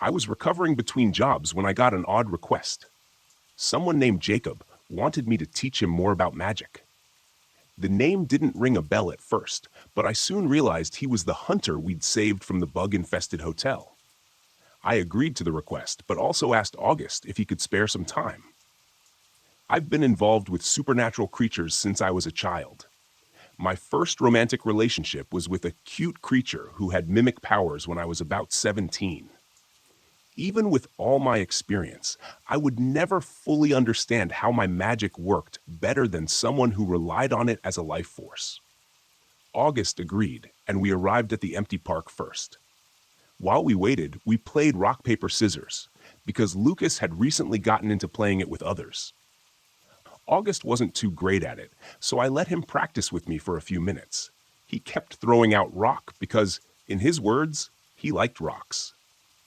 I was recovering between jobs when I got an odd request. Someone named Jacob wanted me to teach him more about magic. The name didn't ring a bell at first, but I soon realized he was the hunter we'd saved from the bug-infested hotel. I agreed to the request, but also asked August if he could spare some time. I've been involved with supernatural creatures since I was a child. My first romantic relationship was with a cute creature who had mimic powers when I was about 17. Even with all my experience, I would never fully understand how my magic worked better than someone who relied on it as a life force. August agreed, and we arrived at the empty park first. While we waited, we played rock, paper, scissors, because Lucas had recently gotten into playing it with others. August wasn't too great at it, so I let him practice with me for a few minutes. He kept throwing out rock because, in his words, he liked rocks.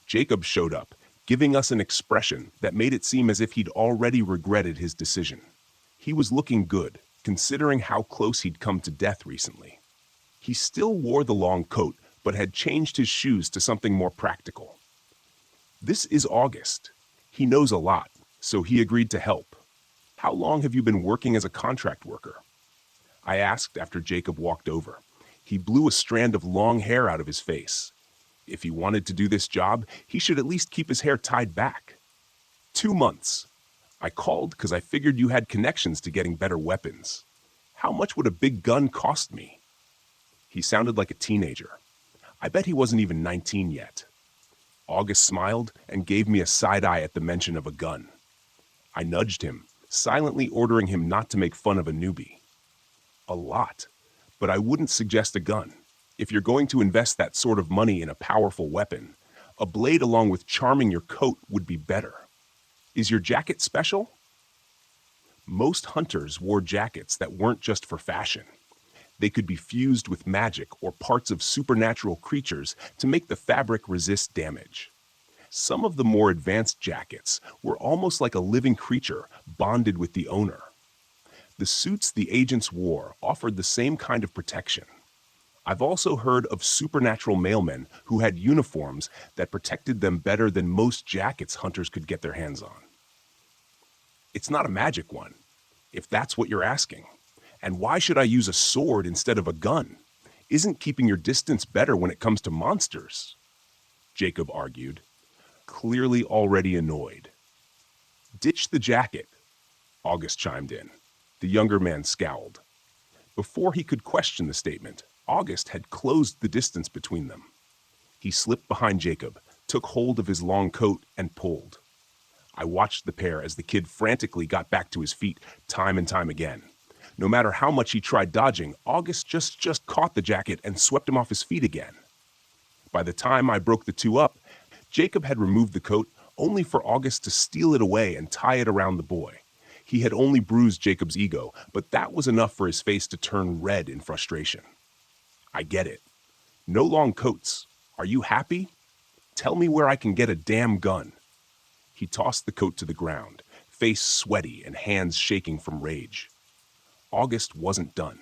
Jacob showed up, giving us an expression that made it seem as if he'd already regretted his decision. He was looking good, considering how close he'd come to death recently. He still wore the long coat, but had changed his shoes to something more practical. This is August. He knows a lot, so he agreed to help. How long have you been working as a contract worker? I asked after Jacob walked over. He blew a strand of long hair out of his face. If he wanted to do this job, he should at least keep his hair tied back. 2 months. I called because I figured you had connections to getting better weapons. How much would a big gun cost me? He sounded like a teenager. I bet he wasn't even 19 yet. August smiled and gave me a side eye at the mention of a gun. I nudged him, silently ordering him not to make fun of a newbie. A lot, but I wouldn't suggest a gun. If you're going to invest that sort of money in a powerful weapon, a blade along with charming your coat would be better. Is your jacket special? Most hunters wore jackets that weren't just for fashion. They could be fused with magic or parts of supernatural creatures to make the fabric resist damage. Some of the more advanced jackets were almost like a living creature bonded with the owner. The suits the agents wore offered the same kind of protection. I've also heard of supernatural mailmen who had uniforms that protected them better than most jackets hunters could get their hands on. It's not a magic one, if that's what you're asking. And why should I use a sword instead of a gun? Isn't keeping your distance better when it comes to monsters? Jacob argued, clearly already annoyed. Ditch the jacket, August chimed in. The younger man scowled. Before he could question the statement, August had closed the distance between them. He slipped behind Jacob, took hold of his long coat, and pulled. I watched the pair as the kid frantically got back to his feet time and time again. No matter how much he tried dodging, August just caught the jacket and swept him off his feet again. By the time I broke the two up, Jacob had removed the coat only for August to steal it away and tie it around the boy. He had only bruised Jacob's ego, but that was enough for his face to turn red in frustration. I get it. No long coats. Are you happy? Tell me where I can get a damn gun. He tossed the coat to the ground, face sweaty and hands shaking from rage. August wasn't done.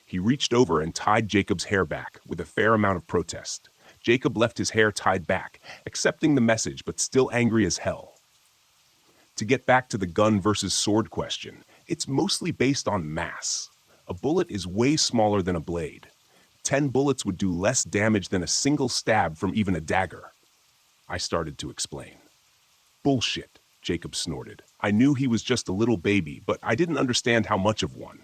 He reached over and tied Jacob's hair back with a fair amount of protest. Jacob left his hair tied back, accepting the message but still angry as hell. To get back to the gun versus sword question, it's mostly based on mass. A bullet is way smaller than a blade. 10 bullets would do less damage than a single stab from even a dagger. I started to explain. Bullshit, Jacob snorted. I knew he was just a little baby, but I didn't understand how much of one.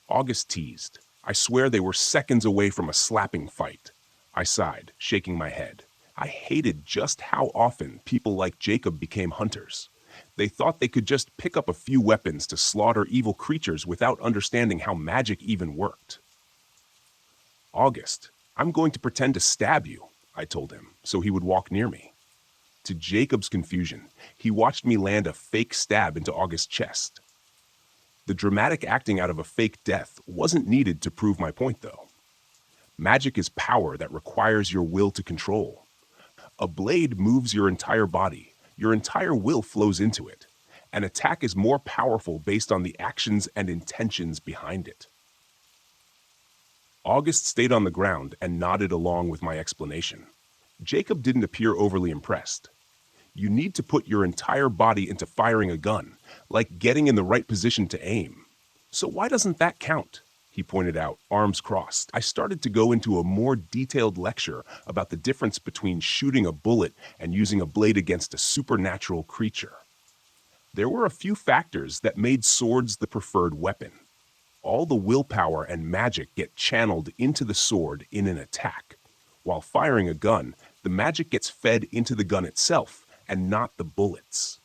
August teased. I swear they were seconds away from a slapping fight. I sighed, shaking my head. I hated just how often people like Jacob became hunters. They thought they could just pick up a few weapons to slaughter evil creatures without understanding how magic even worked. August, I'm going to pretend to stab you, I told him, so he would walk near me. To Jacob's confusion, he watched me land a fake stab into August's chest. The dramatic acting out of a fake death wasn't needed to prove my point, though. Magic is power that requires your will to control. A blade moves your entire body. Your entire will flows into it. An attack is more powerful based on the actions and intentions behind it. August stayed on the ground and nodded along with my explanation. Jacob didn't appear overly impressed. You need to put your entire body into firing a gun, like getting in the right position to aim. So why doesn't that count? He pointed out, arms crossed. I started to go into a more detailed lecture about the difference between shooting a bullet and using a blade against a supernatural creature. There were a few factors that made swords the preferred weapon. All the willpower and magic get channeled into the sword in an attack. While firing a gun, the magic gets fed into the gun itself and not the bullets.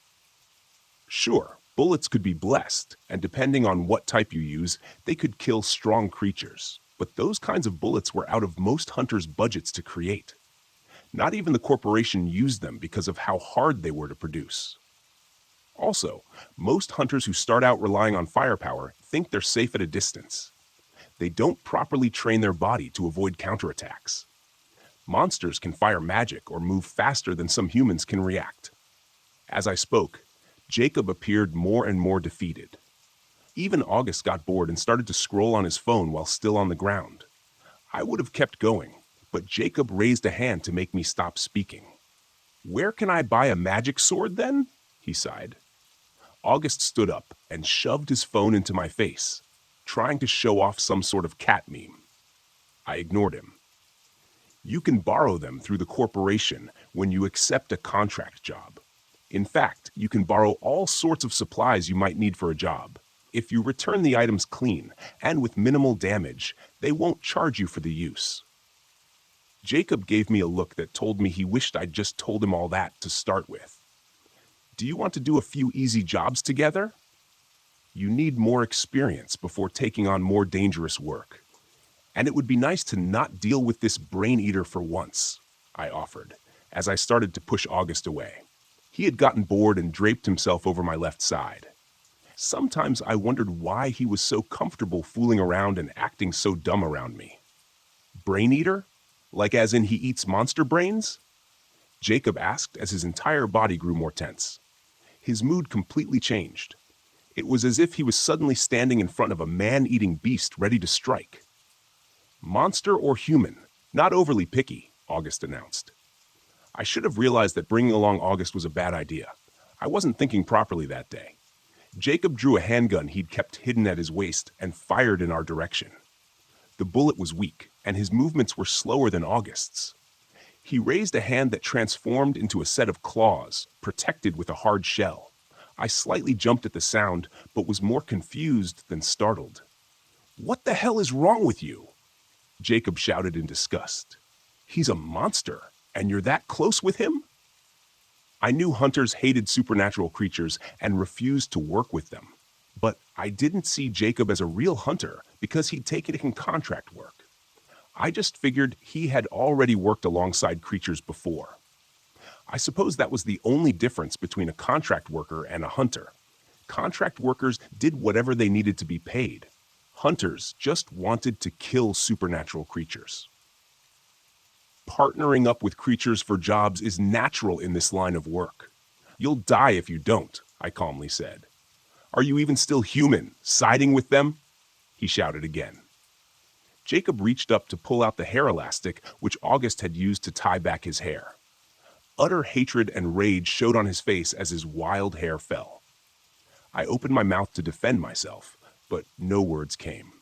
Sure, bullets could be blessed, and depending on what type you use, they could kill strong creatures. But those kinds of bullets were out of most hunters' budgets to create. Not even the corporation used them because of how hard they were to produce. Also, most hunters who start out relying on firepower think they're safe at a distance. They don't properly train their body to avoid counterattacks. Monsters can fire magic or move faster than some humans can react. As I spoke, Jacob appeared more and more defeated. Even August got bored and started to scroll on his phone while still on the ground. I would have kept going, but Jacob raised a hand to make me stop speaking. "Where can I buy a magic sword then?" he sighed. August stood up and shoved his phone into my face, trying to show off some sort of cat meme. I ignored him. "You can borrow them through the corporation when you accept a contract job. In fact, you can borrow all sorts of supplies you might need for a job. If you return the items clean and with minimal damage, they won't charge you for the use." Jacob gave me a look that told me he wished I'd just told him all that to start with. "Do you want to do a few easy jobs together? You need more experience before taking on more dangerous work. And it would be nice to not deal with this brain eater for once," I offered, as I started to push August away. He had gotten bored and draped himself over my left side. Sometimes I wondered why he was so comfortable fooling around and acting so dumb around me. "Brain eater? Like as in he eats monster brains?" Jacob asked as his entire body grew more tense. His mood completely changed. It was as if he was suddenly standing in front of a man-eating beast ready to strike. "Monster or human, not overly picky," August announced. I should have realized that bringing along August was a bad idea. I wasn't thinking properly that day. Jacob drew a handgun he'd kept hidden at his waist and fired in our direction. The bullet was weak, and his movements were slower than August's. He raised a hand that transformed into a set of claws, protected with a hard shell. I slightly jumped at the sound, but was more confused than startled. "What the hell is wrong with you?" Jacob shouted in disgust. "He's a monster, and you're that close with him?" I knew hunters hated supernatural creatures and refused to work with them. But I didn't see Jacob as a real hunter because he'd taken in contract work. I just figured he had already worked alongside creatures before. I suppose that was the only difference between a contract worker and a hunter. Contract workers did whatever they needed to be paid. Hunters just wanted to kill supernatural creatures. Partnering up with creatures for jobs is natural in this line of work. "You'll die if you don't," I calmly said. "Are you even still human, siding with them?" he shouted again. Jacob reached up to pull out the hair elastic which August had used to tie back his hair. Utter hatred and rage showed on his face as his wild hair fell. I opened my mouth to defend myself, but no words came.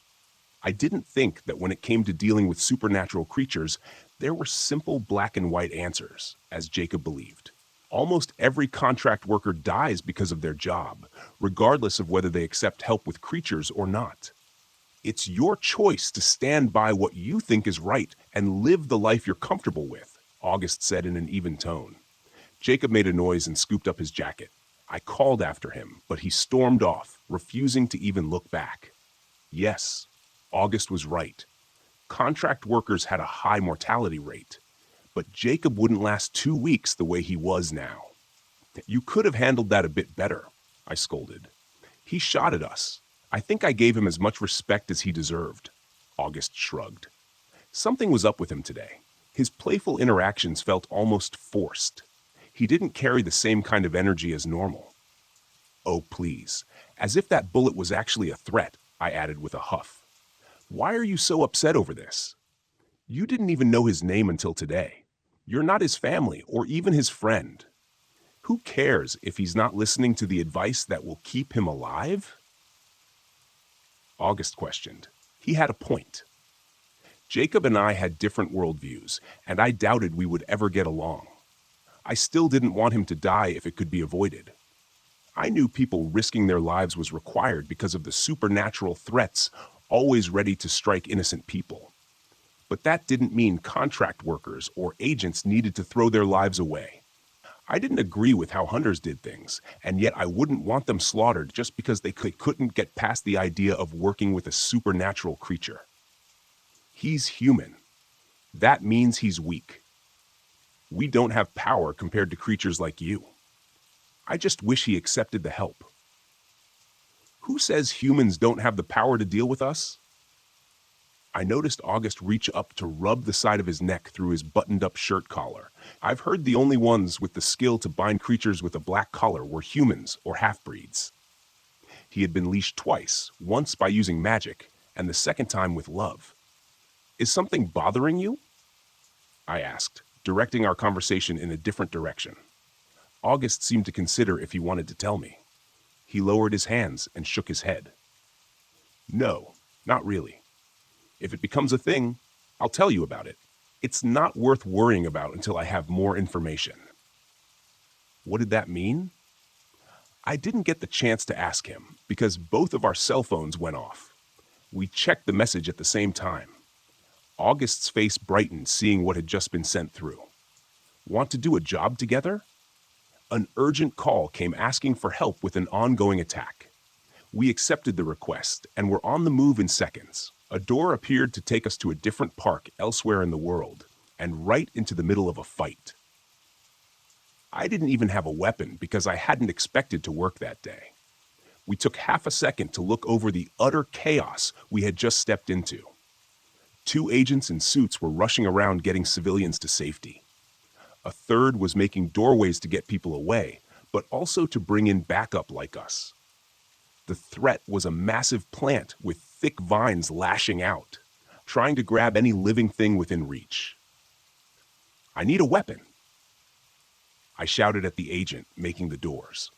I didn't think that when it came to dealing with supernatural creatures, there were simple black and white answers, as Jacob believed. Almost every contract worker dies because of their job, regardless of whether they accept help with creatures or not. It's your choice to stand by what you think is right and live the life you're comfortable with, August said in an even tone. Jacob made a noise and scooped up his jacket. I called after him, but he stormed off, refusing to even look back. Yes, August was right. Contract workers had a high mortality rate, but Jacob wouldn't last 2 weeks the way he was now. "You could have handled that a bit better," I scolded. "He shot at us. I think I gave him as much respect as he deserved." August shrugged. Something was up with him today. His playful interactions felt almost forced. He didn't carry the same kind of energy as normal. "Oh, please. As if that bullet was actually a threat," I added with a huff. "Why are you so upset over this? You didn't even know his name until today. You're not his family or even his friend." Who cares if he's not listening to the advice that will keep him alive? August questioned. He had a point. Jacob and I had different worldviews, and I doubted we would ever get along. I still didn't want him to die if it could be avoided. I knew people risking their lives was required because of the supernatural threats always ready to strike innocent people. But that didn't mean contract workers or agents needed to throw their lives away. I didn't agree with how hunters did things, and yet I wouldn't want them slaughtered just because they couldn't get past the idea of working with a supernatural creature. He's human. That means he's weak. We don't have power compared to creatures like you. I just wish he accepted the help. Who says humans don't have the power to deal with us? I noticed August reach up to rub the side of his neck through his buttoned-up shirt collar. I've heard the only ones with the skill to bind creatures with a black collar were humans or half-breeds. He had been leashed twice, once by using magic, and the second time with love. Is something bothering you? I asked, directing our conversation in a different direction. August seemed to consider if he wanted to tell me. He lowered his hands and shook his head. No, not really. If it becomes a thing, I'll tell you about it. It's not worth worrying about until I have more information. What did that mean? I didn't get the chance to ask him because both of our cell phones went off. We checked the message at the same time. August's face brightened seeing what had just been sent through. Want to do a job together? An urgent call came asking for help with an ongoing attack. We accepted the request and were on the move in seconds. A door appeared to take us to a different park elsewhere in the world, and right into the middle of a fight. I didn't even have a weapon because I hadn't expected to work that day. We took half a second to look over the utter chaos we had just stepped into. 2 agents in suits were rushing around getting civilians to safety. A third was making doorways to get people away, but also to bring in backup like us. The threat was a massive plant with thick vines lashing out, trying to grab any living thing within reach. I need a weapon, I shouted at the agent making the doors.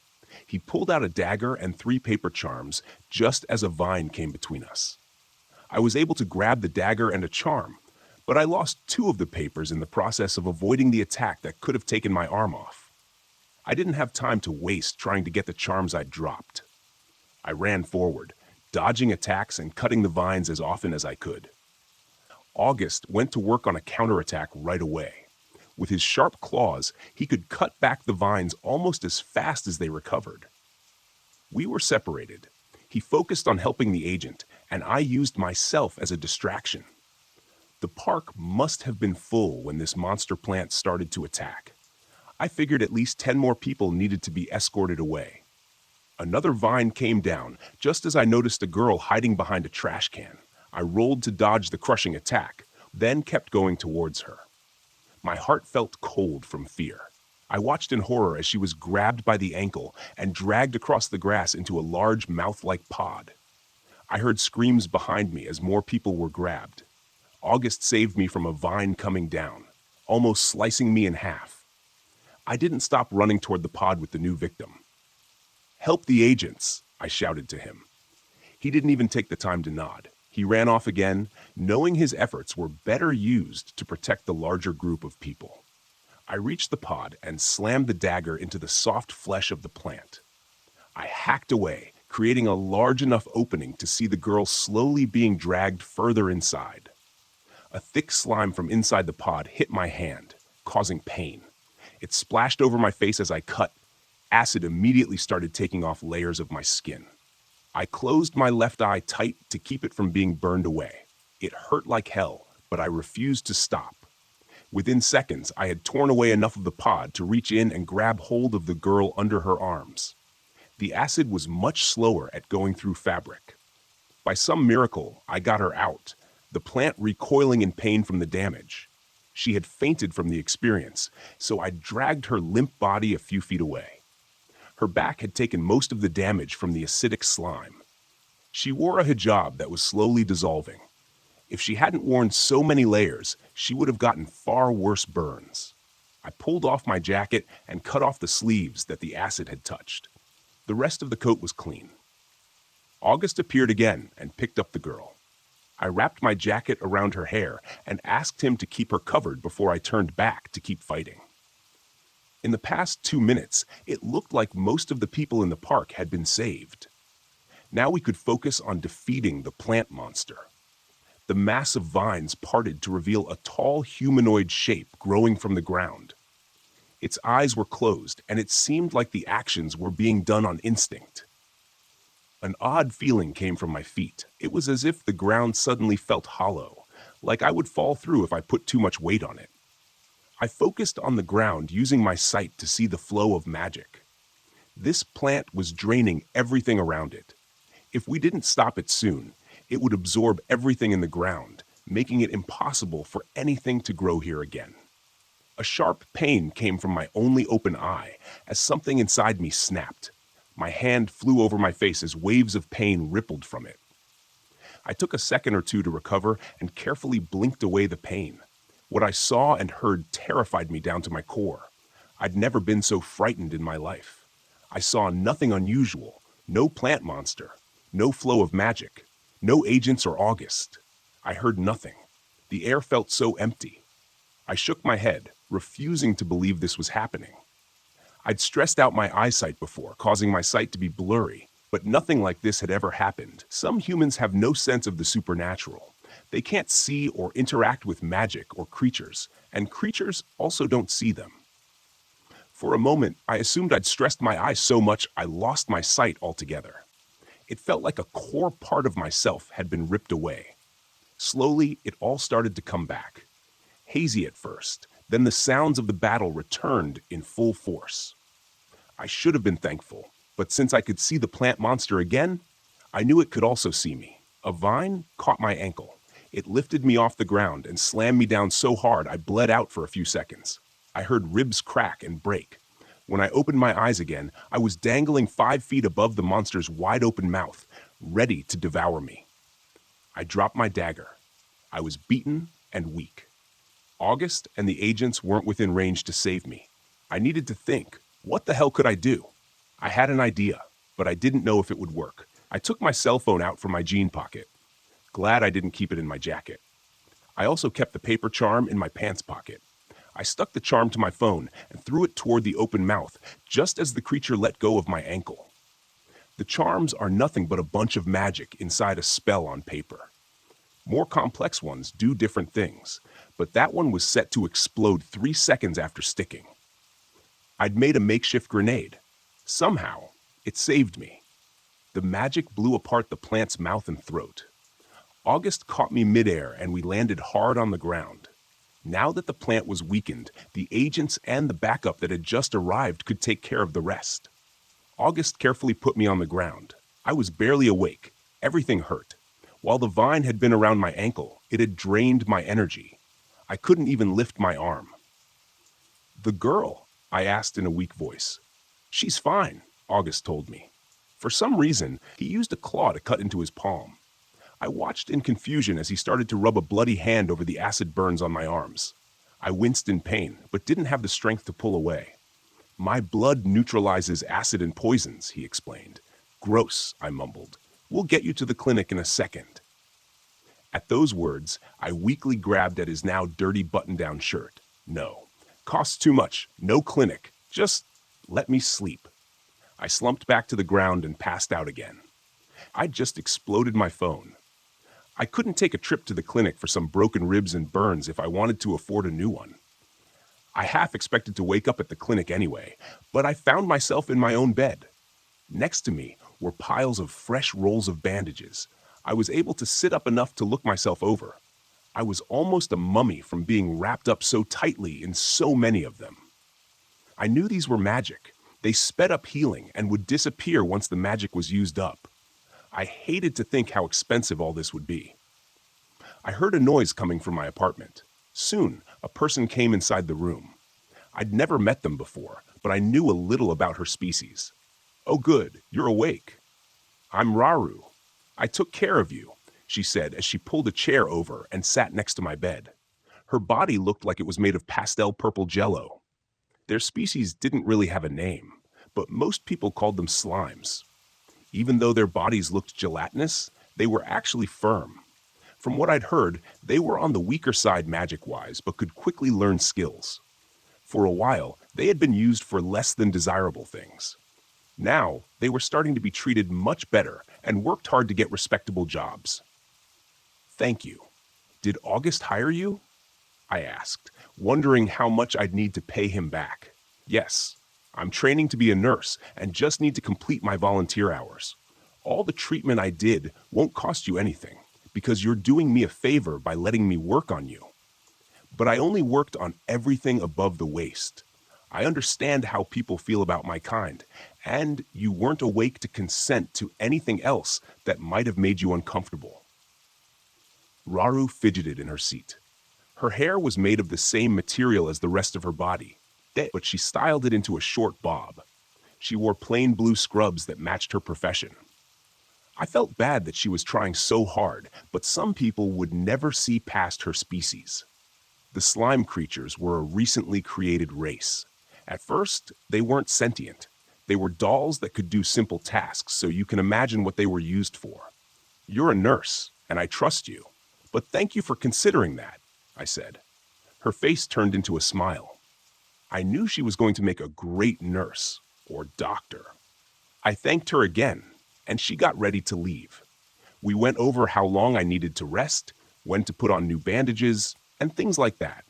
He pulled out a dagger and 3 paper charms just as a vine came between us. I was able to grab the dagger and a charm, but I lost 2 of the papers in the process of avoiding the attack that could have taken my arm off. I didn't have time to waste trying to get the charms I'd dropped. I ran forward, dodging attacks and cutting the vines as often as I could. August went to work on a counterattack right away. With his sharp claws, he could cut back the vines almost as fast as they recovered. We were separated. He focused on helping the agent, and I used myself as a distraction. The park must have been full when this monster plant started to attack. I figured at least 10 more people needed to be escorted away. Another vine came down, just as I noticed a girl hiding behind a trash can. I rolled to dodge the crushing attack, then kept going towards her. My heart felt cold from fear. I watched in horror as she was grabbed by the ankle and dragged across the grass into a large mouth-like pod. I heard screams behind me as more people were grabbed. August saved me from a vine coming down, almost slicing me in half. I didn't stop running toward the pod with the new victim. "Help the agents," I shouted to him. He didn't even take the time to nod. He ran off again, knowing his efforts were better used to protect the larger group of people. I reached the pod and slammed the dagger into the soft flesh of the plant. I hacked away, creating a large enough opening to see the girl slowly being dragged further inside. A thick slime from inside the pod hit my hand, causing pain. It splashed over my face as I cut. Acid immediately started taking off layers of my skin. I closed my left eye tight to keep it from being burned away. It hurt like hell, but I refused to stop. Within seconds, I had torn away enough of the pod to reach in and grab hold of the girl under her arms. The acid was much slower at going through fabric. By some miracle, I got her out, the plant recoiling in pain from the damage. She had fainted from the experience, so I dragged her limp body a few feet away. Her back had taken most of the damage from the acidic slime. She wore a hijab that was slowly dissolving. If she hadn't worn so many layers, she would have gotten far worse burns. I pulled off my jacket and cut off the sleeves that the acid had touched. The rest of the coat was clean. August appeared again and picked up the girl. I wrapped my jacket around her hair and asked him to keep her covered before I turned back to keep fighting. In the past 2 minutes, it looked like most of the people in the park had been saved. Now we could focus on defeating the plant monster. The massive vines parted to reveal a tall humanoid shape growing from the ground. Its eyes were closed, and it seemed like the actions were being done on instinct. An odd feeling came from my feet. It was as if the ground suddenly felt hollow, like I would fall through if I put too much weight on it. I focused on the ground, using my sight to see the flow of magic. This plant was draining everything around it. If we didn't stop it soon, it would absorb everything in the ground, making it impossible for anything to grow here again. A sharp pain came from my only open eye as something inside me snapped. My hand flew over my face as waves of pain rippled from it. I took a second or two to recover and carefully blinked away the pain. What I saw and heard terrified me down to my core. I'd never been so frightened in my life. I saw nothing unusual, no plant monster, no flow of magic, no agents or August. I heard nothing. The air felt so empty. I shook my head, refusing to believe this was happening. I'd stressed out my eyesight before, causing my sight to be blurry, but nothing like this had ever happened. Some humans have no sense of the supernatural. They can't see or interact with magic or creatures, and creatures also don't see them. For a moment, I assumed I'd stressed my eyes so much I lost my sight altogether. It felt like a core part of myself had been ripped away. Slowly, it all started to come back. Hazy at first, then the sounds of the battle returned in full force. I should have been thankful, but since I could see the plant monster again, I knew it could also see me. A vine caught my ankle. It lifted me off the ground and slammed me down so hard I bled out for a few seconds. I heard ribs crack and break. When I opened my eyes again, I was dangling 5 feet above the monster's wide-open mouth, ready to devour me. I dropped my dagger. I was beaten and weak. August and the agents weren't within range to save me. I needed to think. What the hell could I do? I had an idea, but I didn't know if it would work. I took my cell phone out from my jean pocket. Glad I didn't keep it in my jacket. I also kept the paper charm in my pants pocket. I stuck the charm to my phone and threw it toward the open mouth, just as the creature let go of my ankle. The charms are nothing but a bunch of magic inside a spell on paper. More complex ones do different things, but that one was set to explode 3 seconds after sticking. I'd made a makeshift grenade. Somehow, it saved me. The magic blew apart the plant's mouth and throat. August caught me midair and we landed hard on the ground. Now that the plant was weakened, the agents and the backup that had just arrived could take care of the rest. August carefully put me on the ground. I was barely awake. Everything hurt. While the vine had been around my ankle, it had drained my energy. I couldn't even lift my arm. "The girl?" I asked in a weak voice. "She's fine," August told me. For some reason, he used a claw to cut into his palm. I watched in confusion as he started to rub a bloody hand over the acid burns on my arms. I winced in pain, but didn't have the strength to pull away. "My blood neutralizes acid and poisons," he explained. "Gross," I mumbled. "We'll get you to the clinic in a second." At those words, I weakly grabbed at his now dirty button-down shirt. No. Costs too much. No clinic. Just let me sleep. I slumped back to the ground and passed out again. I'd just exploded my phone. I couldn't take a trip to the clinic for some broken ribs and burns if I wanted to afford a new one. I half expected to wake up at the clinic anyway, but I found myself in my own bed. Next to me were piles of fresh rolls of bandages. I was able to sit up enough to look myself over. I was almost a mummy from being wrapped up so tightly in so many of them. I knew these were magic. They sped up healing and would disappear once the magic was used up. I hated to think how expensive all this would be. I heard a noise coming from my apartment. Soon, a person came inside the room. I'd never met them before, but I knew a little about her species. "Oh good, you're awake." "I'm Raru. I took care of you," she said as she pulled a chair over and sat next to my bed. Her body looked like it was made of pastel purple jello. Their species didn't really have a name, but most people called them slimes. Even though their bodies looked gelatinous, they were actually firm. From what I'd heard, they were on the weaker side magic-wise, but could quickly learn skills. For a while, they had been used for less than desirable things. Now, they were starting to be treated much better and worked hard to get respectable jobs. Thank you. Did August hire you? I asked, wondering how much I'd need to pay him back. Yes, I'm training to be a nurse and just need to complete my volunteer hours. All the treatment I did won't cost you anything, because you're doing me a favor by letting me work on you. But I only worked on everything above the waist. I understand how people feel about my kind, and you weren't awake to consent to anything else that might have made you uncomfortable. Raru fidgeted in her seat. Her hair was made of the same material as the rest of her body, but she styled it into a short bob. She wore plain blue scrubs that matched her profession. I felt bad that she was trying so hard, but some people would never see past her species. The slime creatures were a recently created race. At first, they weren't sentient. They were dolls that could do simple tasks, so you can imagine what they were used for. You're a nurse, and I trust you. But thank you for considering that, I said. Her face turned into a smile. I knew she was going to make a great nurse, or doctor. I thanked her again, and she got ready to leave. We went over how long I needed to rest, when to put on new bandages, and things like that.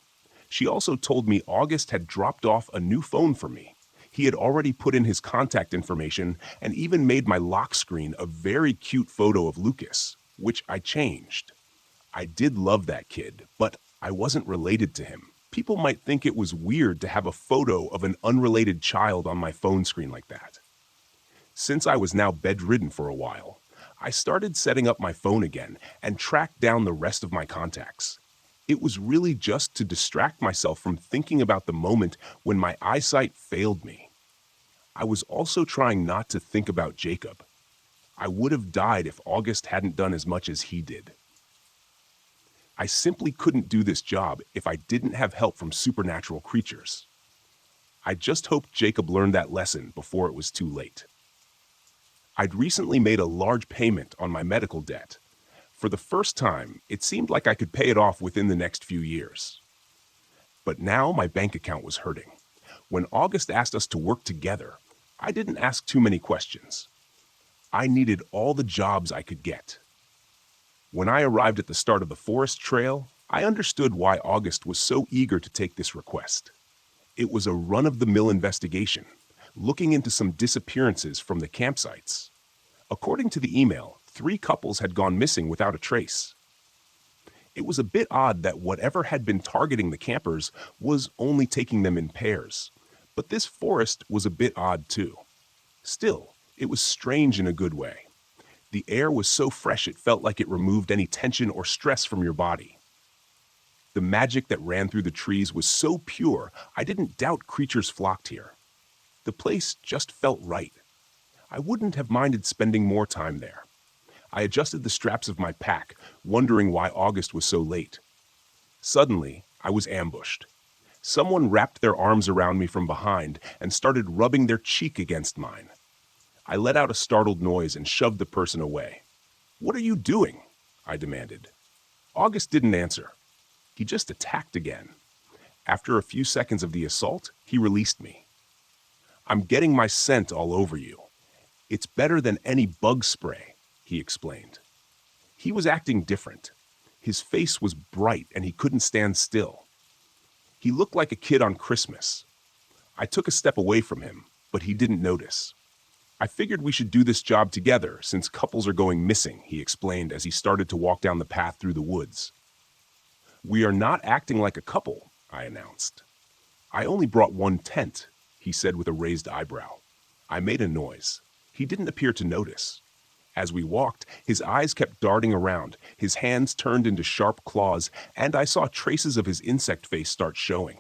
She also told me August had dropped off a new phone for me. He had already put in his contact information and even made my lock screen a very cute photo of Lucas, which I changed. I did love that kid, but I wasn't related to him. People might think it was weird to have a photo of an unrelated child on my phone screen like that. Since I was now bedridden for a while, I started setting up my phone again and tracked down the rest of my contacts. It was really just to distract myself from thinking about the moment when my eyesight failed me. I was also trying not to think about Jacob. I would have died if August hadn't done as much as he did. I simply couldn't do this job if I didn't have help from supernatural creatures. I just hoped Jacob learned that lesson before it was too late. I'd recently made a large payment on my medical debt. For the first time, it seemed like I could pay it off within the next few years. But now my bank account was hurting. When August asked us to work together, I didn't ask too many questions. I needed all the jobs I could get. When I arrived at the start of the forest trail, I understood why August was so eager to take this request. It was a run-of-the-mill investigation, looking into some disappearances from the campsites. According to the email, 3 couples had gone missing without a trace. It was a bit odd that whatever had been targeting the campers was only taking them in pairs, but this forest was a bit odd too. Still, it was strange in a good way. The air was so fresh it felt like it removed any tension or stress from your body. The magic that ran through the trees was so pure, I didn't doubt creatures flocked here. The place just felt right. I wouldn't have minded spending more time there. I adjusted the straps of my pack, wondering why August was so late. Suddenly, I was ambushed. Someone wrapped their arms around me from behind and started rubbing their cheek against mine. I let out a startled noise and shoved the person away. "What are you doing?" I demanded. August didn't answer. He just attacked again. After a few seconds of the assault, he released me. "I'm getting my scent all over you. It's better than any bug spray," he explained. He was acting different. His face was bright and he couldn't stand still. He looked like a kid on Christmas. I took a step away from him, but he didn't notice. "I figured we should do this job together since couples are going missing," he explained as he started to walk down the path through the woods. "We are not acting like a couple," I announced. "I only brought 1 tent," he said with a raised eyebrow. I made a noise. He didn't appear to notice. As we walked, his eyes kept darting around, his hands turned into sharp claws, and I saw traces of his insect face start showing.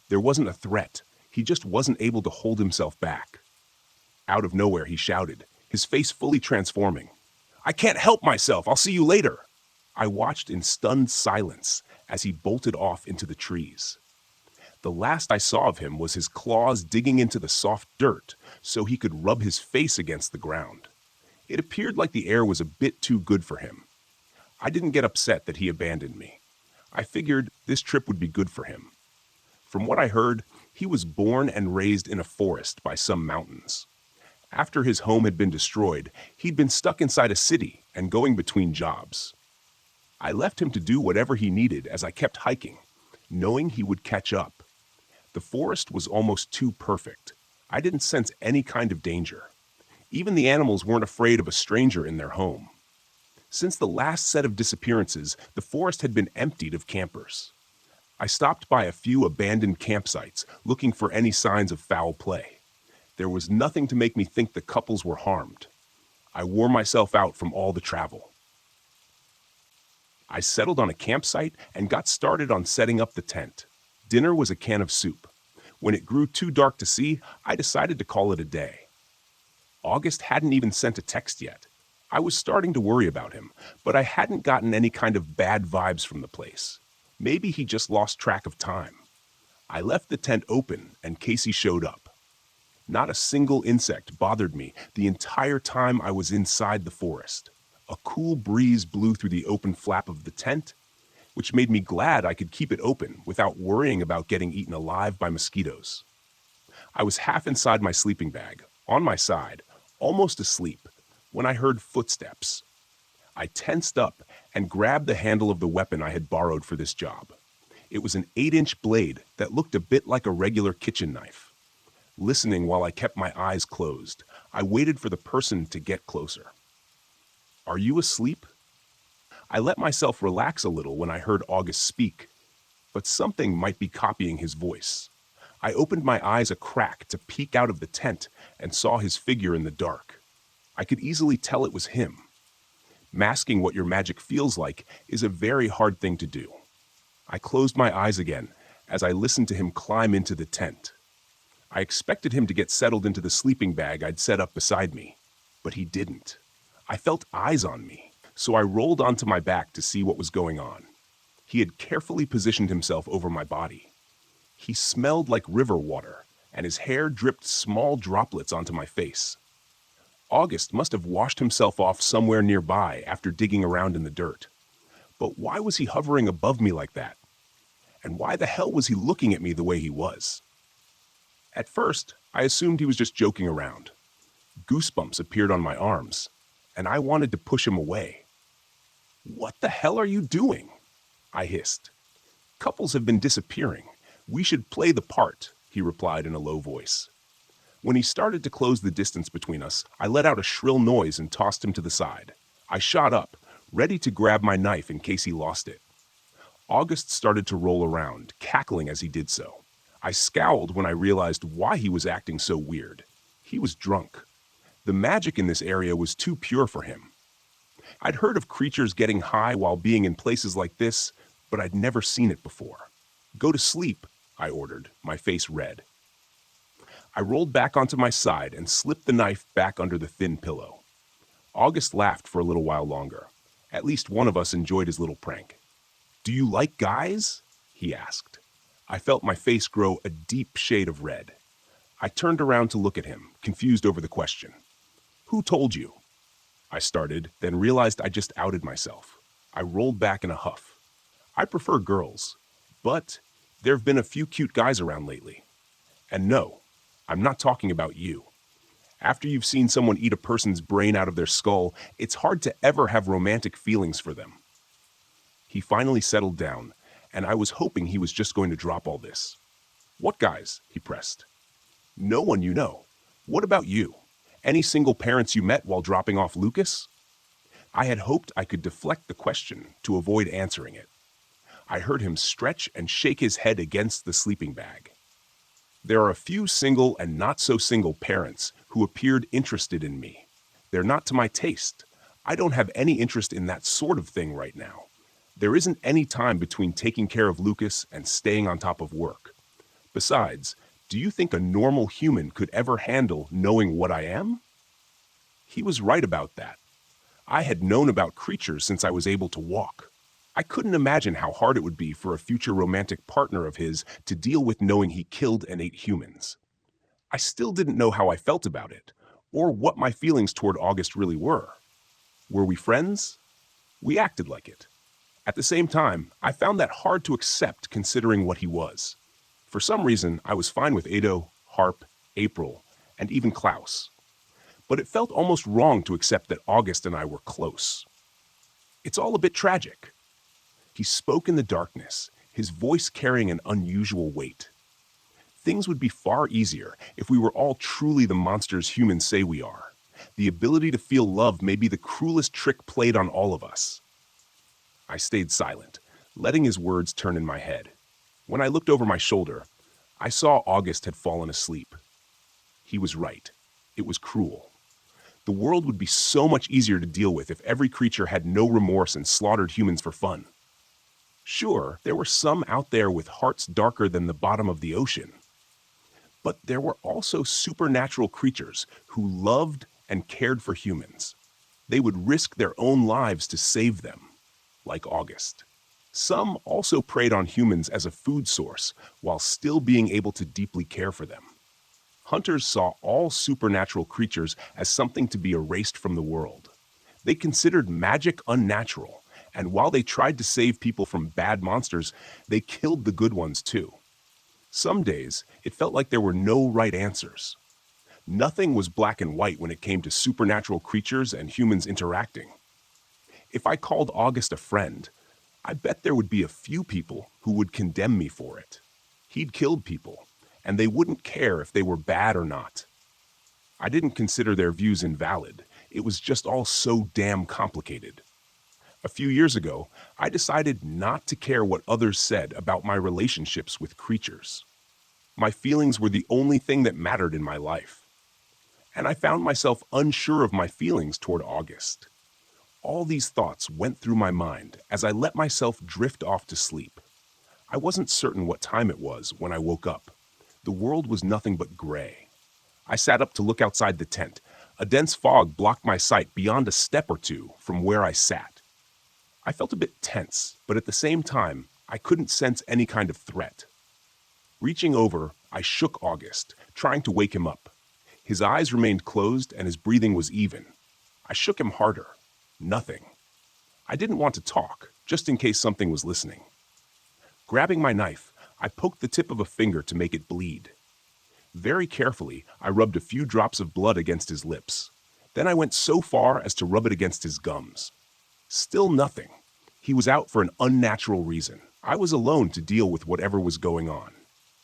There wasn't a threat. He just wasn't able to hold himself back. Out of nowhere, he shouted, his face fully transforming. "I can't help myself! I'll see you later!" I watched in stunned silence as he bolted off into the trees. The last I saw of him was his claws digging into the soft dirt so he could rub his face against the ground. It appeared like the air was a bit too good for him. I didn't get upset that he abandoned me. I figured this trip would be good for him. From what I heard, he was born and raised in a forest by some mountains. After his home had been destroyed, he'd been stuck inside a city and going between jobs. I left him to do whatever he needed as I kept hiking, knowing he would catch up. The forest was almost too perfect. I didn't sense any kind of danger. Even the animals weren't afraid of a stranger in their home. Since the last set of disappearances, the forest had been emptied of campers. I stopped by a few abandoned campsites, looking for any signs of foul play. There was nothing to make me think the couples were harmed. I wore myself out from all the travel. I settled on a campsite and got started on setting up the tent. Dinner was a can of soup. When it grew too dark to see, I decided to call it a day. August hadn't even sent a text yet. I was starting to worry about him, but I hadn't gotten any kind of bad vibes from the place. Maybe he just lost track of time. I left the tent open and Casey showed up. Not a single insect bothered me the entire time I was inside the forest. A cool breeze blew through the open flap of the tent, which made me glad I could keep it open without worrying about getting eaten alive by mosquitoes. I was half inside my sleeping bag, on my side, almost asleep, when I heard footsteps. I tensed up and grabbed the handle of the weapon I had borrowed for this job. It was an 8-inch blade that looked a bit like a regular kitchen knife. Listening while I kept my eyes closed, I waited for the person to get closer. "Are you asleep?" I let myself relax a little when I heard August speak, but something might be copying his voice. I opened my eyes a crack to peek out of the tent and saw his figure in the dark. I could easily tell it was him. Masking what your magic feels like is a very hard thing to do. I closed my eyes again as I listened to him climb into the tent. I expected him to get settled into the sleeping bag I'd set up beside me, but he didn't. I felt eyes on me, so I rolled onto my back to see what was going on. He had carefully positioned himself over my body. He smelled like river water, and his hair dripped small droplets onto my face. August must have washed himself off somewhere nearby after digging around in the dirt. But why was he hovering above me like that? And why the hell was he looking at me the way he was? At first, I assumed he was just joking around. Goosebumps appeared on my arms, and I wanted to push him away. "What the hell are you doing?" I hissed. "Couples have been disappearing. We should play the part," he replied in a low voice. When he started to close the distance between us, I let out a shrill noise and tossed him to the side. I shot up, ready to grab my knife in case he lost it. August started to roll around, cackling as he did so. I scowled when I realized why he was acting so weird. He was drunk. The magic in this area was too pure for him. I'd heard of creatures getting high while being in places like this, but I'd never seen it before. "Go to sleep," I ordered, my face red. I rolled back onto my side and slipped the knife back under the thin pillow. August laughed for a little while longer. At least one of us enjoyed his little prank. "Do you like guys?" he asked. I felt my face grow a deep shade of red. I turned around to look at him, confused over the question. "Who told you?" I started, then realized I just outed myself. I rolled back in a huff. I prefer girls, but there have been a few cute guys around lately. And no, I'm not talking about you. After you've seen someone eat a person's brain out of their skull, it's hard to ever have romantic feelings for them. He finally settled down, and I was hoping he was just going to drop all this. "What guys?" he pressed. "No one you know. What about you? Any single parents you met while dropping off Lucas?" I had hoped I could deflect the question to avoid answering it. I heard him stretch and shake his head against the sleeping bag. "There are a few single and not-so-single parents who appeared interested in me. They're not to my taste. I don't have any interest in that sort of thing right now. There isn't any time between taking care of Lucas and staying on top of work. Besides, do you think a normal human could ever handle knowing what I am?" He was right about that. I had known about creatures since I was able to walk. I couldn't imagine how hard it would be for a future romantic partner of his to deal with knowing he killed and ate humans. I still didn't know how I felt about it, or what my feelings toward August really were. Were we friends? We acted like it. At the same time, I found that hard to accept considering what he was. For some reason, I was fine with Ado, Harp, April, and even Klaus. But it felt almost wrong to accept that August and I were close. It's all a bit tragic. He spoke in the darkness, his voice carrying an unusual weight. Things would be far easier if we were all truly the monsters humans say we are. The ability to feel love may be the cruelest trick played on all of us. I stayed silent, letting his words turn in my head. When I looked over my shoulder, I saw August had fallen asleep. He was right. It was cruel. The world would be so much easier to deal with if every creature had no remorse and slaughtered humans for fun. Sure, there were some out there with hearts darker than the bottom of the ocean. But there were also supernatural creatures who loved and cared for humans. They would risk their own lives to save them, like August. Some also preyed on humans as a food source while still being able to deeply care for them. Hunters saw all supernatural creatures as something to be erased from the world. They considered magic unnatural, and while they tried to save people from bad monsters, they killed the good ones too. Some days, it felt like there were no right answers. Nothing was black and white when it came to supernatural creatures and humans interacting. If I called August a friend, I bet there would be a few people who would condemn me for it. He'd killed people, and they wouldn't care if they were bad or not. I didn't consider their views invalid. It was just all so damn complicated. A few years ago, I decided not to care what others said about my relationships with creatures. My feelings were the only thing that mattered in my life. And I found myself unsure of my feelings toward August. All these thoughts went through my mind as I let myself drift off to sleep. I wasn't certain what time it was when I woke up. The world was nothing but gray. I sat up to look outside the tent. A dense fog blocked my sight beyond a step or two from where I sat. I felt a bit tense, but at the same time, I couldn't sense any kind of threat. Reaching over, I shook August, trying to wake him up. His eyes remained closed and his breathing was even. I shook him harder. Nothing. I didn't want to talk, just in case something was listening. Grabbing my knife, I poked the tip of a finger to make it bleed. Very carefully, I rubbed a few drops of blood against his lips. Then I went so far as to rub it against his gums. Still nothing. He was out for an unnatural reason. I was alone to deal with whatever was going on.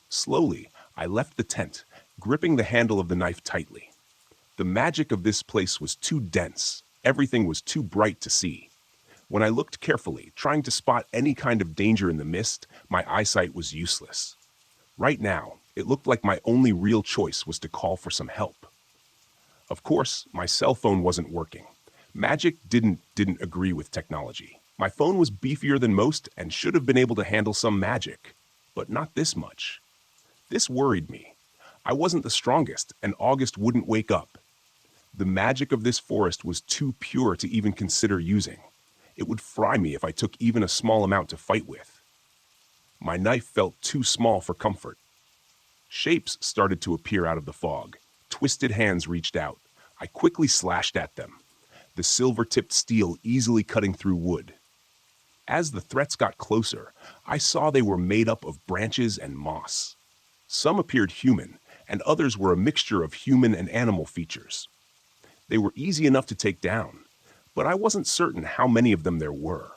Slowly, I left the tent, gripping the handle of the knife tightly. The magic of this place was too dense. Everything was too bright to see. When I looked carefully, trying to spot any kind of danger in the mist, my eyesight was useless. Right now, it looked like my only real choice was to call for some help. Of course, my cell phone wasn't working. Magic didn't agree with technology. My phone was beefier than most and should have been able to handle some magic, but not this much. This worried me. I wasn't the strongest, and August wouldn't wake up. The magic of this forest was too pure to even consider using. It would fry me if I took even a small amount to fight with. My knife felt too small for comfort. Shapes started to appear out of the fog. Twisted hands reached out. I quickly slashed at them, the silver-tipped steel easily cutting through wood. As the threats got closer, I saw they were made up of branches and moss. Some appeared human, and others were a mixture of human and animal features. They were easy enough to take down, but I wasn't certain how many of them there were.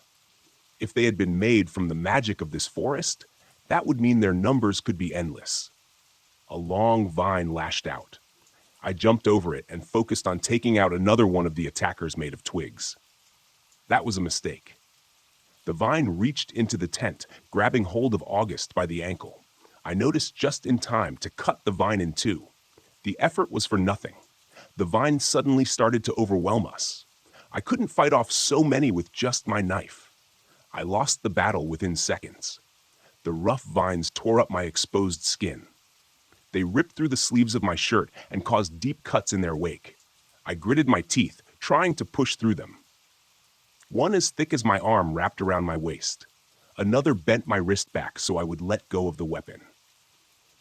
If they had been made from the magic of this forest, that would mean their numbers could be endless. A long vine lashed out. I jumped over it and focused on taking out another one of the attackers made of twigs. That was a mistake. The vine reached into the tent, grabbing hold of August by the ankle. I noticed just in time to cut the vine in two. The effort was for nothing. The vine suddenly started to overwhelm us. I couldn't fight off so many with just my knife. I lost the battle within seconds. The rough vines tore up my exposed skin. They ripped through the sleeves of my shirt and caused deep cuts in their wake. I gritted my teeth, trying to push through them. One as thick as my arm wrapped around my waist. Another bent my wrist back so I would let go of the weapon.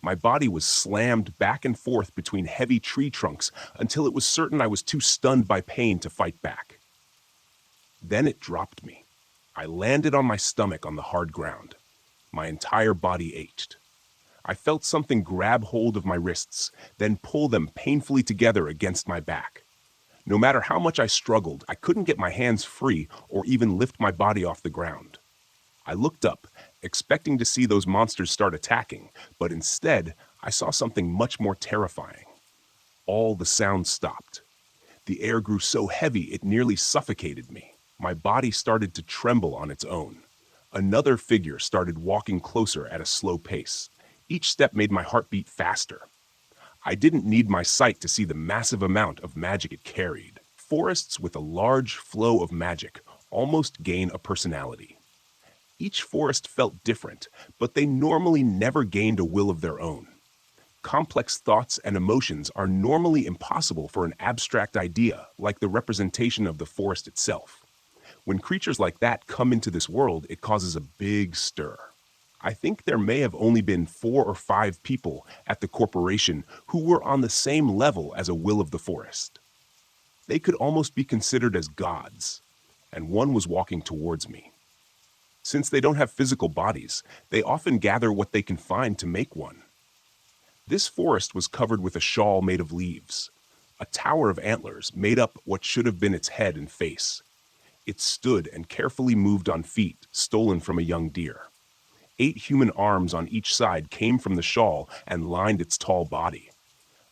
My body was slammed back and forth between heavy tree trunks until it was certain I was too stunned by pain to fight back. Then it dropped me. I landed on my stomach on the hard ground. My entire body ached. I felt something grab hold of my wrists, then pull them painfully together against my back. No matter how much I struggled, I couldn't get my hands free or even lift my body off the ground. I looked up, expecting to see those monsters start attacking, but instead, I saw something much more terrifying. All the sound stopped. The air grew so heavy it nearly suffocated me. My body started to tremble on its own. Another figure started walking closer at a slow pace. Each step made my heart beat faster. I didn't need my sight to see the massive amount of magic it carried. Forests with a large flow of magic almost gain a personality. Each forest felt different, but they normally never gained a will of their own. Complex thoughts and emotions are normally impossible for an abstract idea, like the representation of the forest itself. When creatures like that come into this world, it causes a big stir. I think there may have only been 4 or 5 people at the corporation who were on the same level as a will of the forest. They could almost be considered as gods, and one was walking towards me. Since they don't have physical bodies, they often gather what they can find to make one. This forest was covered with a shawl made of leaves. A tower of antlers made up what should have been its head and face. It stood and carefully moved on feet stolen from a young deer. 8 human arms on each side came from the shawl and lined its tall body.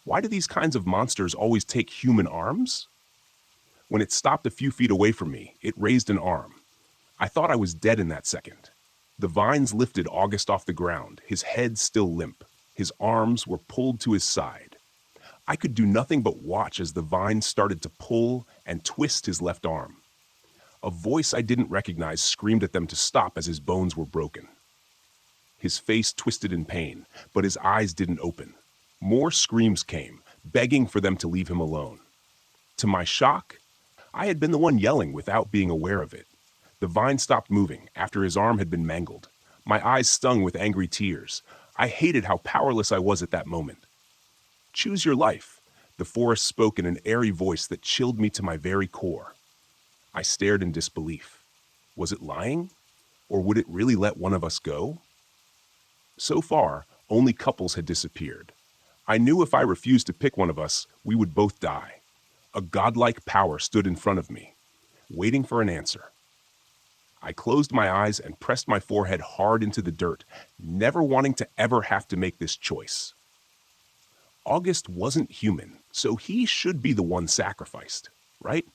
Why do these kinds of monsters always take human arms? When it stopped a few feet away from me, it raised an arm. I thought I was dead in that second. The vines lifted August off the ground, his head still limp. His arms were pulled to his side. I could do nothing but watch as the vines started to pull and twist his left arm. A voice I didn't recognize screamed at them to stop as his bones were broken. His face twisted in pain, but his eyes didn't open. More screams came, begging for them to leave him alone. To my shock, I had been the one yelling without being aware of it. The vine stopped moving after his arm had been mangled. My eyes stung with angry tears. I hated how powerless I was at that moment. "Choose your life," the forest spoke in an airy voice that chilled me to my very core. I stared in disbelief. Was it lying? Or would it really let one of us go? So far, only couples had disappeared. I knew if I refused to pick one of us, we would both die. A godlike power stood in front of me, waiting for an answer. I closed my eyes and pressed my forehead hard into the dirt, never wanting to ever have to make this choice. August wasn't human, so he should be the one sacrificed, right?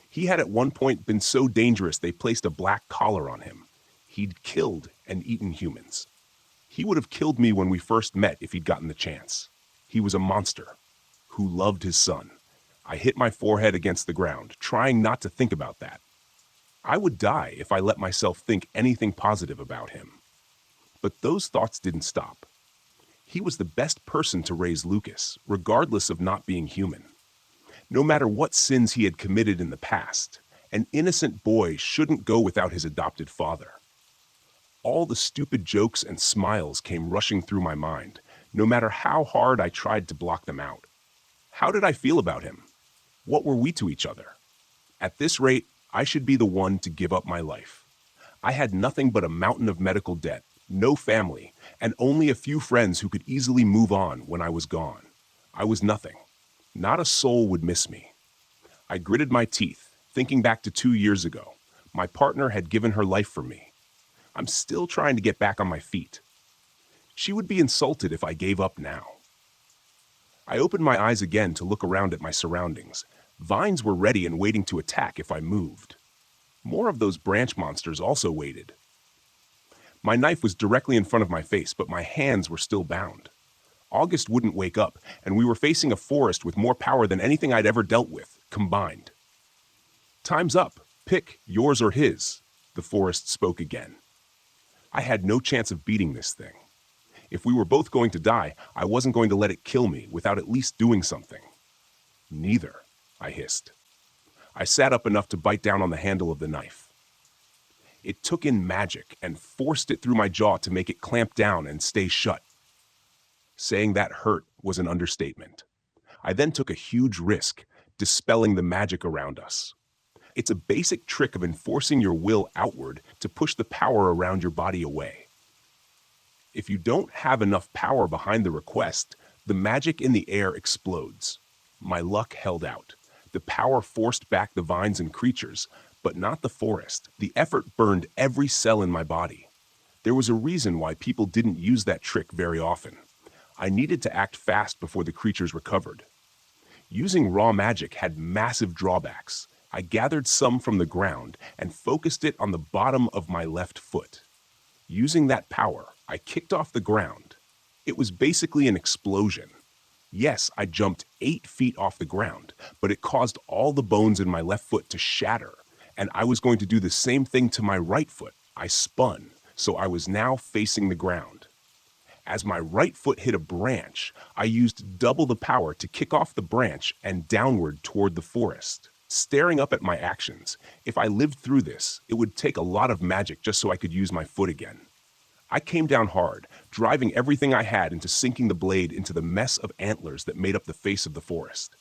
He had at one point been so dangerous they placed a black collar on him. He'd killed and eaten humans. He would have killed me when we first met if he'd gotten the chance. He was a monster who loved his son. I hit my forehead against the ground, trying not to think about that. I would die if I let myself think anything positive about him. But those thoughts didn't stop. He was the best person to raise Lucas, regardless of not being human. No matter what sins he had committed in the past, an innocent boy shouldn't go without his adopted father. All the stupid jokes and smiles came rushing through my mind, no matter how hard I tried to block them out. How did I feel about him? What were we to each other? At this rate, I should be the one to give up my life. I had nothing but a mountain of medical debt, no family, and only a few friends who could easily move on when I was gone. I was nothing. Not a soul would miss me. I gritted my teeth, thinking back to 2 years ago. My partner had given her life for me. I'm still trying to get back on my feet. She would be insulted if I gave up now. I opened my eyes again to look around at my surroundings. Vines were ready and waiting to attack if I moved. More of those branch monsters also waited. My knife was directly in front of my face, but my hands were still bound. August wouldn't wake up, and we were facing a forest with more power than anything I'd ever dealt with, combined. "Time's up. Pick yours or his," the forest spoke again. I had no chance of beating this thing. If we were both going to die, I wasn't going to let it kill me without at least doing something. "Neither," I hissed. I sat up enough to bite down on the handle of the knife. It took in magic and forced it through my jaw to make it clamp down and stay shut. Saying that hurt was an understatement. I then took a huge risk, dispelling the magic around us. It's a basic trick of enforcing your will outward to push the power around your body away. If you don't have enough power behind the request, the magic in the air explodes. My luck held out. The power forced back the vines and creatures, but not the forest. The effort burned every cell in my body. There was a reason why people didn't use that trick very often. I needed to act fast before the creatures recovered. Using raw magic had massive drawbacks. I gathered some from the ground and focused it on the bottom of my left foot. Using that power, I kicked off the ground. It was basically an explosion. Yes, I jumped 8 feet off the ground, but it caused all the bones in my left foot to shatter, and I was going to do the same thing to my right foot. I spun, so I was now facing the ground. As my right foot hit a branch, I used double the power to kick off the branch and downward toward the forest. Staring up at my actions, if I lived through this, it would take a lot of magic just so I could use my foot again. I came down hard, driving everything I had into sinking the blade into the mess of antlers that made up the face of the forest.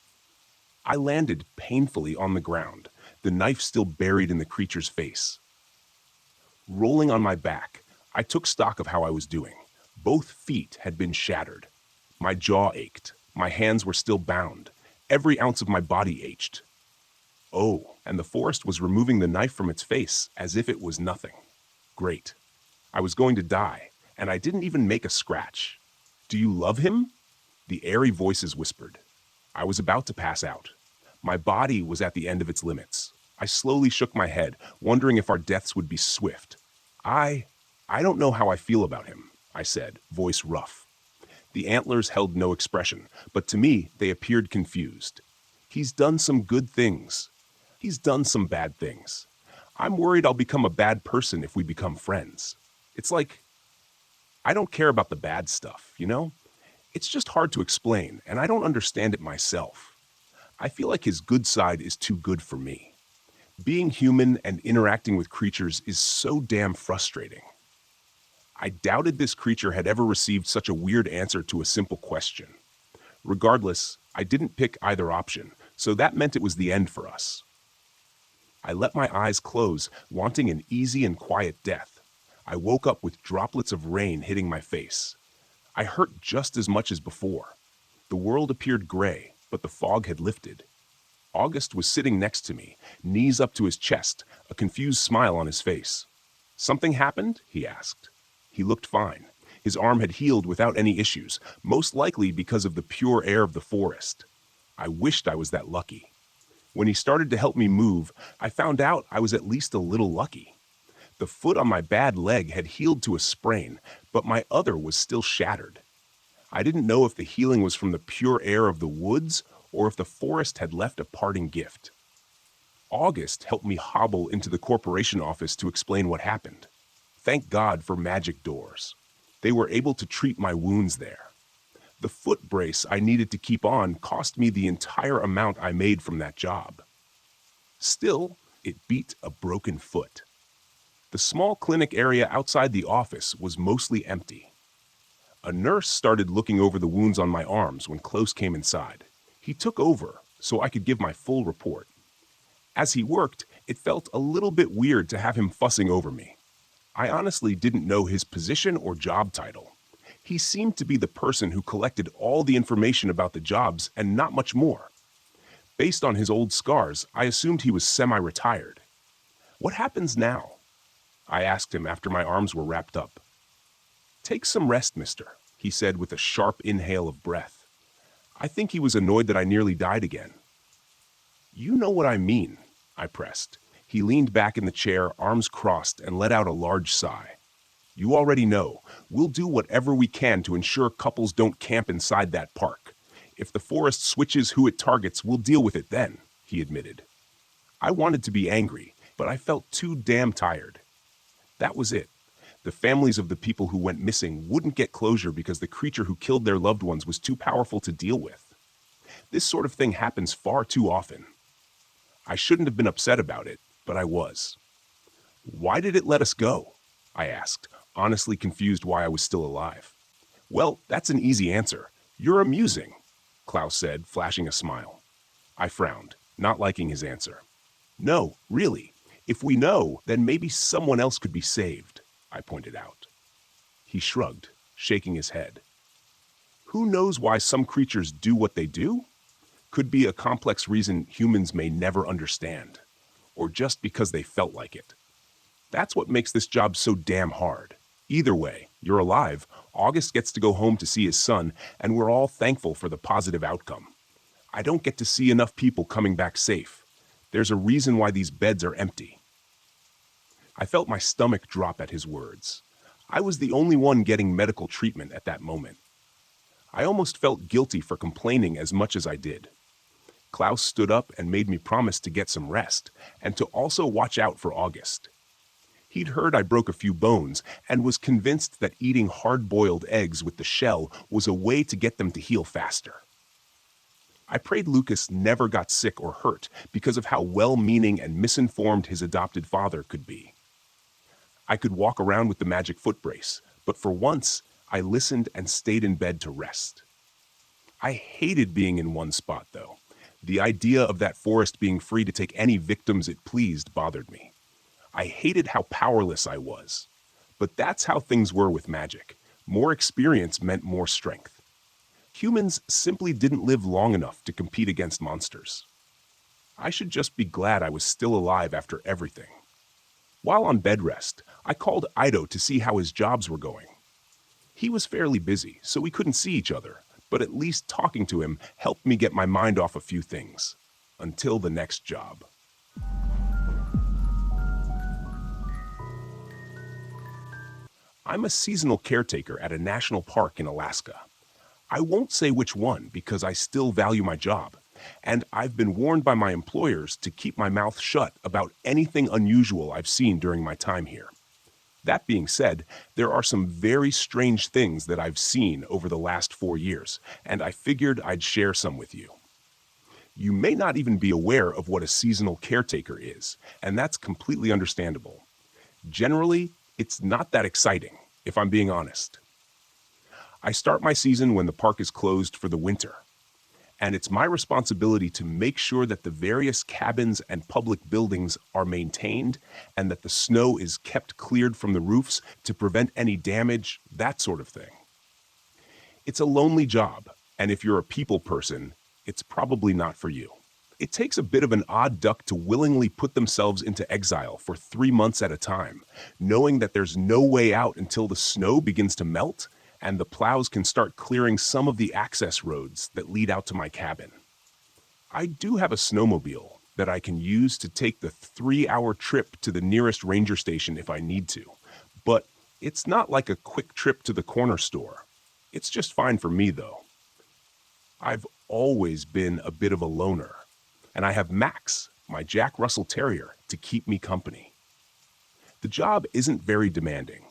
I landed painfully on the ground, the knife still buried in the creature's face. Rolling on my back, I took stock of how I was doing. Both feet had been shattered. My jaw ached. My hands were still bound. Every ounce of my body ached. Oh, and the forest was removing the knife from its face as if it was nothing. Great. I was going to die, and I didn't even make a scratch. Do you love him? The airy voices whispered. I was about to pass out. My body was at the end of its limits. I slowly shook my head, wondering if our deaths would be swift. I don't know how I feel about him, I said, voice rough. The antlers held no expression, but to me, they appeared confused. He's done some good things. He's done some bad things. I'm worried I'll become a bad person if we become friends. It's like, I don't care about the bad stuff, you know? It's just hard to explain, and I don't understand it myself. I feel like his good side is too good for me. Being human and interacting with creatures is so damn frustrating. I doubted this creature had ever received such a weird answer to a simple question. Regardless, I didn't pick either option, so that meant it was the end for us. I let my eyes close, wanting an easy and quiet death. I woke up with droplets of rain hitting my face. I hurt just as much as before. The world appeared gray, but the fog had lifted. August was sitting next to me, knees up to his chest, a confused smile on his face. Something happened? He asked. He looked fine. His arm had healed without any issues, most likely because of the pure air of the forest. I wished I was that lucky. When he started to help me move, I found out I was at least a little lucky. The foot on my bad leg had healed to a sprain, but my other was still shattered. I didn't know if the healing was from the pure air of the woods or if the forest had left a parting gift. August helped me hobble into the corporation office to explain what happened. Thank God for magic doors. They were able to treat my wounds there. The foot brace I needed to keep on cost me the entire amount I made from that job. Still, it beat a broken foot. The small clinic area outside the office was mostly empty. A nurse started looking over the wounds on my arms when Klaus came inside. He took over so I could give my full report. As he worked, it felt a little bit weird to have him fussing over me. I honestly didn't know his position or job title. He seemed to be the person who collected all the information about the jobs and not much more. Based on his old scars, I assumed he was semi-retired. What happens now? I asked him after my arms were wrapped up. Take some rest, mister, he said with a sharp inhale of breath. I think he was annoyed that I nearly died again. You know what I mean, I pressed. He leaned back in the chair, arms crossed, and let out a large sigh. You already know. We'll do whatever we can to ensure couples don't camp inside that park. If the forest switches who it targets, we'll deal with it then, he admitted. I wanted to be angry, but I felt too damn tired. That was it. The families of the people who went missing wouldn't get closure because the creature who killed their loved ones was too powerful to deal with. This sort of thing happens far too often. I shouldn't have been upset about it, but I was. Why did it let us go? I asked, honestly confused why I was still alive. Well, that's an easy answer. You're amusing, Klaus said, flashing a smile. I frowned, not liking his answer. No, really. If we know, then maybe someone else could be saved, I pointed out. He shrugged, shaking his head. Who knows why some creatures do what they do? Could be a complex reason humans may never understand, or just because they felt like it. That's what makes this job so damn hard. Either way, you're alive, August gets to go home to see his son, and we're all thankful for the positive outcome. I don't get to see enough people coming back safe. There's a reason why these beds are empty. I felt my stomach drop at his words. I was the only one getting medical treatment at that moment. I almost felt guilty for complaining as much as I did. Klaus stood up and made me promise to get some rest, and to also watch out for August. He'd heard I broke a few bones, and was convinced that eating hard-boiled eggs with the shell was a way to get them to heal faster. I prayed Lucas never got sick or hurt because of how well-meaning and misinformed his adopted father could be. I could walk around with the magic foot brace, but for once, I listened and stayed in bed to rest. I hated being in one spot, though. The idea of that forest being free to take any victims it pleased bothered me. I hated how powerless I was. But that's how things were with magic. More experience meant more strength. Humans simply didn't live long enough to compete against monsters. I should just be glad I was still alive after everything. While on bed rest, I called Ido to see how his jobs were going. He was fairly busy, so we couldn't see each other, but at least talking to him helped me get my mind off a few things. Until the next job. I'm a seasonal caretaker at a national park in Alaska. I won't say which one because I still value my job, and I've been warned by my employers to keep my mouth shut about anything unusual I've seen during my time here. That being said, there are some very strange things that I've seen over the last 4 years, and I figured I'd share some with you. You may not even be aware of what a seasonal caretaker is, and that's completely understandable. Generally, it's not that exciting, if I'm being honest. I start my season when the park is closed for the winter, and it's my responsibility to make sure that the various cabins and public buildings are maintained and that the snow is kept cleared from the roofs to prevent any damage, that sort of thing. It's a lonely job, and if you're a people person, it's probably not for you. It takes a bit of an odd duck to willingly put themselves into exile for 3 months at a time, knowing that there's no way out until the snow begins to melt and the plows can start clearing some of the access roads that lead out to my cabin. I do have a snowmobile that I can use to take the 3-hour trip to the nearest ranger station if I need to, but it's not like a quick trip to the corner store. It's just fine for me, though. I've always been a bit of a loner, and I have Max, my Jack Russell Terrier, to keep me company. The job isn't very demanding.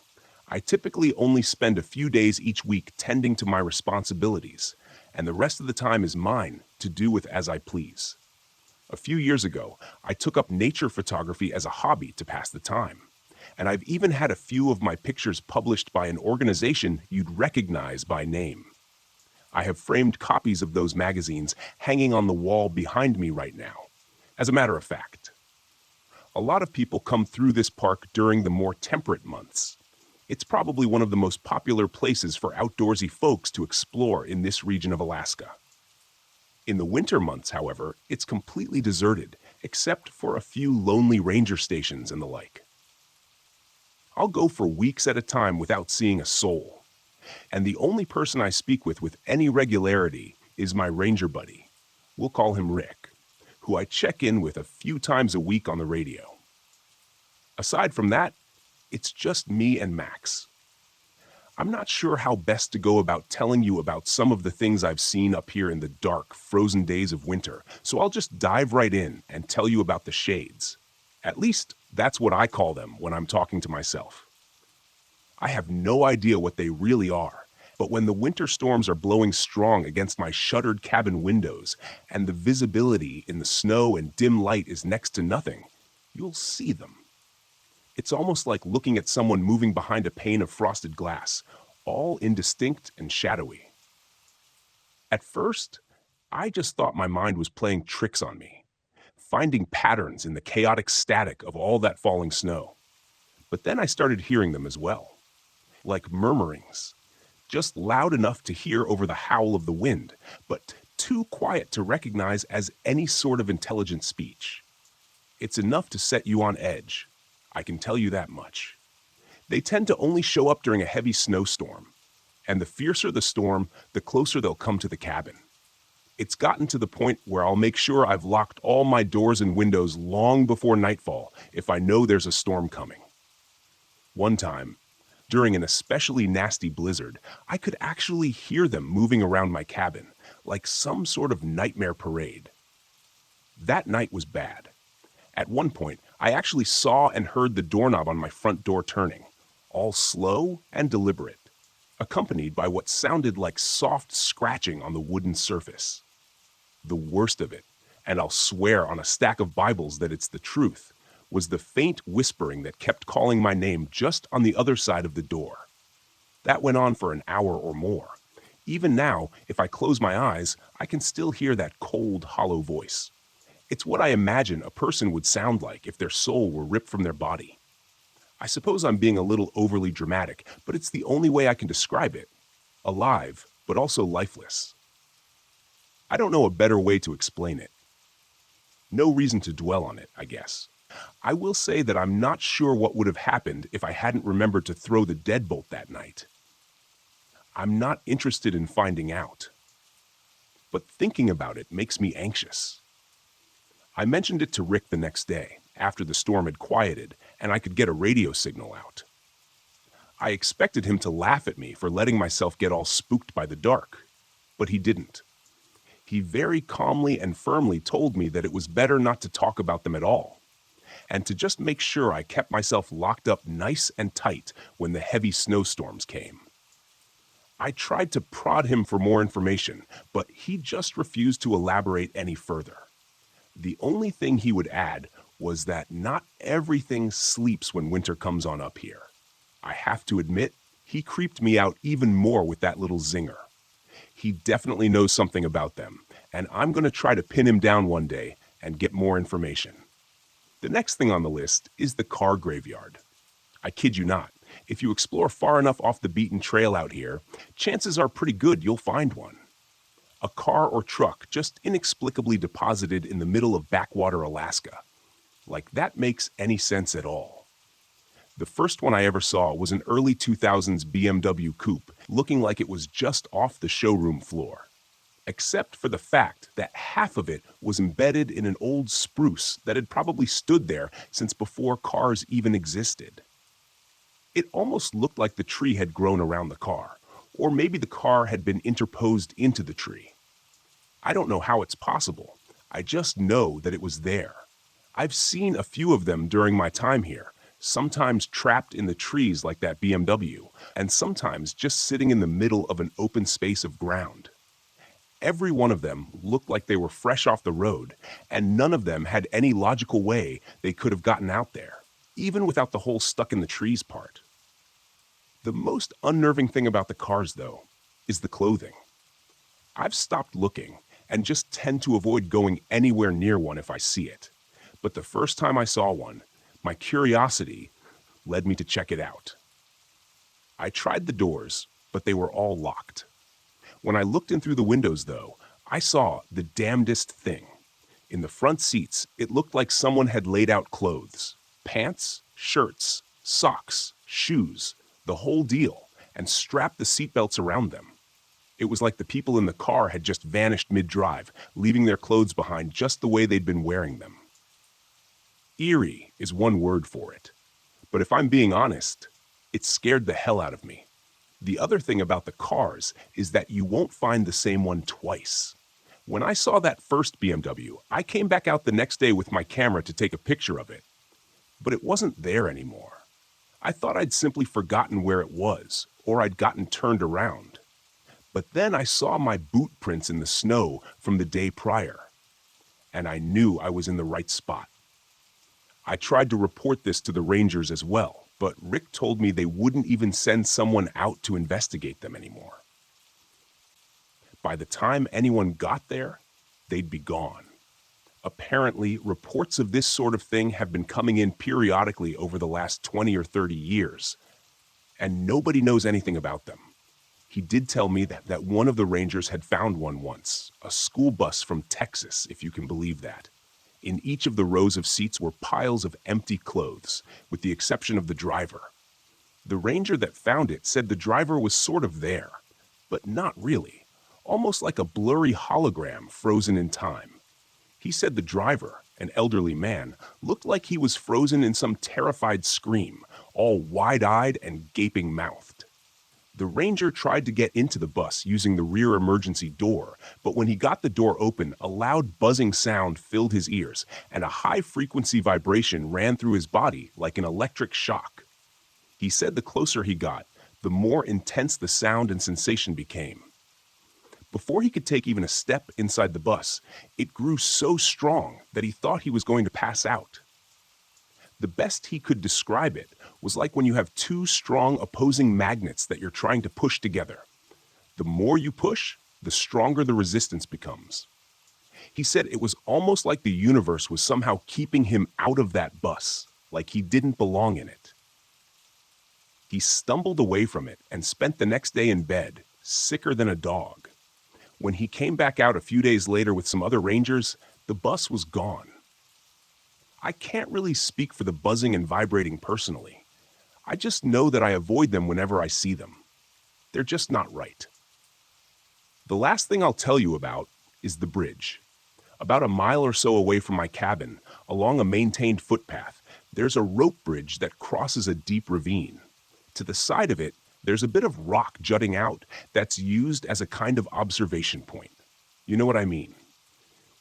I typically only spend a few days each week tending to my responsibilities, and the rest of the time is mine to do with as I please. A few years ago, I took up nature photography as a hobby to pass the time, and I've even had a few of my pictures published by an organization you'd recognize by name. I have framed copies of those magazines hanging on the wall behind me right now. As a matter of fact, a lot of people come through this park during the more temperate months. It's probably one of the most popular places for outdoorsy folks to explore in this region of Alaska. In the winter months, however, it's completely deserted, except for a few lonely ranger stations and the like. I'll go for weeks at a time without seeing a soul, and the only person I speak with any regularity is my ranger buddy. We'll call him Rick, who I check in with a few times a week on the radio. Aside from that, it's just me and Max. I'm not sure how best to go about telling you about some of the things I've seen up here in the dark, frozen days of winter, so I'll just dive right in and tell you about the shades. At least, that's what I call them when I'm talking to myself. I have no idea what they really are, but when the winter storms are blowing strong against my shuttered cabin windows and the visibility in the snow and dim light is next to nothing, you'll see them. It's almost like looking at someone moving behind a pane of frosted glass, all indistinct and shadowy. At first, I just thought my mind was playing tricks on me, finding patterns in the chaotic static of all that falling snow. But then I started hearing them as well, like murmurings, just loud enough to hear over the howl of the wind, but too quiet to recognize as any sort of intelligent speech. It's enough to set you on edge, I can tell you that much. They tend to only show up during a heavy snowstorm, and the fiercer the storm, the closer they'll come to the cabin. It's gotten to the point where I'll make sure I've locked all my doors and windows long before nightfall if I know there's a storm coming. One time, during an especially nasty blizzard, I could actually hear them moving around my cabin, like some sort of nightmare parade. That night was bad. At one point, I actually saw and heard the doorknob on my front door turning, all slow and deliberate, accompanied by what sounded like soft scratching on the wooden surface. The worst of it, and I'll swear on a stack of Bibles that it's the truth, was the faint whispering that kept calling my name just on the other side of the door. That went on for an hour or more. Even now, if I close my eyes, I can still hear that cold, hollow voice. It's what I imagine a person would sound like if their soul were ripped from their body. I suppose I'm being a little overly dramatic, but it's the only way I can describe it. Alive, but also lifeless. I don't know a better way to explain it. No reason to dwell on it, I guess. I will say that I'm not sure what would have happened if I hadn't remembered to throw the deadbolt that night. I'm not interested in finding out. But thinking about it makes me anxious. I mentioned it to Rick the next day, after the storm had quieted and I could get a radio signal out. I expected him to laugh at me for letting myself get all spooked by the dark, but he didn't. He very calmly and firmly told me that it was better not to talk about them at all, and to just make sure I kept myself locked up nice and tight when the heavy snowstorms came. I tried to prod him for more information, but he just refused to elaborate any further. The only thing he would add was that not everything sleeps when winter comes on up here. I have to admit, he creeped me out even more with that little zinger. He definitely knows something about them, and I'm going to try to pin him down one day and get more information. The next thing on the list is the car graveyard. I kid you not, if you explore far enough off the beaten trail out here, chances are pretty good you'll find one. A car or truck just inexplicably deposited in the middle of backwater Alaska. Like that makes any sense at all. The first one I ever saw was an early 2000s BMW coupe, looking like it was just off the showroom floor. Except for the fact that half of it was embedded in an old spruce that had probably stood there since before cars even existed. It almost looked like the tree had grown around the car, or maybe the car had been interposed into the tree. I don't know how it's possible. I just know that it was there. I've seen a few of them during my time here, sometimes trapped in the trees like that BMW, and sometimes just sitting in the middle of an open space of ground. Every one of them looked like they were fresh off the road, and none of them had any logical way they could have gotten out there, even without the whole stuck in the trees part. The most unnerving thing about the cars, though, is the clothing. I've stopped looking and just tend to avoid going anywhere near one if I see it. But the first time I saw one, my curiosity led me to check it out. I tried the doors, but they were all locked. When I looked in through the windows, though, I saw the damnedest thing. In the front seats, it looked like someone had laid out clothes, pants, shirts, socks, shoes, the whole deal, and strapped the seatbelts around them. It was like the people in the car had just vanished mid-drive, leaving their clothes behind just the way they'd been wearing them. Eerie is one word for it, but if I'm being honest, it scared the hell out of me. The other thing about the cars is that you won't find the same one twice. When I saw that first BMW, I came back out the next day with my camera to take a picture of it. But it wasn't there anymore. I thought I'd simply forgotten where it was, or I'd gotten turned around. But then I saw my boot prints in the snow from the day prior, and I knew I was in the right spot. I tried to report this to the rangers as well, but Rick told me they wouldn't even send someone out to investigate them anymore. By the time anyone got there, they'd be gone. Apparently, reports of this sort of thing have been coming in periodically over the last 20 or 30 years, and nobody knows anything about them. He did tell me that one of the rangers had found one once, a school bus from Texas, if you can believe that. In each of the rows of seats were piles of empty clothes, with the exception of the driver. The ranger that found it said the driver was sort of there, but not really, almost like a blurry hologram frozen in time. He said the driver, an elderly man, looked like he was frozen in some terrified scream, all wide-eyed and gaping-mouthed. The ranger tried to get into the bus using the rear emergency door, but when he got the door open, a loud buzzing sound filled his ears, and a high-frequency vibration ran through his body like an electric shock. He said the closer he got, the more intense the sound and sensation became. Before he could take even a step inside the bus, it grew so strong that he thought he was going to pass out. The best he could describe it was like when you have two strong opposing magnets that you're trying to push together. The more you push, the stronger the resistance becomes. He said it was almost like the universe was somehow keeping him out of that bus, like he didn't belong in it. He stumbled away from it and spent the next day in bed, sicker than a dog. When he came back out a few days later with some other rangers, the bus was gone. I can't really speak for the buzzing and vibrating personally. I just know that I avoid them whenever I see them. They're just not right. The last thing I'll tell you about is the bridge. About a mile or so away from my cabin, along a maintained footpath, there's a rope bridge that crosses a deep ravine. To the side of it, there's a bit of rock jutting out that's used as a kind of observation point. You know what I mean?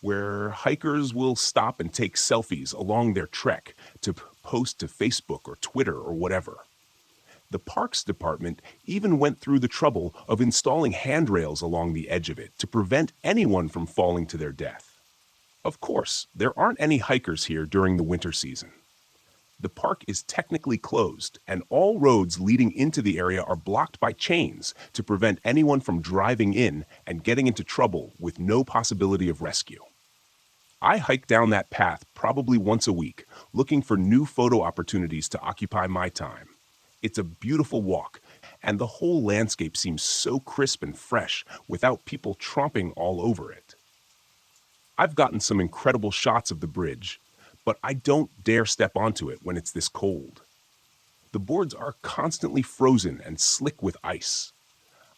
Where hikers will stop and take selfies along their trek to post to Facebook or Twitter or whatever. The Parks Department even went through the trouble of installing handrails along the edge of it to prevent anyone from falling to their death. Of course, there aren't any hikers here during the winter season. The park is technically closed, and all roads leading into the area are blocked by chains to prevent anyone from driving in and getting into trouble with no possibility of rescue. I hike down that path probably once a week, looking for new photo opportunities to occupy my time. It's a beautiful walk, and the whole landscape seems so crisp and fresh without people tromping all over it. I've gotten some incredible shots of the bridge, but I don't dare step onto it when it's this cold. The boards are constantly frozen and slick with ice.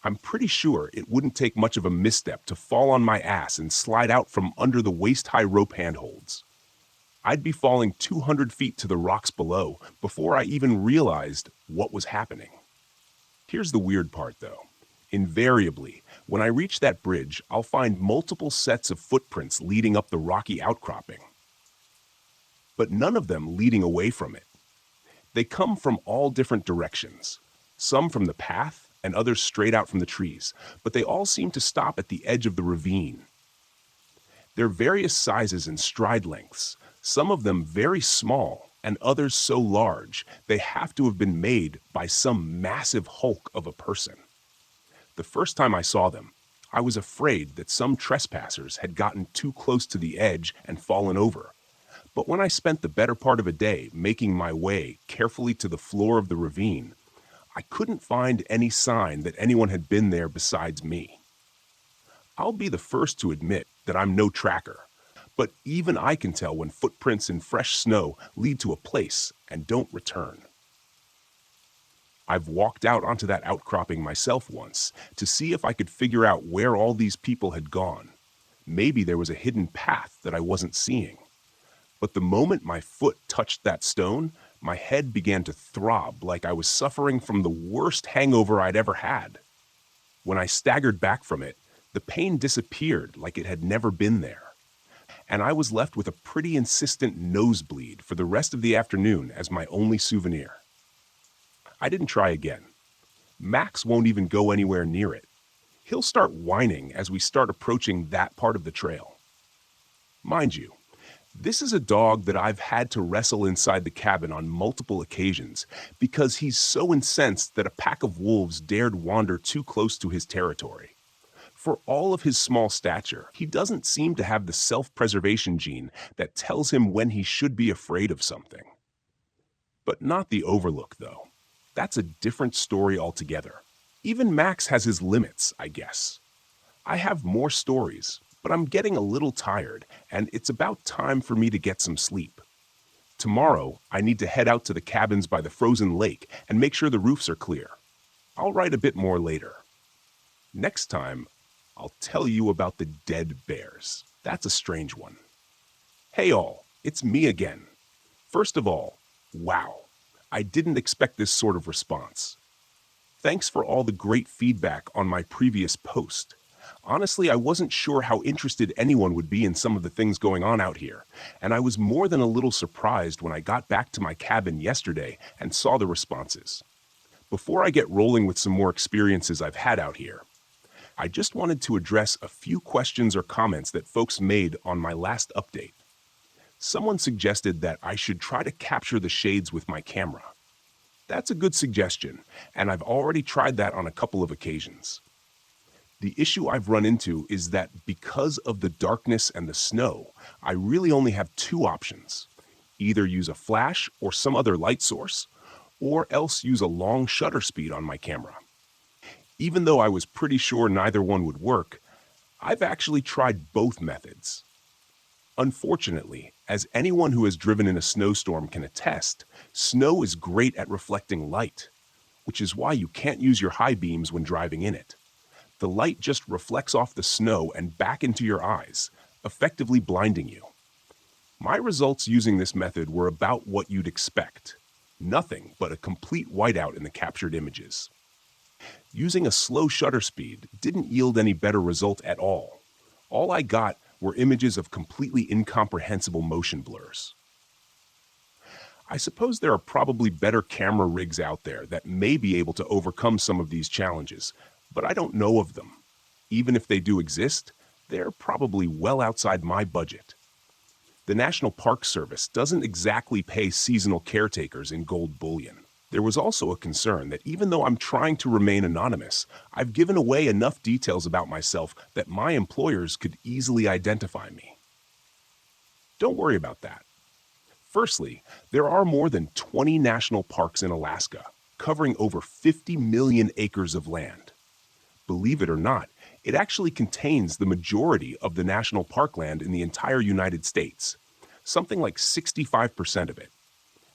I'm pretty sure it wouldn't take much of a misstep to fall on my ass and slide out from under the waist-high rope handholds. I'd be falling 200 feet to the rocks below before I even realized what was happening. Here's the weird part, though. Invariably, when I reach that bridge, I'll find multiple sets of footprints leading up the rocky outcropping, but none of them leading away from it. They come from all different directions, some from the path and others straight out from the trees, but they all seem to stop at the edge of the ravine. They're various sizes and stride lengths, some of them very small and others so large they have to have been made by some massive hulk of a person. The first time I saw them, I was afraid that some trespassers had gotten too close to the edge and fallen over. But when I spent the better part of a day making my way carefully to the floor of the ravine, I couldn't find any sign that anyone had been there besides me. I'll be the first to admit that I'm no tracker, but even I can tell when footprints in fresh snow lead to a place and don't return. I've walked out onto that outcropping myself once to see if I could figure out where all these people had gone. Maybe there was a hidden path that I wasn't seeing. But the moment my foot touched that stone, my head began to throb like I was suffering from the worst hangover I'd ever had. When I staggered back from it, the pain disappeared like it had never been there, and I was left with a pretty insistent nosebleed for the rest of the afternoon as my only souvenir. I didn't try again. Max won't even go anywhere near it. He'll start whining as we start approaching that part of the trail. Mind you, This is a dog that I've had to wrestle inside the cabin on multiple occasions because he's so incensed that a pack of wolves dared wander too close to his territory. For all of his small stature, he doesn't seem to have the self-preservation gene that tells him when he should be afraid of something. But not the Overlook, though. That's a different story altogether. Even Max has his limits, I guess. I have more stories, but I'm getting a little tired, and it's about time for me to get some sleep. Tomorrow, I need to head out to the cabins by the frozen lake and make sure the roofs are clear. I'll write a bit more later. Next time, I'll tell you about the dead bears. That's a strange one. Hey all, it's me again. First of all, wow, I didn't expect this sort of response. Thanks for all the great feedback on my previous post. Honestly, I wasn't sure how interested anyone would be in some of the things going on out here, and I was more than a little surprised when I got back to my cabin yesterday and saw the responses. Before I get rolling with some more experiences I've had out here, I just wanted to address a few questions or comments that folks made on my last update. Someone suggested that I should try to capture the shades with my camera. That's a good suggestion, and I've already tried that on a couple of occasions. The issue I've run into is that because of the darkness and the snow, I really only have two options. Either use a flash or some other light source, or else use a long shutter speed on my camera. Even though I was pretty sure neither one would work, I've actually tried both methods. Unfortunately, as anyone who has driven in a snowstorm can attest, snow is great at reflecting light, which is why you can't use your high beams when driving in it. The light just reflects off the snow and back into your eyes, effectively blinding you. My results using this method were about what you'd expect. Nothing but a complete whiteout in the captured images. Using a slow shutter speed didn't yield any better result at all. All I got were images of completely incomprehensible motion blurs. I suppose there are probably better camera rigs out there that may be able to overcome some of these challenges, but I don't know of them. Even if they do exist, they're probably well outside my budget. The National Park Service doesn't exactly pay seasonal caretakers in gold bullion. There was also a concern that even though I'm trying to remain anonymous, I've given away enough details about myself that my employers could easily identify me. Don't worry about that. Firstly, there are more than 20 national parks in Alaska, covering over 50 million acres of land. Believe it or not, it actually contains the majority of the national parkland in the entire United States, something like 65% of it.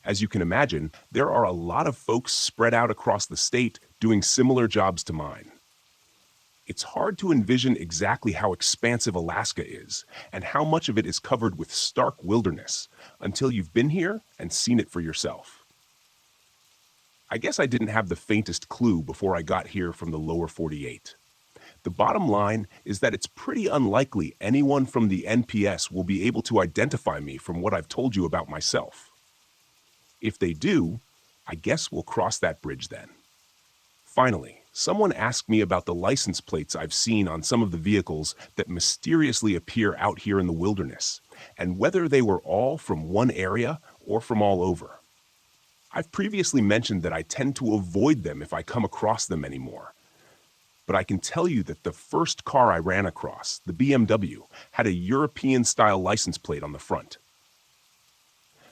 As you can imagine, there are a lot of folks spread out across the state doing similar jobs to mine. It's hard to envision exactly how expansive Alaska is and how much of it is covered with stark wilderness until you've been here and seen it for yourself. I guess I didn't have the faintest clue before I got here from the lower 48. The bottom line is that it's pretty unlikely anyone from the NPS will be able to identify me from what I've told you about myself. If they do, I guess we'll cross that bridge then. Finally, someone asked me about the license plates I've seen on some of the vehicles that mysteriously appear out here in the wilderness, and whether they were all from one area or from all over. I've previously mentioned that I tend to avoid them if I come across them anymore. But I can tell you that the first car I ran across, the BMW, had a European-style license plate on the front.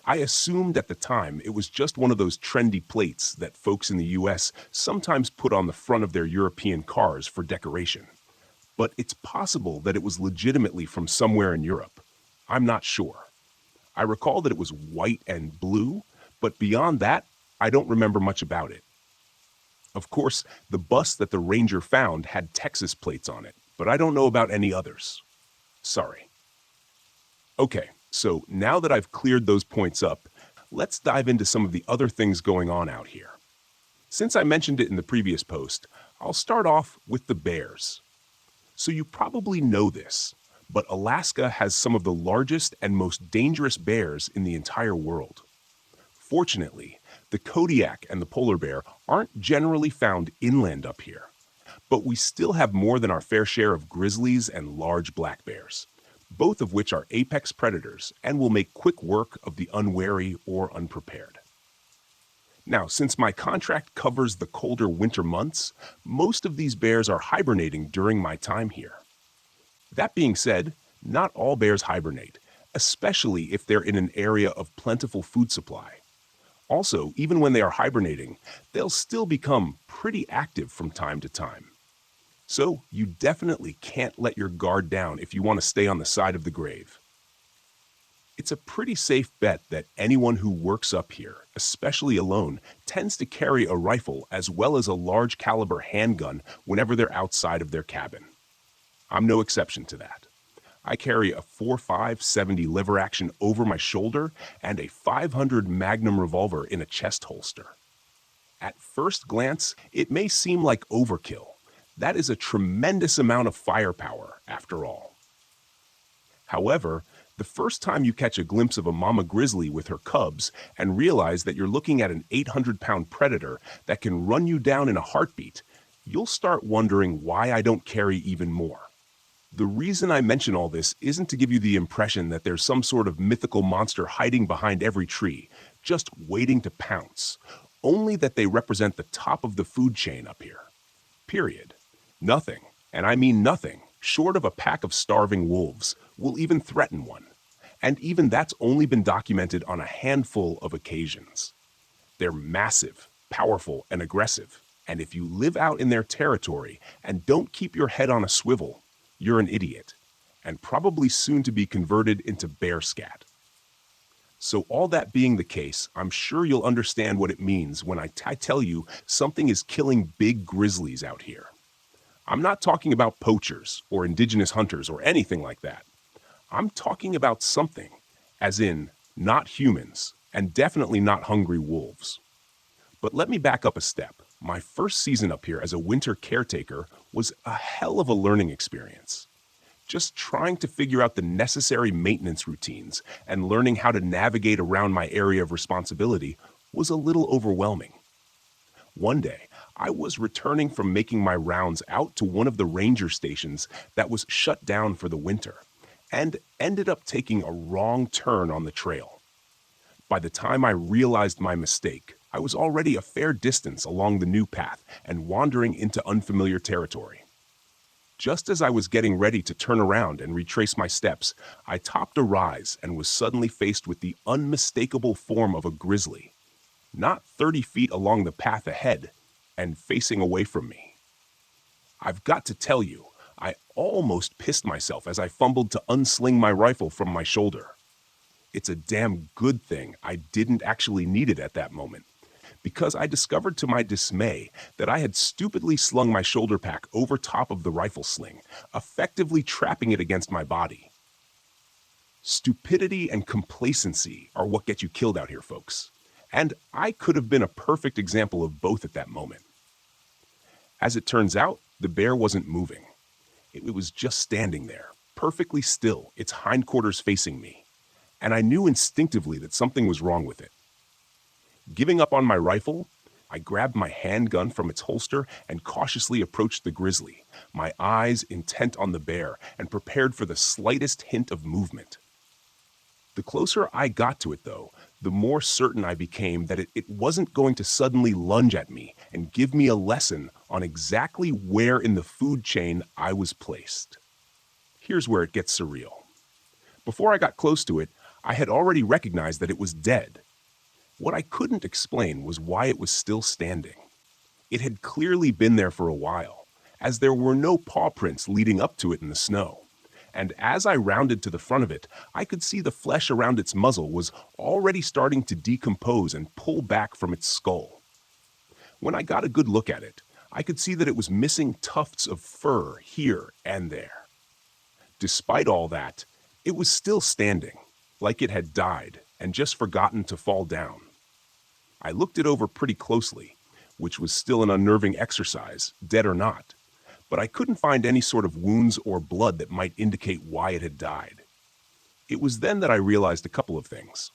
I assumed at the time it was just one of those trendy plates that folks in the US sometimes put on the front of their European cars for decoration. But it's possible that it was legitimately from somewhere in Europe. I'm not sure. I recall that it was white and blue, but beyond that, I don't remember much about it. Of course, the bus that the ranger found had Texas plates on it, but I don't know about any others. Sorry. Okay, so now that I've cleared those points up, let's dive into some of the other things going on out here. Since I mentioned it in the previous post, I'll start off with the bears. So you probably know this, but Alaska has some of the largest and most dangerous bears in the entire world. Fortunately, the Kodiak and the polar bear aren't generally found inland up here, but we still have more than our fair share of grizzlies and large black bears, both of which are apex predators and will make quick work of the unwary or unprepared. Now, since my contract covers the colder winter months, most of these bears are hibernating during my time here. That being said, not all bears hibernate, especially if they're in an area of plentiful food supply. Also, even when they are hibernating, they'll still become pretty active from time to time. So you definitely can't let your guard down if you want to stay on the side of the grave. It's a pretty safe bet that anyone who works up here, especially alone, tends to carry a rifle as well as a large caliber handgun whenever they're outside of their cabin. I'm no exception to that. I carry a 4.5-70 lever action over my shoulder and a .500 Magnum revolver in a chest holster. At first glance, it may seem like overkill. That is a tremendous amount of firepower, after all. However, the first time you catch a glimpse of a mama grizzly with her cubs and realize that you're looking at an 800-pound predator that can run you down in a heartbeat, you'll start wondering why I don't carry even more. The reason I mention all this isn't to give you the impression that there's some sort of mythical monster hiding behind every tree, just waiting to pounce, only that they represent the top of the food chain up here. Period. Nothing, and I mean nothing, short of a pack of starving wolves, will even threaten one. And even that's only been documented on a handful of occasions. They're massive, powerful, and aggressive, and if you live out in their territory and don't keep your head on a swivel, you're an idiot, and probably soon to be converted into bear scat. So all that being the case, I'm sure you'll understand what it means when I tell you something is killing big grizzlies out here. I'm not talking about poachers or indigenous hunters or anything like that. I'm talking about something, as in not humans, and definitely not hungry wolves. But let me back up a step. My first season up here as a winter caretaker was a hell of a learning experience. Just trying to figure out the necessary maintenance routines and learning how to navigate around my area of responsibility was a little overwhelming. One day, I was returning from making my rounds out to one of the ranger stations that was shut down for the winter, and ended up taking a wrong turn on the trail. By the time I realized my mistake, I was already a fair distance along the new path and wandering into unfamiliar territory. Just as I was getting ready to turn around and retrace my steps, I topped a rise and was suddenly faced with the unmistakable form of a grizzly, not 30 feet along the path ahead and facing away from me. I've got to tell you, I almost pissed myself as I fumbled to unsling my rifle from my shoulder. It's a damn good thing I didn't actually need it at that moment, because I discovered to my dismay that I had stupidly slung my shoulder pack over top of the rifle sling, effectively trapping it against my body. Stupidity and complacency are what get you killed out here, folks. And I could have been a perfect example of both at that moment. As it turns out, the bear wasn't moving. It was just standing there, perfectly still, its hindquarters facing me. And I knew instinctively that something was wrong with it. Giving up on my rifle, I grabbed my handgun from its holster and cautiously approached the grizzly, my eyes intent on the bear and prepared for the slightest hint of movement. The closer I got to it, though, the more certain I became that it wasn't going to suddenly lunge at me and give me a lesson on exactly where in the food chain I was placed. Here's where it gets surreal. Before I got close to it, I had already recognized that it was dead. What I couldn't explain was why it was still standing. It had clearly been there for a while, as there were no paw prints leading up to it in the snow. And as I rounded to the front of it, I could see the flesh around its muzzle was already starting to decompose and pull back from its skull. When I got a good look at it, I could see that it was missing tufts of fur here and there. Despite all that, it was still standing, like it had died and just forgotten to fall down. I looked it over pretty closely, which was still an unnerving exercise, dead or not. But I couldn't find any sort of wounds or blood that might indicate why it had died. It was then that I realized a couple of things.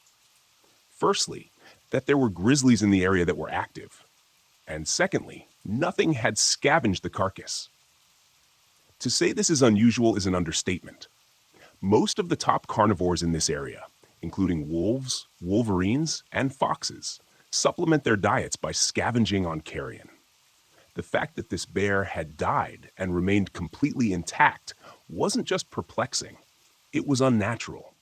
Firstly, that there were grizzlies in the area that were active. And secondly, nothing had scavenged the carcass. To say this is unusual is an understatement. Most of the top carnivores in this area, including wolves, wolverines, and foxes, supplement their diets by scavenging on carrion. The fact that this bear had died and remained completely intact wasn't just perplexing, it was unnatural.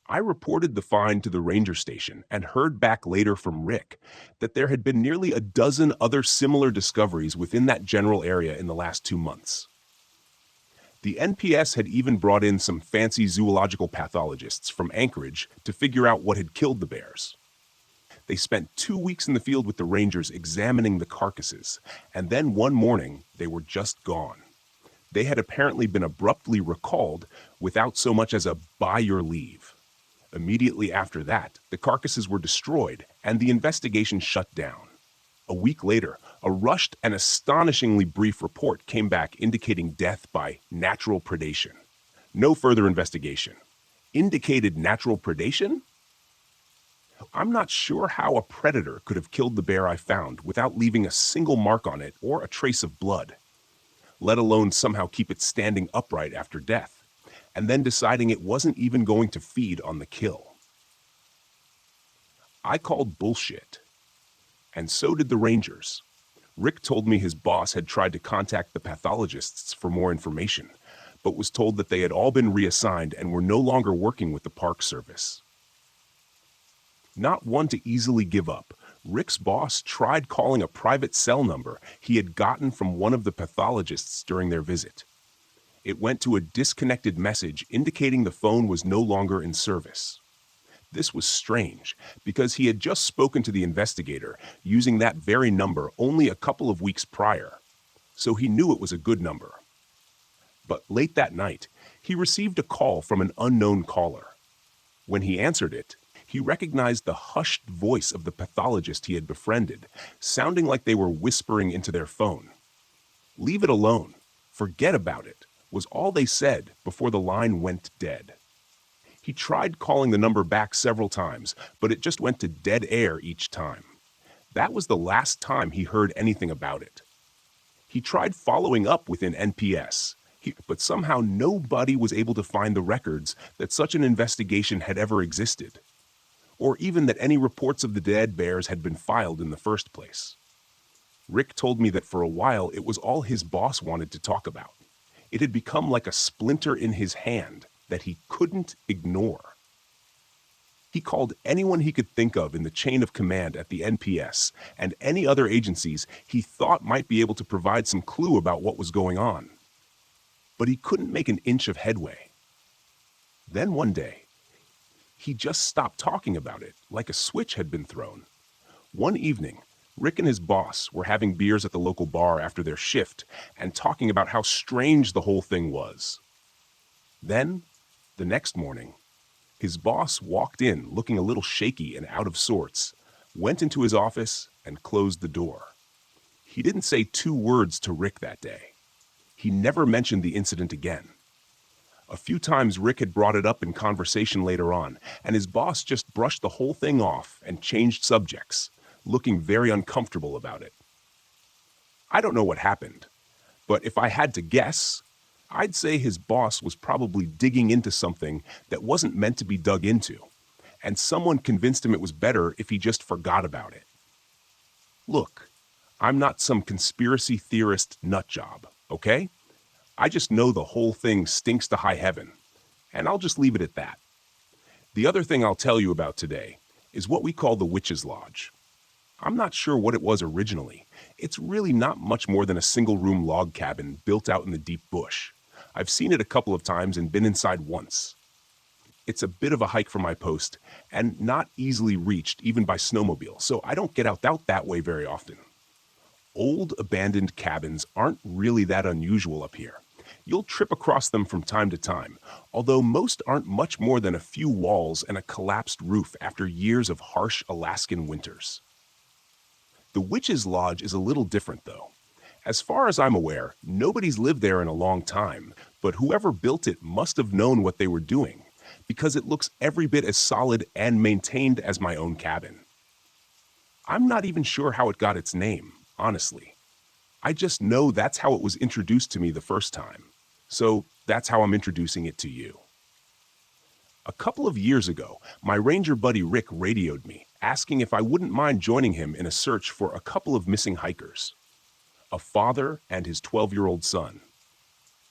I reported the find to the ranger station and heard back later from Rick that there had been nearly a dozen other similar discoveries within that general area in the last 2 months. The NPS had even brought in some fancy zoological pathologists from Anchorage to figure out what had killed the bears. They spent 2 weeks in the field with the rangers examining the carcasses, and then one morning they were just gone. They had apparently been abruptly recalled without so much as a "by your leave." Immediately after that, the carcasses were destroyed and the investigation shut down. A week later, a rushed and astonishingly brief report came back indicating death by natural predation. No further investigation. Indicated natural predation? I'm not sure how a predator could have killed the bear I found without leaving a single mark on it or a trace of blood, let alone somehow keep it standing upright after death, and then deciding it wasn't even going to feed on the kill. I called bullshit. And so did the rangers. Rick told me his boss had tried to contact the pathologists for more information, but was told that they had all been reassigned and were no longer working with the Park Service. Not one to easily give up, Rick's boss tried calling a private cell number he had gotten from one of the pathologists during their visit. It went to a disconnected message indicating the phone was no longer in service. This was strange, because he had just spoken to the investigator using that very number only a couple of weeks prior, so he knew it was a good number. But late that night, he received a call from an unknown caller. When he answered it, he recognized the hushed voice of the pathologist he had befriended, sounding like they were whispering into their phone. "Leave it alone. Forget about it," was all they said before the line went dead. He tried calling the number back several times, but it just went to dead air each time. That was the last time he heard anything about it. He tried following up within NPS, but somehow nobody was able to find the records that such an investigation had ever existed, or even that any reports of the dead bears had been filed in the first place. Rick told me that for a while it was all his boss wanted to talk about. It had become like a splinter in his hand that he couldn't ignore. He called anyone he could think of in the chain of command at the NPS and any other agencies he thought might be able to provide some clue about what was going on. But he couldn't make an inch of headway. Then one day, he just stopped talking about it, like a switch had been thrown. One evening, Rick and his boss were having beers at the local bar after their shift and talking about how strange the whole thing was. Then, the next morning, his boss walked in looking a little shaky and out of sorts, went into his office, and closed the door. He didn't say 2 words to Rick that day. He never mentioned the incident again. A few times Rick had brought it up in conversation later on, and his boss just brushed the whole thing off and changed subjects, looking very uncomfortable about it. I don't know what happened, but if I had to guess, I'd say his boss was probably digging into something that wasn't meant to be dug into, and someone convinced him it was better if he just forgot about it. Look, I'm not some conspiracy theorist nutjob, okay? I just know the whole thing stinks to high heaven, and I'll just leave it at that. The other thing I'll tell you about today is what we call the Witch's Lodge. I'm not sure what it was originally. It's really not much more than a single-room log cabin built out in the deep bush. I've seen it a couple of times and been inside once. It's a bit of a hike from my post and not easily reached even by snowmobile, so I don't get out that way very often. Old abandoned cabins aren't really that unusual up here. You'll trip across them from time to time, although most aren't much more than a few walls and a collapsed roof after years of harsh Alaskan winters. The Witch's Lodge is a little different, though. As far as I'm aware, nobody's lived there in a long time, but whoever built it must have known what they were doing, because it looks every bit as solid and maintained as my own cabin. I'm not even sure how it got its name, honestly. I just know that's how it was introduced to me the first time. So that's how I'm introducing it to you. A couple of years ago, my ranger buddy Rick radioed me, asking if I wouldn't mind joining him in a search for a couple of missing hikers, a father and his 12-year-old son.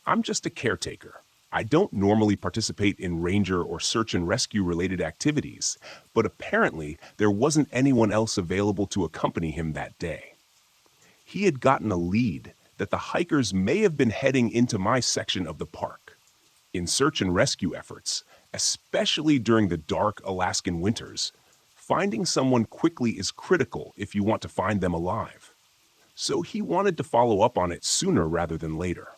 I'm just a caretaker. I don't normally participate in ranger or search and rescue related activities, but apparently there wasn't anyone else available to accompany him that day. He had gotten a lead that the hikers may have been heading into my section of the park. In search and rescue efforts, especially during the dark Alaskan winters, finding someone quickly is critical if you want to find them alive. So he wanted to follow up on it sooner rather than later.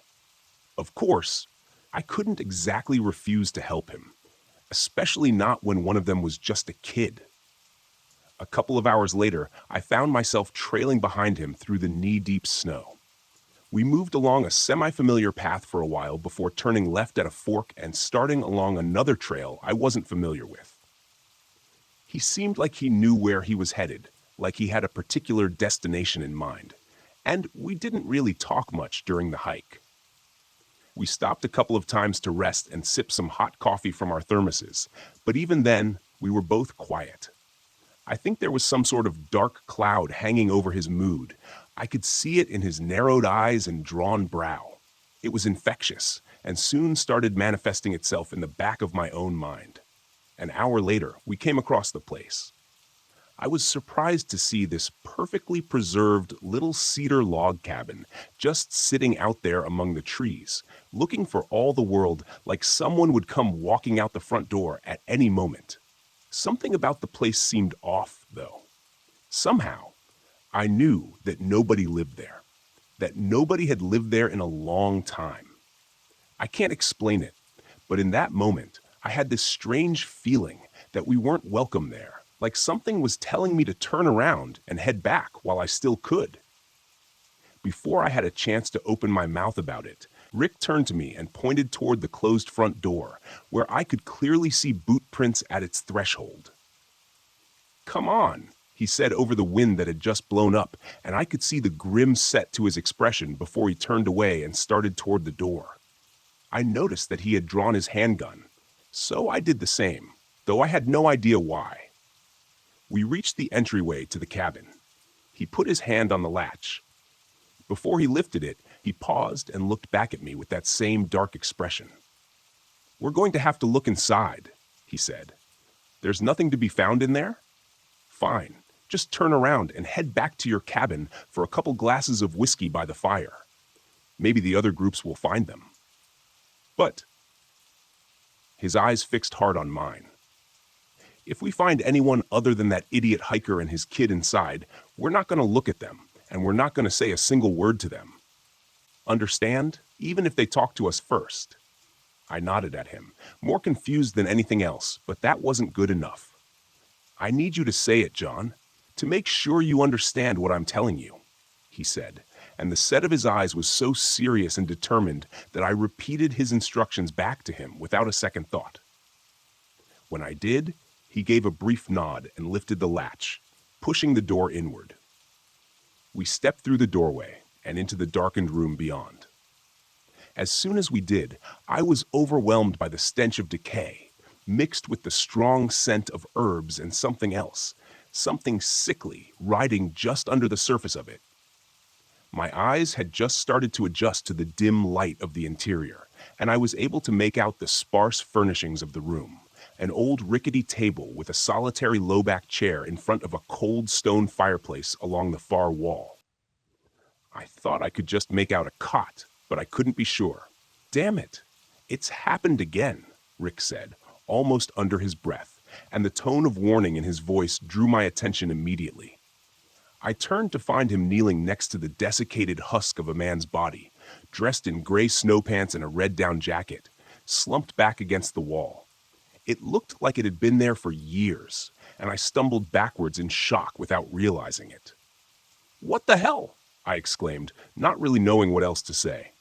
Of course, I couldn't exactly refuse to help him, especially not when one of them was just a kid. A couple of hours later, I found myself trailing behind him through the knee-deep snow. We moved along a semi-familiar path for a while before turning left at a fork and starting along another trail I wasn't familiar with. He seemed like he knew where he was headed, like he had a particular destination in mind, and we didn't really talk much during the hike. We stopped a couple of times to rest and sip some hot coffee from our thermoses, but even then, we were both quiet. I think there was some sort of dark cloud hanging over his mood. I could see it in his narrowed eyes and drawn brow. It was infectious, and soon started manifesting itself in the back of my own mind. An hour later, we came across the place. I was surprised to see this perfectly preserved little cedar log cabin just sitting out there among the trees, looking for all the world like someone would come walking out the front door at any moment. Something about the place seemed off, though. Somehow, I knew that nobody lived there, that nobody had lived there in a long time. I can't explain it, but in that moment, I had this strange feeling that we weren't welcome there, like something was telling me to turn around and head back while I still could. Before I had a chance to open my mouth about it, Rick turned to me and pointed toward the closed front door, where I could clearly see boot prints at its threshold. "Come on," he said over the wind that had just blown up, and I could see the grim set to his expression before he turned away and started toward the door. I noticed that he had drawn his handgun, so I did the same, though I had no idea why. We reached the entryway to the cabin. He put his hand on the latch. Before he lifted it, he paused and looked back at me with that same dark expression. "We're going to have to look inside," he said. "There's nothing to be found in there? Fine. Just turn around and head back to your cabin for a couple glasses of whiskey by the fire. Maybe the other groups will find them." "But—" His eyes fixed hard on mine. "If we find anyone other than that idiot hiker and his kid inside, we're not going to look at them, and we're not going to say a single word to them. Understand? Even if they talk to us first." I nodded at him, more confused than anything else, but that wasn't good enough. "I need you to say it, John, to make sure you understand what I'm telling you," he said, and the set of his eyes was so serious and determined that I repeated his instructions back to him without a second thought. When I did, he gave a brief nod and lifted the latch, pushing the door inward. We stepped through the doorway and into the darkened room beyond. As soon as we did, I was overwhelmed by the stench of decay, mixed with the strong scent of herbs and something else, something sickly riding just under the surface of it. My eyes had just started to adjust to the dim light of the interior, and I was able to make out the sparse furnishings of the room, an old rickety table with a solitary low-back chair in front of a cold stone fireplace along the far wall. I thought I could just make out a cot, but I couldn't be sure. "Damn it, it's happened again," Rick said, almost under his breath, and the tone of warning in his voice drew my attention immediately. I turned to find him kneeling next to the desiccated husk of a man's body, dressed in gray snow pants and a red down jacket, slumped back against the wall. It looked like it had been there for years, and I stumbled backwards in shock without realizing it. "What the hell?" I exclaimed, not really knowing what else to say.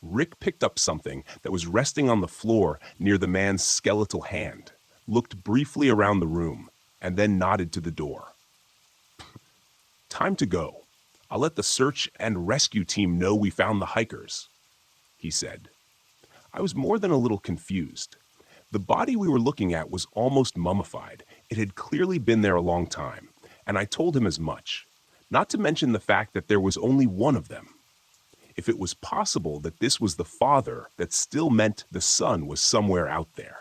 Rick picked up something that was resting on the floor near the man's skeletal hand, looked briefly around the room, and then nodded to the door. "Time to go. I'll let the search and rescue team know we found the hikers," he said. I was more than a little confused. The body we were looking at was almost mummified. It had clearly been there a long time, and I told him as much, not to mention the fact that there was only one of them. If it was possible that this was the father, that still meant the son was somewhere out there.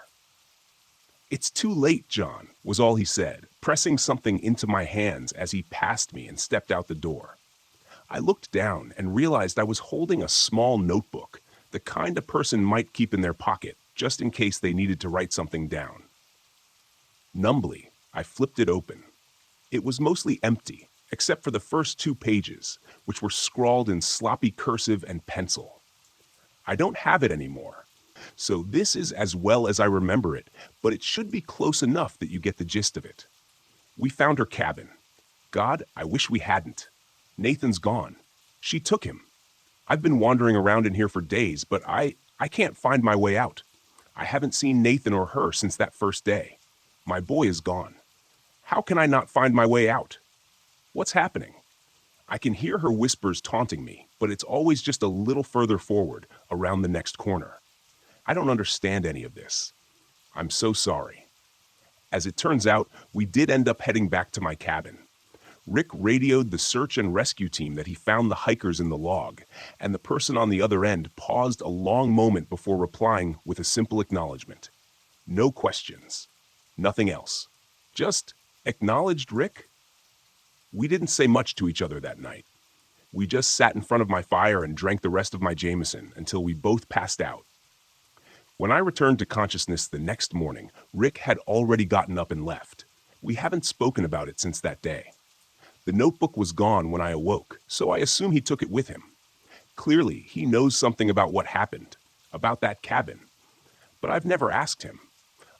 "It's too late, John," was all he said, pressing something into my hands as he passed me and stepped out the door. I looked down and realized I was holding a small notebook, the kind a person might keep in their pocket, just in case they needed to write something down. Numbly, I flipped it open. It was mostly empty, except for the first 2 pages, which were scrawled in sloppy cursive and pencil. I don't have it anymore, so this is as well as I remember it, but it should be close enough that you get the gist of it. We found her cabin. God, I wish we hadn't. Nathan's gone. She took him. I've been wandering around in here for days, but I can't find my way out. I haven't seen Nathan or her since that first day. My boy is gone. How can I not find my way out? What's happening? I can hear her whispers taunting me, but it's always just a little further forward, around the next corner. I don't understand any of this. I'm so sorry. As it turns out, we did end up heading back to my cabin. Rick radioed the search and rescue team that he found the hikers in the log, and the person on the other end paused a long moment before replying with a simple acknowledgement. No questions. Nothing else. Just acknowledged Rick. We didn't say much to each other that night. We just sat in front of my fire and drank the rest of my Jameson until we both passed out. When I returned to consciousness the next morning, Rick had already gotten up and left. We haven't spoken about it since that day. The notebook was gone when I awoke, so I assume he took it with him. Clearly, he knows something about what happened, about that cabin. But I've never asked him.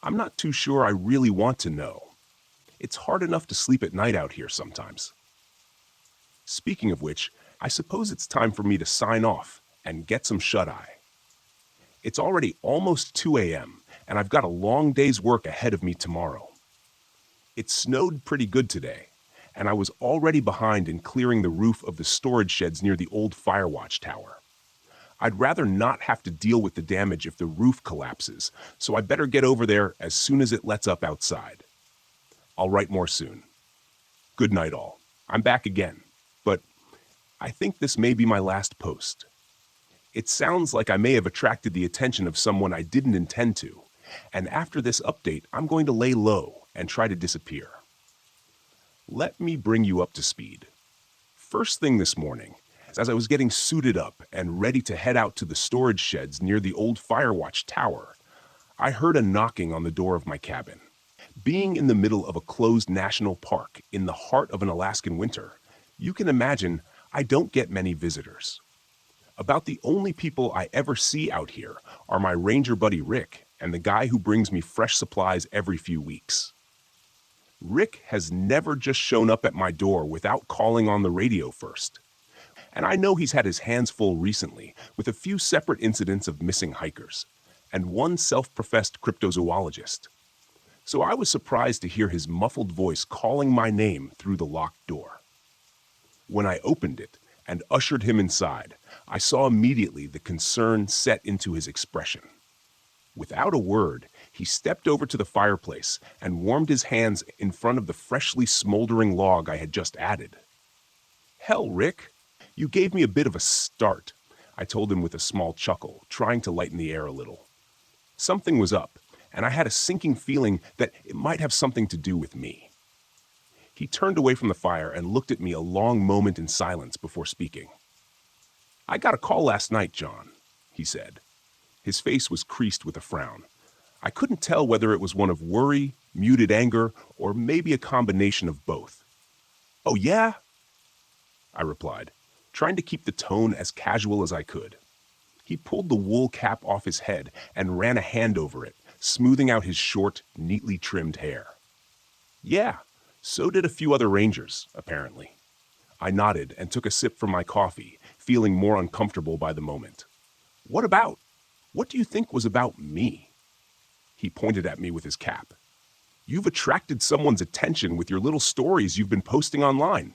I'm not too sure I really want to know. It's hard enough to sleep at night out here sometimes. Speaking of which, I suppose it's time for me to sign off and get some shut-eye. It's already almost 2 a.m., and I've got a long day's work ahead of me tomorrow. It snowed pretty good today, and I was already behind in clearing the roof of the storage sheds near the old Firewatch tower. I'd rather not have to deal with the damage if the roof collapses, so I better get over there as soon as it lets up outside. I'll write more soon. Good night, all. I'm back again, but I think this may be my last post. It sounds like I may have attracted the attention of someone I didn't intend to, and after this update, I'm going to lay low and try to disappear. Let me bring you up to speed. First thing this morning, as I was getting suited up and ready to head out to the storage sheds near the old Firewatch tower, I heard a knocking on the door of my cabin. Being in the middle of a closed national park in the heart of an Alaskan winter, you can imagine I don't get many visitors. About the only people I ever see out here are my ranger buddy Rick and the guy who brings me fresh supplies every few weeks. Rick has never just shown up at my door without calling on the radio first. And I know he's had his hands full recently with a few separate incidents of missing hikers and one self-professed cryptozoologist. So I was surprised to hear his muffled voice calling my name through the locked door. When I opened it and ushered him inside, I saw immediately the concern set into his expression. Without a word, he stepped over to the fireplace and warmed his hands in front of the freshly smoldering log I had just added. "Hell, Rick, you gave me a bit of a start," I told him with a small chuckle, trying to lighten the air a little. Something was up, and I had a sinking feeling that it might have something to do with me. He turned away from the fire and looked at me a long moment in silence before speaking. "I got a call last night, John," he said. His face was creased with a frown. I couldn't tell whether it was one of worry, muted anger, or maybe a combination of both. "Oh, yeah?" I replied, trying to keep the tone as casual as I could. He pulled the wool cap off his head and ran a hand over it, smoothing out his short, neatly trimmed hair. "Yeah, so did a few other rangers, apparently." I nodded and took a sip from my coffee, feeling more uncomfortable by the moment. "What about? What do you think was about me?" He pointed at me with his cap. "You've attracted someone's attention with your little stories you've been posting online."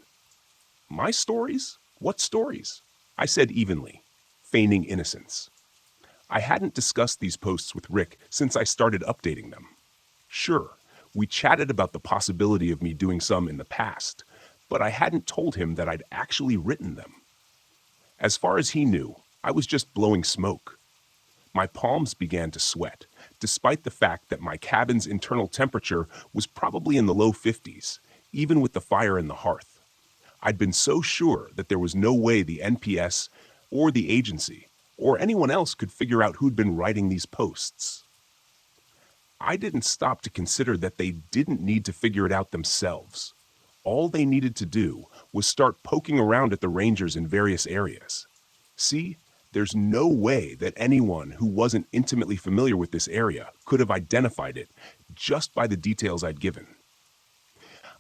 "My stories? What stories?" I said evenly, feigning innocence. I hadn't discussed these posts with Rick since I started updating them. Sure, we chatted about the possibility of me doing some in the past, but I hadn't told him that I'd actually written them. As far as he knew, I was just blowing smoke. My palms began to sweat, despite the fact that my cabin's internal temperature was probably in the low 50s, even with the fire in the hearth. I'd been so sure that there was no way the NPS or the agency or anyone else could figure out who'd been writing these posts. I didn't stop to consider that they didn't need to figure it out themselves. All they needed to do was start poking around at the Rangers in various areas. See, there's no way that anyone who wasn't intimately familiar with this area could have identified it just by the details I'd given.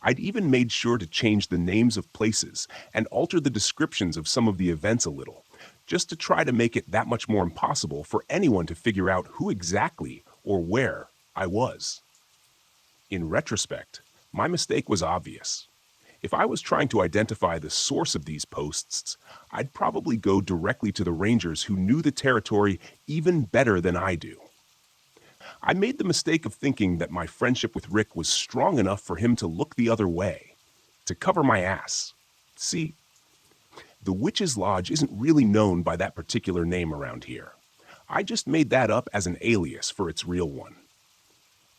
I'd even made sure to change the names of places and alter the descriptions of some of the events a little, just to try to make it that much more impossible for anyone to figure out who exactly or where I was. In retrospect, my mistake was obvious. If I was trying to identify the source of these posts, I'd probably go directly to the Rangers who knew the territory even better than I do. I made the mistake of thinking that my friendship with Rick was strong enough for him to look the other way, to cover my ass. See, the Witch's Lodge isn't really known by that particular name around here. I just made that up as an alias for its real one.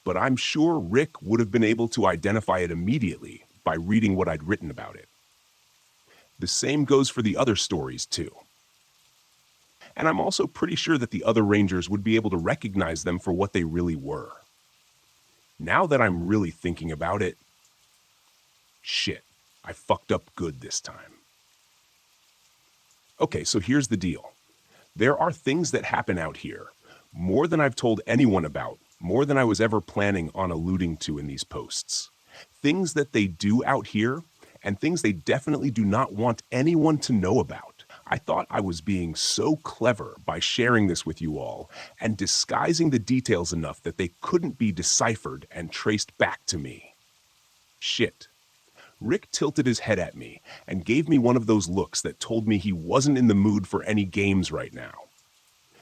But I'm sure Rick would have been able to identify it immediately by reading what I'd written about it. The same goes for the other stories, too. And I'm also pretty sure that the other Rangers would be able to recognize them for what they really were. Now that I'm really thinking about it, shit, I fucked up good this time. Okay, so here's the deal. There are things that happen out here, more than I've told anyone about, more than I was ever planning on alluding to in these posts. Things that they do out here, and things they definitely do not want anyone to know about. I thought I was being so clever by sharing this with you all and disguising the details enough that they couldn't be deciphered and traced back to me. Shit. Rick tilted his head at me and gave me one of those looks that told me he wasn't in the mood for any games right now.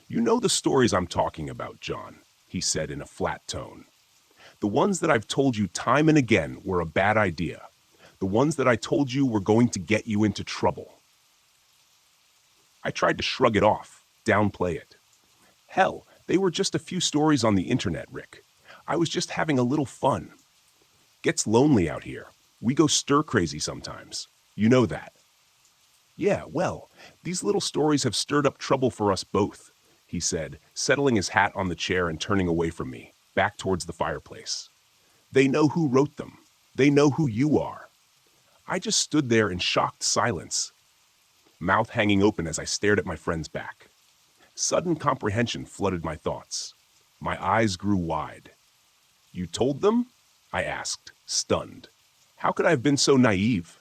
You know the stories I'm talking about, John, he said in a flat tone. The ones that I've told you time and again were a bad idea. The ones that I told you were going to get you into trouble. I tried to shrug it off, downplay it. Hell, they were just a few stories on the internet, Rick. I was just having a little fun. Gets lonely out here. We go stir-crazy sometimes. You know that. Yeah, well, these little stories have stirred up trouble for us both, he said, settling his hat on the chair and turning away from me, back towards the fireplace. They know who wrote them. They know who you are. I just stood there in shocked silence, mouth hanging open as I stared at my friend's back. Sudden comprehension flooded my thoughts. My eyes grew wide. You told them? I asked, stunned. How could I have been so naive?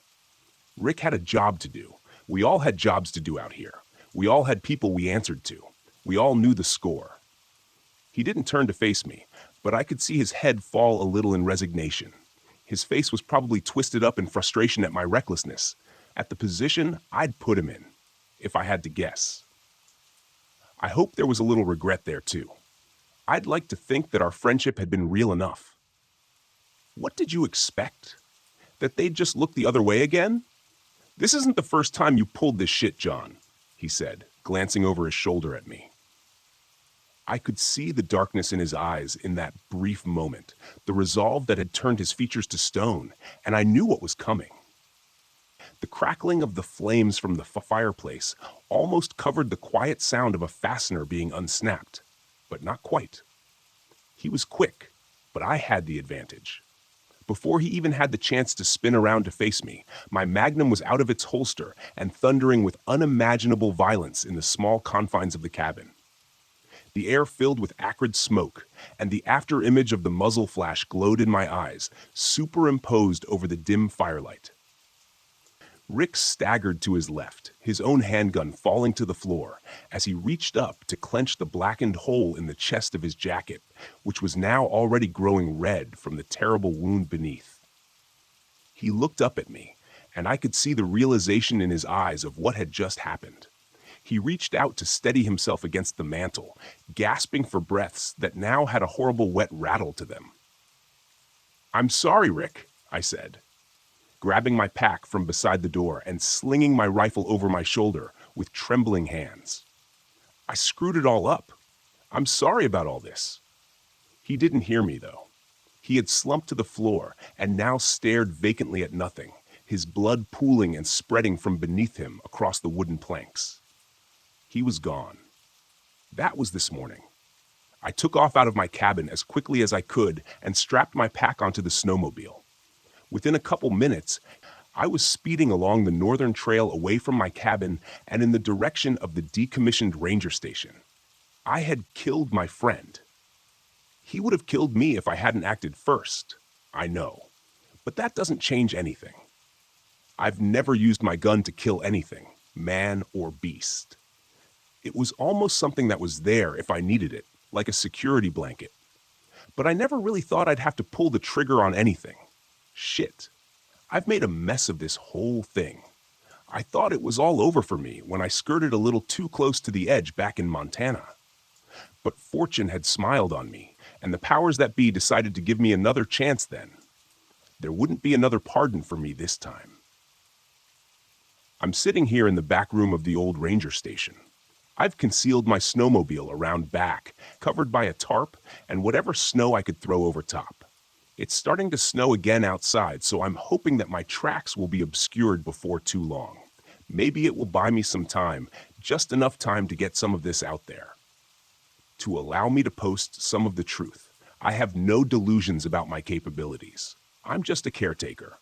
Rick had a job to do. We all had jobs to do out here. We all had people we answered to. We all knew the score. He didn't turn to face me, but I could see his head fall a little in resignation. His face was probably twisted up in frustration at my recklessness, at the position I'd put him in, if I had to guess. I hope there was a little regret there, too. I'd like to think that our friendship had been real enough. What did you expect? That they'd just look the other way again? This isn't the first time you pulled this shit, John, he said, glancing over his shoulder at me. I could see the darkness in his eyes in that brief moment, the resolve that had turned his features to stone, and I knew what was coming. The crackling of the flames from the fireplace almost covered the quiet sound of a fastener being unsnapped, but not quite. He was quick, but I had the advantage. Before he even had the chance to spin around to face me, my magnum was out of its holster and thundering with unimaginable violence in the small confines of the cabin. The air filled with acrid smoke, and the after-image of the muzzle flash glowed in my eyes, superimposed over the dim firelight. Rick staggered to his left, his own handgun falling to the floor, as he reached up to clench the blackened hole in the chest of his jacket, which was now already growing red from the terrible wound beneath. He looked up at me, and I could see the realization in his eyes of what had just happened. He reached out to steady himself against the mantel, gasping for breaths that now had a horrible wet rattle to them. "I'm sorry, Rick," I said, grabbing my pack from beside the door and slinging my rifle over my shoulder with trembling hands. "I screwed it all up. I'm sorry about all this." He didn't hear me, though. He had slumped to the floor and now stared vacantly at nothing, his blood pooling and spreading from beneath him across the wooden planks. He was gone. That was this morning. I took off out of my cabin as quickly as I could and strapped my pack onto the snowmobile. Within a couple minutes, I was speeding along the northern trail away from my cabin and in the direction of the decommissioned ranger station. I had killed my friend. He would have killed me if I hadn't acted first, I know, but that doesn't change anything. I've never used my gun to kill anything, man or beast. It was almost something that was there if I needed it, like a security blanket. But I never really thought I'd have to pull the trigger on anything. Shit. I've made a mess of this whole thing. I thought it was all over for me when I skirted a little too close to the edge back in Montana. But fortune had smiled on me, and the powers that be decided to give me another chance then. There wouldn't be another pardon for me this time. I'm sitting here in the back room of the old ranger station. I've concealed my snowmobile around back, covered by a tarp and whatever snow I could throw over top. It's starting to snow again outside, so I'm hoping that my tracks will be obscured before too long. Maybe it will buy me some time, just enough time to get some of this out there. To allow me to post some of the truth, I have no delusions about my capabilities. I'm just a caretaker.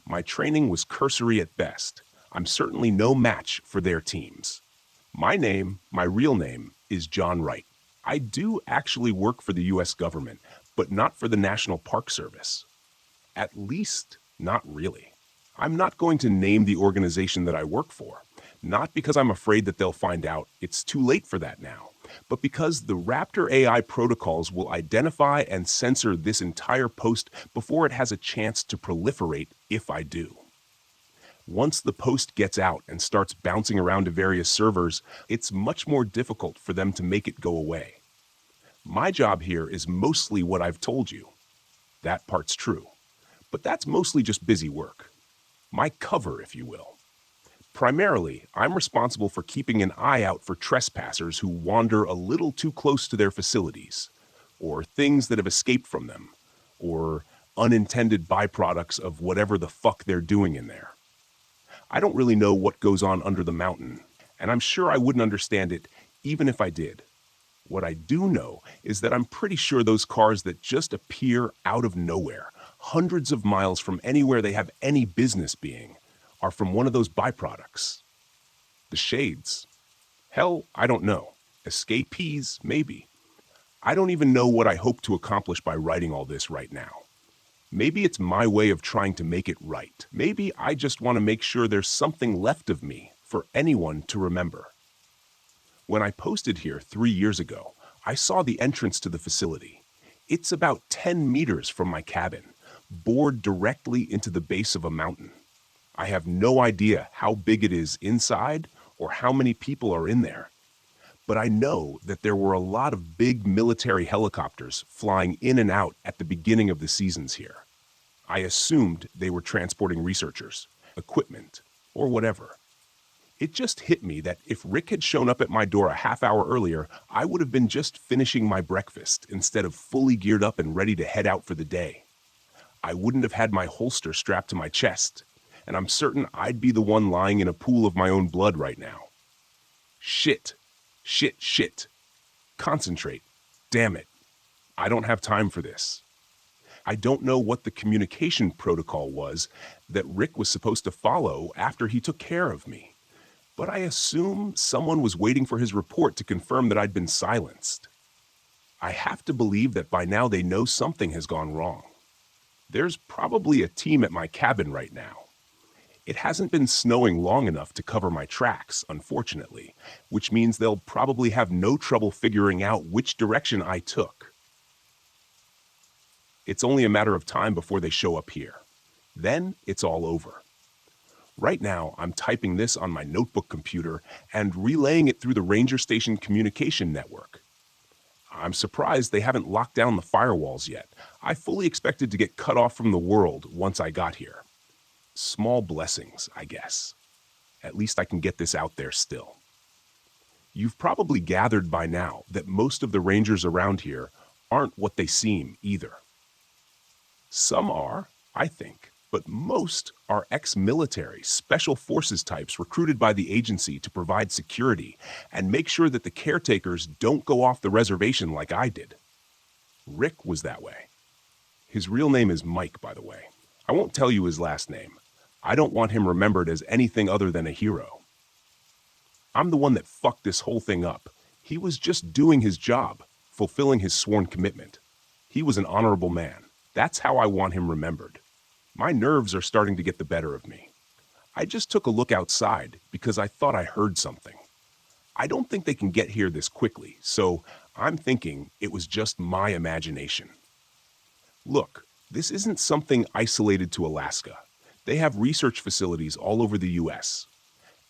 My training was cursory at best. I'm certainly no match for their teams. My real name, is John Wright. I do actually work for the U.S. government, but not for the National Park Service. At least, not really. I'm not going to name the organization that I work for, not because I'm afraid that they'll find out it's too late for that now, but because the Raptor AI protocols will identify and censor this entire post before it has a chance to proliferate if I do. Once the post gets out and starts bouncing around to various servers, it's much more difficult for them to make it go away. My job here is mostly what I've told you. That part's true. But that's mostly just busy work. My cover, if you will. Primarily, I'm responsible for keeping an eye out for trespassers who wander a little too close to their facilities, or things that have escaped from them, or unintended byproducts of whatever the fuck they're doing in there. I don't really know what goes on under the mountain, and I'm sure I wouldn't understand it even if I did. What I do know is that I'm pretty sure those cars that just appear out of nowhere, hundreds of miles from anywhere they have any business being, are from one of those byproducts. The shades. Hell, I don't know. Escapees, maybe. I don't even know what I hope to accomplish by writing all this right now. Maybe it's my way of trying to make it right. Maybe I just want to make sure there's something left of me for anyone to remember. When I posted here 3 years ago, I saw the entrance to the facility. It's about 10 meters from my cabin, bored directly into the base of a mountain. I have no idea how big it is inside or how many people are in there. But I know that there were a lot of big military helicopters flying in and out at the beginning of the seasons here. I assumed they were transporting researchers, equipment, or whatever. It just hit me that if Rick had shown up at my door a half hour earlier, I would have been just finishing my breakfast instead of fully geared up and ready to head out for the day. I wouldn't have had my holster strapped to my chest, and I'm certain I'd be the one lying in a pool of my own blood right now. Shit. Concentrate. Damn it. I don't have time for this. I don't know what the communication protocol was that Rick was supposed to follow after he took care of me, but I assume someone was waiting for his report to confirm that I'd been silenced. I have to believe that by now they know something has gone wrong. There's probably a team at my cabin right now. It hasn't been snowing long enough to cover my tracks, unfortunately, which means they'll probably have no trouble figuring out which direction I took. It's only a matter of time before they show up here. Then it's all over. Right now, I'm typing this on my notebook computer and relaying it through the ranger station communication network. I'm surprised they haven't locked down the firewalls yet. I fully expected to get cut off from the world once I got here. Small blessings, I guess. At least I can get this out there still. You've probably gathered by now that most of the rangers around here aren't what they seem either. Some are, I think, but most are ex-military, special forces types recruited by the agency to provide security and make sure that the caretakers don't go off the reservation like I did. Rick was that way. His real name is Mike, by the way. I won't tell you his last name. I don't want him remembered as anything other than a hero. I'm the one that fucked this whole thing up. He was just doing his job, fulfilling his sworn commitment. He was an honorable man. That's how I want him remembered. My nerves are starting to get the better of me. I just took a look outside because I thought I heard something. I don't think they can get here this quickly, so I'm thinking it was just my imagination. Look, this isn't something isolated to Alaska. They have research facilities all over the U.S.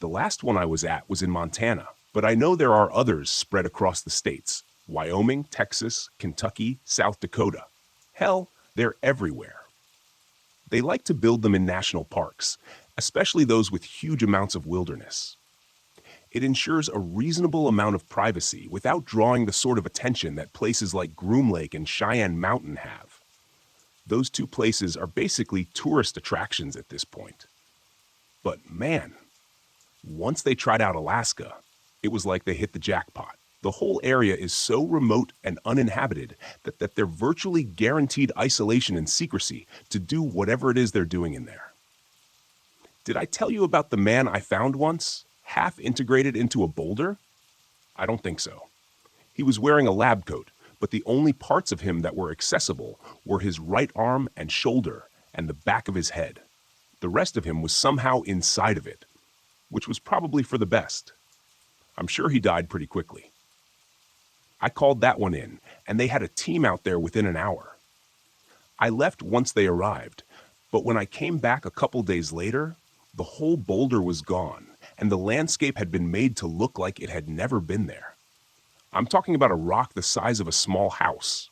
The last one I was at was in Montana, but I know there are others spread across the states. Wyoming, Texas, Kentucky, South Dakota. Hell, they're everywhere. They like to build them in national parks, especially those with huge amounts of wilderness. It ensures a reasonable amount of privacy without drawing the sort of attention that places like Groom Lake and Cheyenne Mountain have. Those two places are basically tourist attractions at this point. But man, once they tried out Alaska, it was like they hit the jackpot. The whole area is so remote and uninhabited that they're virtually guaranteed isolation and secrecy to do whatever it is they're doing in there. Did I tell you about the man I found once, half integrated into a boulder? I don't think so. He was wearing a lab coat, but the only parts of him that were accessible were his right arm and shoulder and the back of his head. The rest of him was somehow inside of it, which was probably for the best. I'm sure he died pretty quickly. I called that one in, and they had a team out there within an hour. I left once they arrived, but when I came back a couple days later, the whole boulder was gone, and the landscape had been made to look like it had never been there. I'm talking about a rock the size of a small house.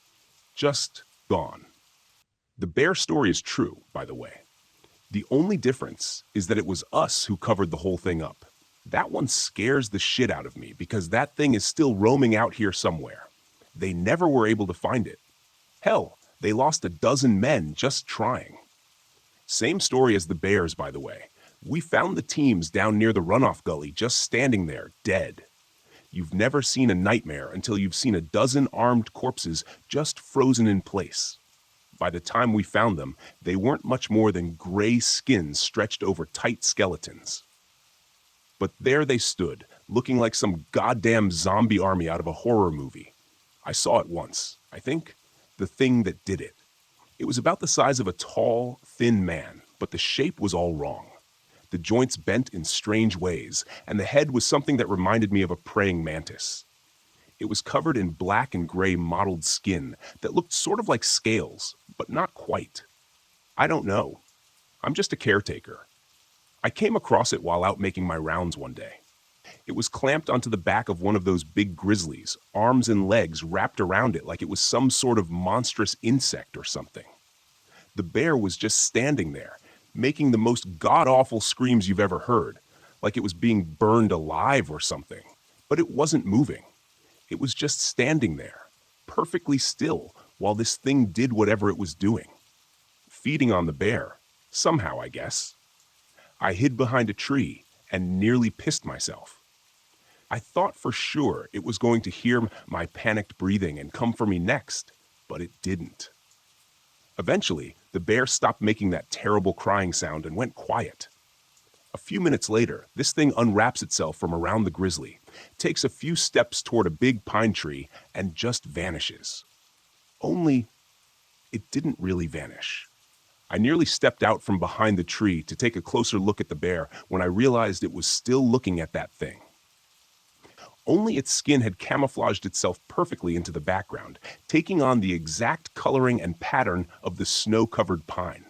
Just gone. The bear story is true, by the way. The only difference is that it was us who covered the whole thing up. That one scares the shit out of me because that thing is still roaming out here somewhere. They never were able to find it. Hell, they lost 12 men just trying. Same story as the bears, by the way. We found the teams down near the runoff gully just standing there, dead. You've never seen a nightmare until you've seen 12 armed corpses just frozen in place. By the time we found them, they weren't much more than gray skins stretched over tight skeletons. But there they stood, looking like some goddamn zombie army out of a horror movie. I saw it once, I think, the thing that did it. It was about the size of a tall, thin man, but the shape was all wrong. The joints bent in strange ways, and the head was something that reminded me of a praying mantis. It was covered in black and gray mottled skin that looked sort of like scales, but not quite. I don't know. I'm just a caretaker. I came across it while out making my rounds one day. It was clamped onto the back of one of those big grizzlies, arms and legs wrapped around it like it was some sort of monstrous insect or something. The bear was just standing there, making the most god-awful screams you've ever heard, like it was being burned alive or something. But it wasn't moving. It was just standing there, perfectly still, while this thing did whatever it was doing. Feeding on the bear, somehow, I guess. I hid behind a tree and nearly pissed myself. I thought for sure it was going to hear my panicked breathing and come for me next, but it didn't. Eventually, the bear stopped making that terrible crying sound and went quiet. A few minutes later, this thing unwraps itself from around the grizzly, takes a few steps toward a big pine tree, and just vanishes. Only, it didn't really vanish. I nearly stepped out from behind the tree to take a closer look at the bear when I realized it was still looking at that thing. Only its skin had camouflaged itself perfectly into the background, taking on the exact coloring and pattern of the snow-covered pine.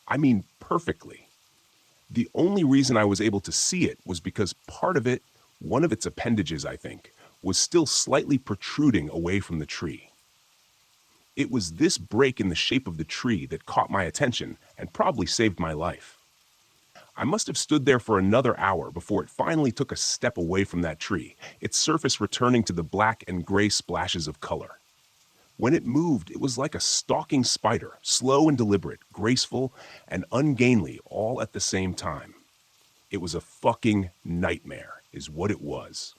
I mean, perfectly. The only reason I was able to see it was because part of it, one of its appendages, I think, was still slightly protruding away from the tree. It was this break in the shape of the tree that caught my attention and probably saved my life. I must have stood there for another hour before it finally took a step away from that tree, its surface returning to the black and gray splashes of color. When it moved, it was like a stalking spider, slow and deliberate, graceful and ungainly all at the same time. It was a fucking nightmare, is what it was.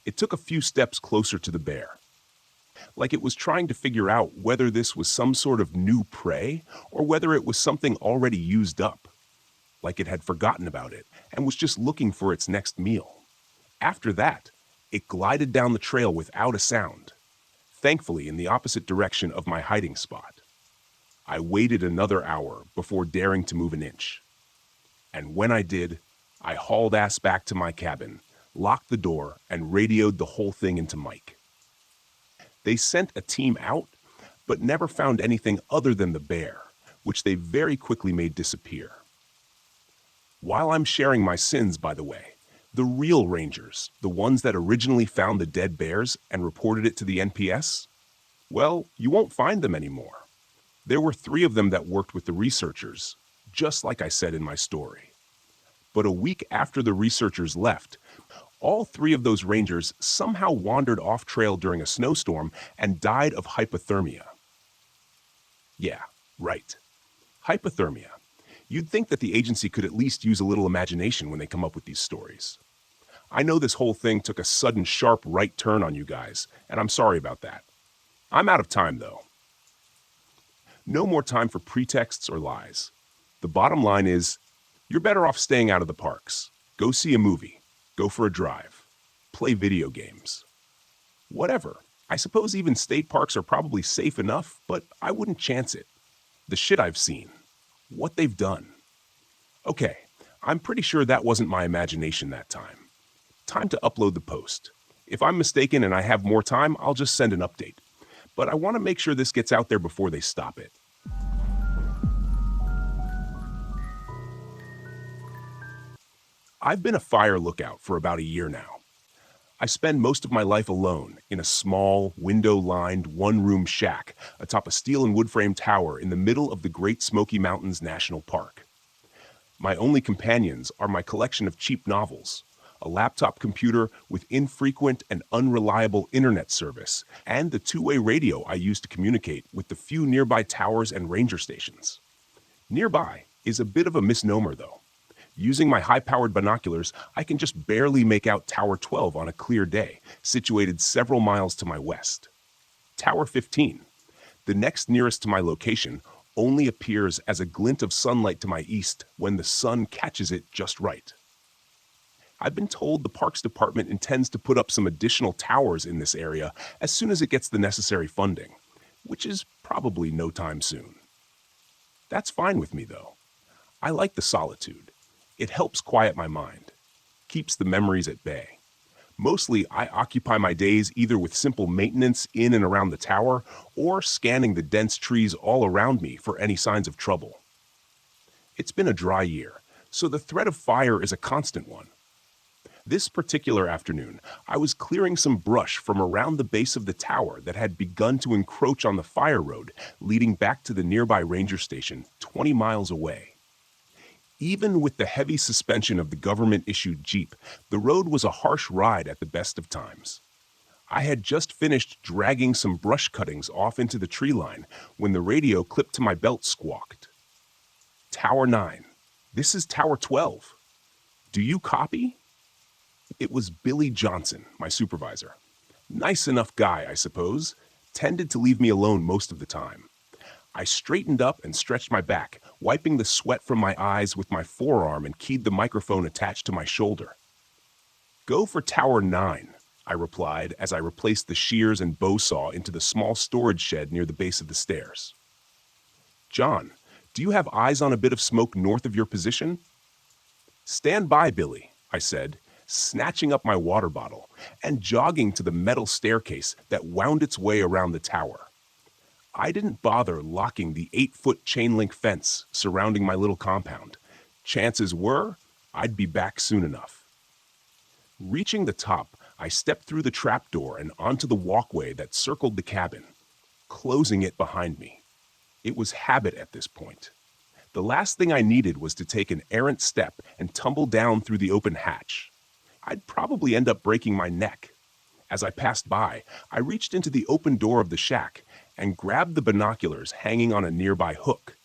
It took a few steps closer to the bear, like it was trying to figure out whether this was some sort of new prey or whether it was something already used up, like it had forgotten about it and was just looking for its next meal. After that, it glided down the trail without a sound, thankfully in the opposite direction of my hiding spot. I waited another hour before daring to move an inch. And when I did, I hauled ass back to my cabin, locked the door, and radioed the whole thing into Mike. They sent a team out, but never found anything other than the bear, which they very quickly made disappear. While I'm sharing my sins, by the way, the real rangers, the ones that originally found the dead bears and reported it to the NPS, well, you won't find them anymore. There were 3 of them that worked with the researchers, just like I said in my story. But a week after the researchers left, all 3 of those rangers somehow wandered off trail during a snowstorm and died of hypothermia. Yeah, right. Hypothermia. You'd think that the agency could at least use a little imagination when they come up with these stories. I know this whole thing took a sudden sharp right turn on you guys, and I'm sorry about that. I'm out of time, though. No more time for pretexts or lies. The bottom line is, you're better off staying out of the parks. Go see a movie. Go for a drive. Play video games. Whatever. I suppose even state parks are probably safe enough, but I wouldn't chance it. The shit I've seen. What they've done. Okay, I'm pretty sure that wasn't my imagination that time. Time to upload the post. If I'm mistaken and I have more time, I'll just send an update. But I want to make sure this gets out there before they stop it. I've been a fire lookout for about a year now. I spend most of my life alone in a small, window-lined, one-room shack atop a steel and wood-frame tower in the middle of the Great Smoky Mountains National Park. My only companions are my collection of cheap novels, a laptop computer with infrequent and unreliable internet service, and the two-way radio I use to communicate with the few nearby towers and ranger stations. Nearby is a bit of a misnomer, though. Using my high-powered binoculars, I can just barely make out Tower 12 on a clear day, situated several miles to my west. Tower 15, the next nearest to my location, only appears as a glint of sunlight to my east when the sun catches it just right. I've been told the Parks Department intends to put up some additional towers in this area as soon as it gets the necessary funding, which is probably no time soon. That's fine with me, though. I like the solitude. It helps quiet my mind, keeps the memories at bay. Mostly, I occupy my days either with simple maintenance in and around the tower or scanning the dense trees all around me for any signs of trouble. It's been a dry year, so the threat of fire is a constant one. This particular afternoon, I was clearing some brush from around the base of the tower that had begun to encroach on the fire road leading back to the nearby ranger station 20 miles away. Even with the heavy suspension of the government-issued Jeep, the road was a harsh ride at the best of times. I had just finished dragging some brush cuttings off into the tree line when the radio clipped to my belt squawked. Tower 9. This is Tower 12. Do you copy? It was Billy Johnson, my supervisor. Nice enough guy, I suppose. Tended to leave me alone most of the time. I straightened up and stretched my back, wiping the sweat from my eyes with my forearm and keyed the microphone attached to my shoulder. Go for Tower 9, I replied as I replaced the shears and bow saw into the small storage shed near the base of the stairs. John, do you have eyes on a bit of smoke north of your position? Stand by, Billy, I said, snatching up my water bottle and jogging to the metal staircase that wound its way around the tower. I didn't bother locking the 8-foot chain link fence surrounding my little compound, Chances were I'd be back soon enough. Reaching the top, I stepped through the trapdoor and onto the walkway that circled the cabin, closing it behind me. It was habit at this point. The last thing I needed was to take an errant step and tumble down through the open hatch. I'd probably end up breaking my neck. As I passed by, I reached into the open door of the shack and grabbed the binoculars hanging on a nearby hook.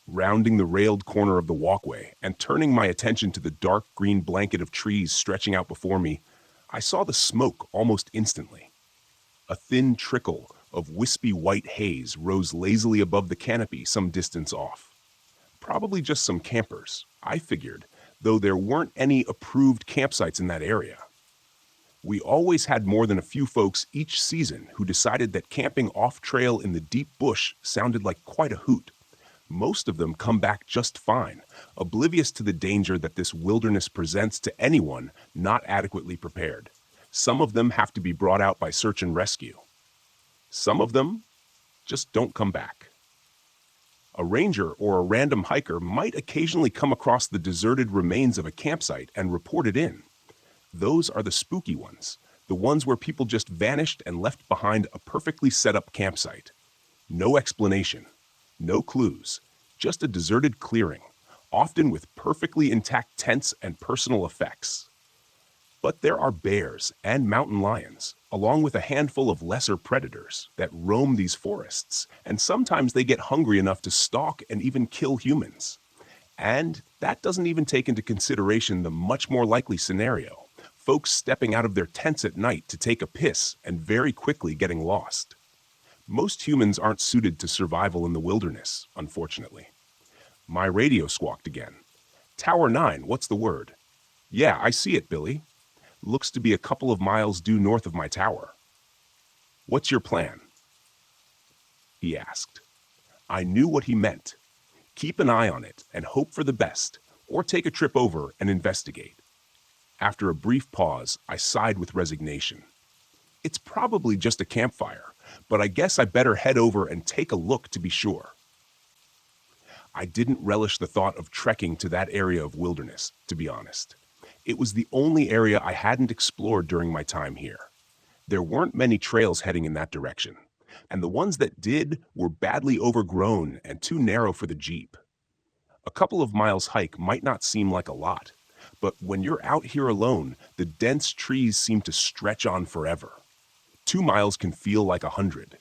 Rounding the railed corner of the walkway and turning my attention to the dark green blanket of trees stretching out before me, I saw the smoke almost instantly. A thin trickle of wispy white haze rose lazily above the canopy some distance off. Probably just some campers, I figured, though there weren't any approved campsites in that area. We always had more than a few folks each season who decided that camping off-trail in the deep bush sounded like quite a hoot. Most of them come back just fine, oblivious to the danger that this wilderness presents to anyone not adequately prepared. Some of them have to be brought out by search and rescue. Some of them just don't come back. A ranger or a random hiker might occasionally come across the deserted remains of a campsite and report it in. Those are the spooky ones, the ones where people just vanished and left behind a perfectly set up campsite. No explanation. No clues, just a deserted clearing, often with perfectly intact tents and personal effects. But there are bears and mountain lions, along with a handful of lesser predators that roam these forests, and sometimes they get hungry enough to stalk and even kill humans. And that doesn't even take into consideration the much more likely scenario, folks stepping out of their tents at night to take a piss and very quickly getting lost. Most humans aren't suited to survival in the wilderness, unfortunately. My radio squawked again. Tower 9, what's the word? Yeah, I see it, Billy. Looks to be a couple of miles due north of my tower. What's your plan? He asked. I knew what he meant. Keep an eye on it and hope for the best, or take a trip over and investigate. After a brief pause, I sighed with resignation. It's probably just a campfire, but I guess I better head over and take a look to be sure. I didn't relish the thought of trekking to that area of wilderness, to be honest. It was the only area I hadn't explored during my time here. There weren't many trails heading in that direction, and the ones that did were badly overgrown and too narrow for the Jeep. A couple of miles hike might not seem like a lot, but when you're out here alone, the dense trees seem to stretch on forever. 2 miles can feel like 100.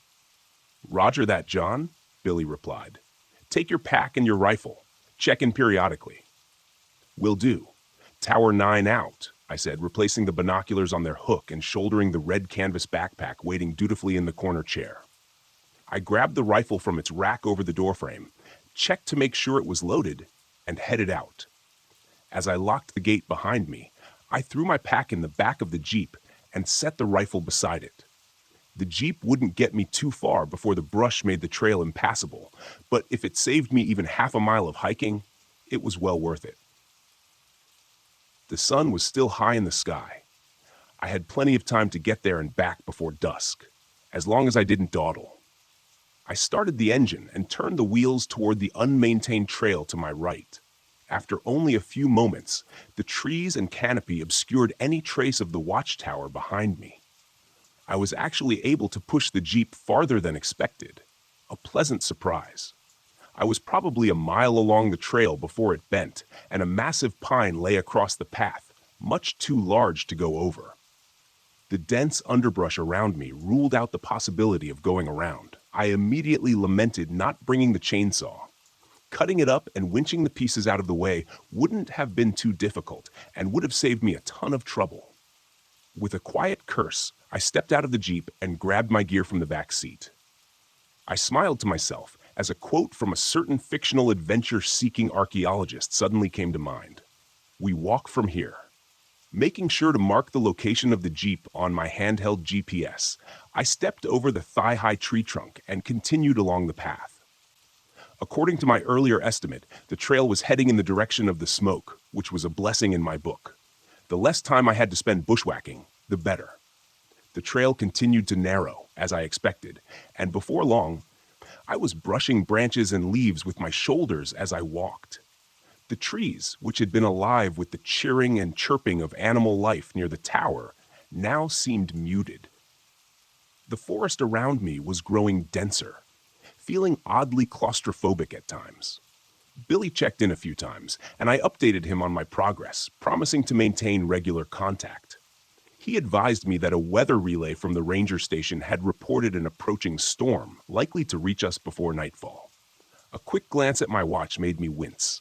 Roger that, John, Billy replied. Take your pack and your rifle. Check in periodically. Will do. Tower 9 out, I said, replacing the binoculars on their hook and shouldering the red canvas backpack waiting dutifully in the corner chair. I grabbed the rifle from its rack over the doorframe, checked to make sure it was loaded, and headed out. As I locked the gate behind me, I threw my pack in the back of the Jeep and set the rifle beside it. The Jeep wouldn't get me too far before the brush made the trail impassable, but if it saved me even half a mile of hiking, it was well worth it. The sun was still high in the sky. I had plenty of time to get there and back before dusk, as long as I didn't dawdle. I started the engine and turned the wheels toward the unmaintained trail to my right. After only a few moments, the trees and canopy obscured any trace of the watchtower behind me. I was actually able to push the Jeep farther than expected. A pleasant surprise. I was probably a mile along the trail before it bent, and a massive pine lay across the path, much too large to go over. The dense underbrush around me ruled out the possibility of going around. I immediately lamented not bringing the chainsaw. Cutting it up and winching the pieces out of the way wouldn't have been too difficult and would have saved me a ton of trouble. With a quiet curse, I stepped out of the Jeep and grabbed my gear from the back seat. I smiled to myself as a quote from a certain fictional adventure-seeking archaeologist suddenly came to mind. We walk from here. Making sure to mark the location of the Jeep on my handheld GPS, I stepped over the thigh-high tree trunk and continued along the path. According to my earlier estimate, the trail was heading in the direction of the smoke, which was a blessing in my book. The less time I had to spend bushwhacking, the better. The trail continued to narrow, as I expected, and before long, I was brushing branches and leaves with my shoulders as I walked. The trees, which had been alive with the cheering and chirping of animal life near the tower, now seemed muted. The forest around me was growing denser, feeling oddly claustrophobic at times. Billy checked in a few times, and I updated him on my progress, promising to maintain regular contact. He advised me that a weather relay from the ranger station had reported an approaching storm, likely to reach us before nightfall. A quick glance at my watch made me wince.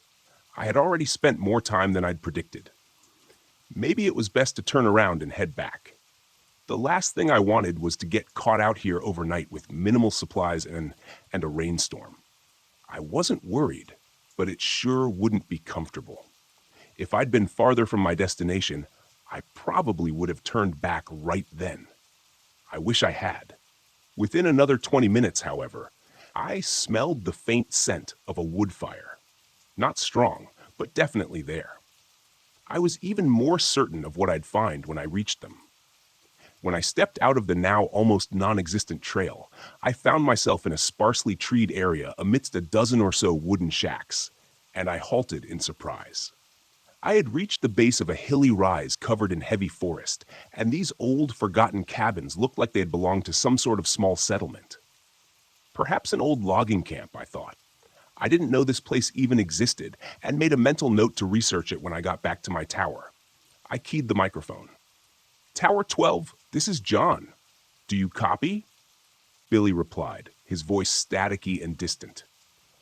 I had already spent more time than I'd predicted. Maybe it was best to turn around and head back. The last thing I wanted was to get caught out here overnight with minimal supplies and a rainstorm. I wasn't worried, but it sure wouldn't be comfortable. If I'd been farther from my destination, I probably would have turned back right then. I wish I had. Within another 20 minutes, however, I smelled the faint scent of a wood fire. Not strong, but definitely there. I was even more certain of what I'd find when I reached them. When I stepped out of the now almost non-existent trail, I found myself in a sparsely treed area amidst a dozen or so wooden shacks, and I halted in surprise. I had reached the base of a hilly rise covered in heavy forest, and these old, forgotten cabins looked like they had belonged to some sort of small settlement. Perhaps an old logging camp, I thought. I didn't know this place even existed, and made a mental note to research it when I got back to my tower. I keyed the microphone. "Tower 12, this is John. Do you copy?" Billy replied, his voice staticky and distant.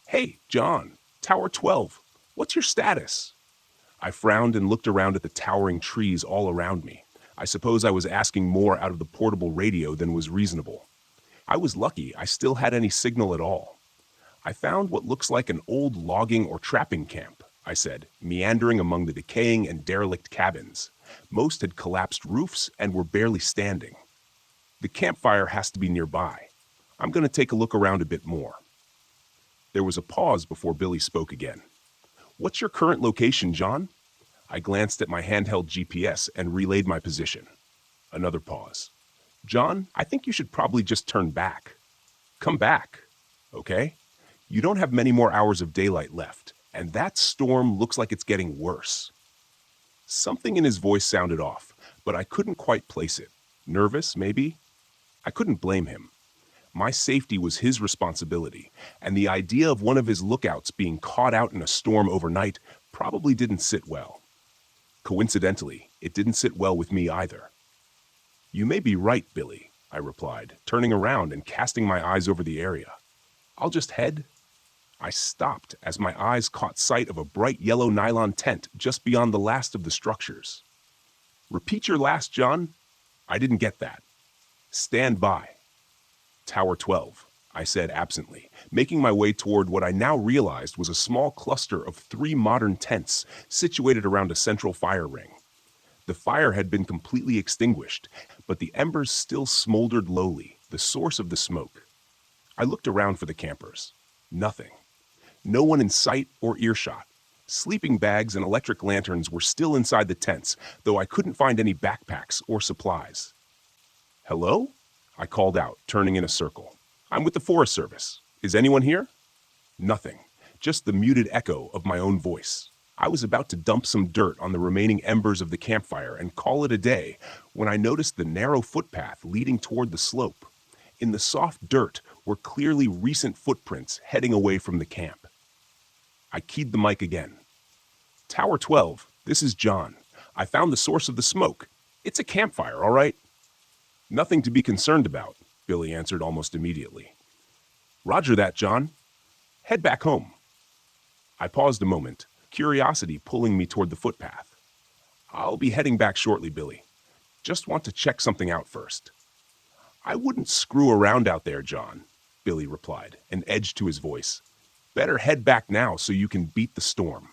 "Hey, John, Tower 12, what's your status?" I frowned and looked around at the towering trees all around me. I suppose I was asking more out of the portable radio than was reasonable. I was lucky I still had any signal at all. "I found what looks like an old logging or trapping camp," I said, meandering among the decaying and derelict cabins. Most had collapsed roofs and were barely standing. "The campfire has to be nearby. I'm going to take a look around a bit more." There was a pause before Billy spoke again. "What's your current location, John?" I glanced at my handheld GPS and relayed my position. Another pause. "John, I think you should probably just turn back. Come back, okay? You don't have many more hours of daylight left, and that storm looks like it's getting worse." Something in his voice sounded off, but I couldn't quite place it. Nervous, maybe? I couldn't blame him. My safety was his responsibility, and the idea of one of his lookouts being caught out in a storm overnight probably didn't sit well. Coincidentally, it didn't sit well with me either. "You may be right, Billy," I replied, turning around and casting my eyes over the area. "I'll just head." I stopped as my eyes caught sight of a bright yellow nylon tent just beyond the last of the structures. "Repeat your last, John." "I didn't get that." "Stand by." "Tower 12, I said absently, making my way toward what I now realized was a small cluster of 3 modern tents situated around a central fire ring. The fire had been completely extinguished, but the embers still smoldered lowly, the source of the smoke. I looked around for the campers. Nothing. No one in sight or earshot. Sleeping bags and electric lanterns were still inside the tents, though I couldn't find any backpacks or supplies. "Hello?" I called out, turning in a circle. "I'm with the Forest Service. Is anyone here?" Nothing, just the muted echo of my own voice. I was about to dump some dirt on the remaining embers of the campfire and call it a day when I noticed the narrow footpath leading toward the slope. In the soft dirt were clearly recent footprints heading away from the camp. I keyed the mic again. "Tower 12, this is John. I found the source of the smoke. It's a campfire, all right?" "Nothing to be concerned about," Billy answered almost immediately. "Roger that, John. Head back home." I paused a moment, curiosity pulling me toward the footpath. "I'll be heading back shortly, Billy. Just want to check something out first." "I wouldn't screw around out there, John," Billy replied, an edge to his voice. "Better head back now so you can beat the storm."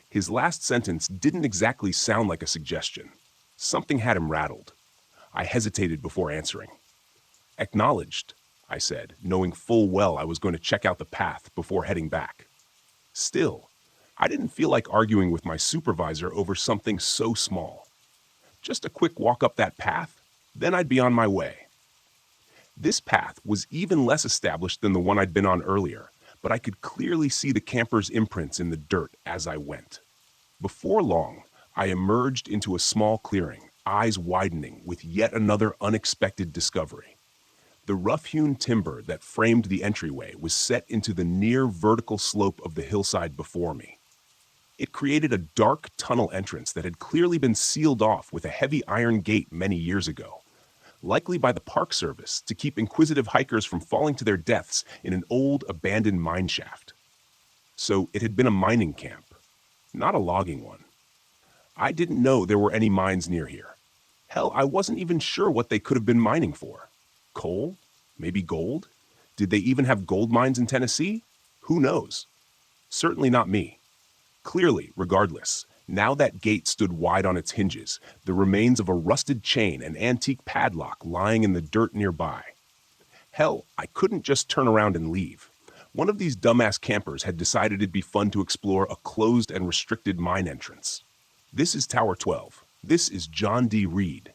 His last sentence didn't exactly sound like a suggestion. Something had him rattled. I hesitated before answering. "Acknowledged," I said, knowing full well I was going to check out the path before heading back. Still, I didn't feel like arguing with my supervisor over something so small. Just a quick walk up that path, then I'd be on my way. This path was even less established than the one I'd been on earlier, but I could clearly see the campers' imprints in the dirt as I went. Before long, I emerged into a small clearing, eyes widening with yet another unexpected discovery. The rough-hewn timber that framed the entryway was set into the near vertical slope of the hillside before me. It created a dark tunnel entrance that had clearly been sealed off with a heavy iron gate many years ago, likely by the Park Service to keep inquisitive hikers from falling to their deaths in an old, abandoned mine shaft. So it had been a mining camp, not a logging one. I didn't know there were any mines near here. Hell, I wasn't even sure what they could have been mining for. Coal? Maybe gold? Did they even have gold mines in Tennessee? Who knows? Certainly not me. Clearly, regardless, now that gate stood wide on its hinges, the remains of a rusted chain and antique padlock lying in the dirt nearby. Hell, I couldn't just turn around and leave. One of these dumbass campers had decided it'd be fun to explore a closed and restricted mine entrance. This is Tower 12. This is John D. Reed.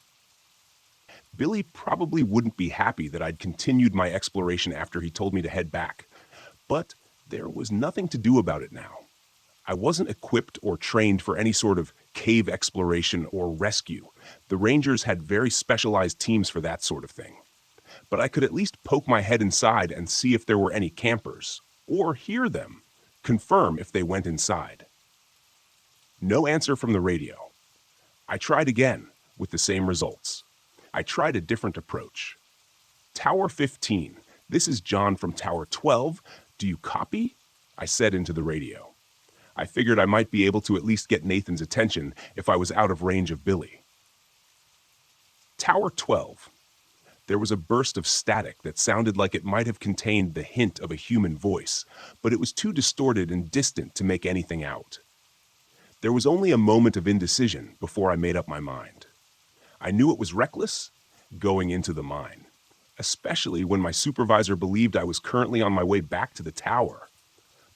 Billy probably wouldn't be happy that I'd continued my exploration after he told me to head back, but there was nothing to do about it now. I wasn't equipped or trained for any sort of cave exploration or rescue. The Rangers had very specialized teams for that sort of thing. But I could at least poke my head inside and see if there were any campers, or hear them, confirm if they went inside. No answer from the radio. I tried again, with the same results. I tried a different approach. Tower 15, this is John from Tower 12. Do you copy? I said into the radio. I figured I might be able to at least get Nathan's attention if I was out of range of Billy. Tower 12. There was a burst of static that sounded like it might have contained the hint of a human voice, but it was too distorted and distant to make anything out. There was only a moment of indecision before I made up my mind. I knew it was reckless going into the mine, especially when my supervisor believed I was currently on my way back to the tower.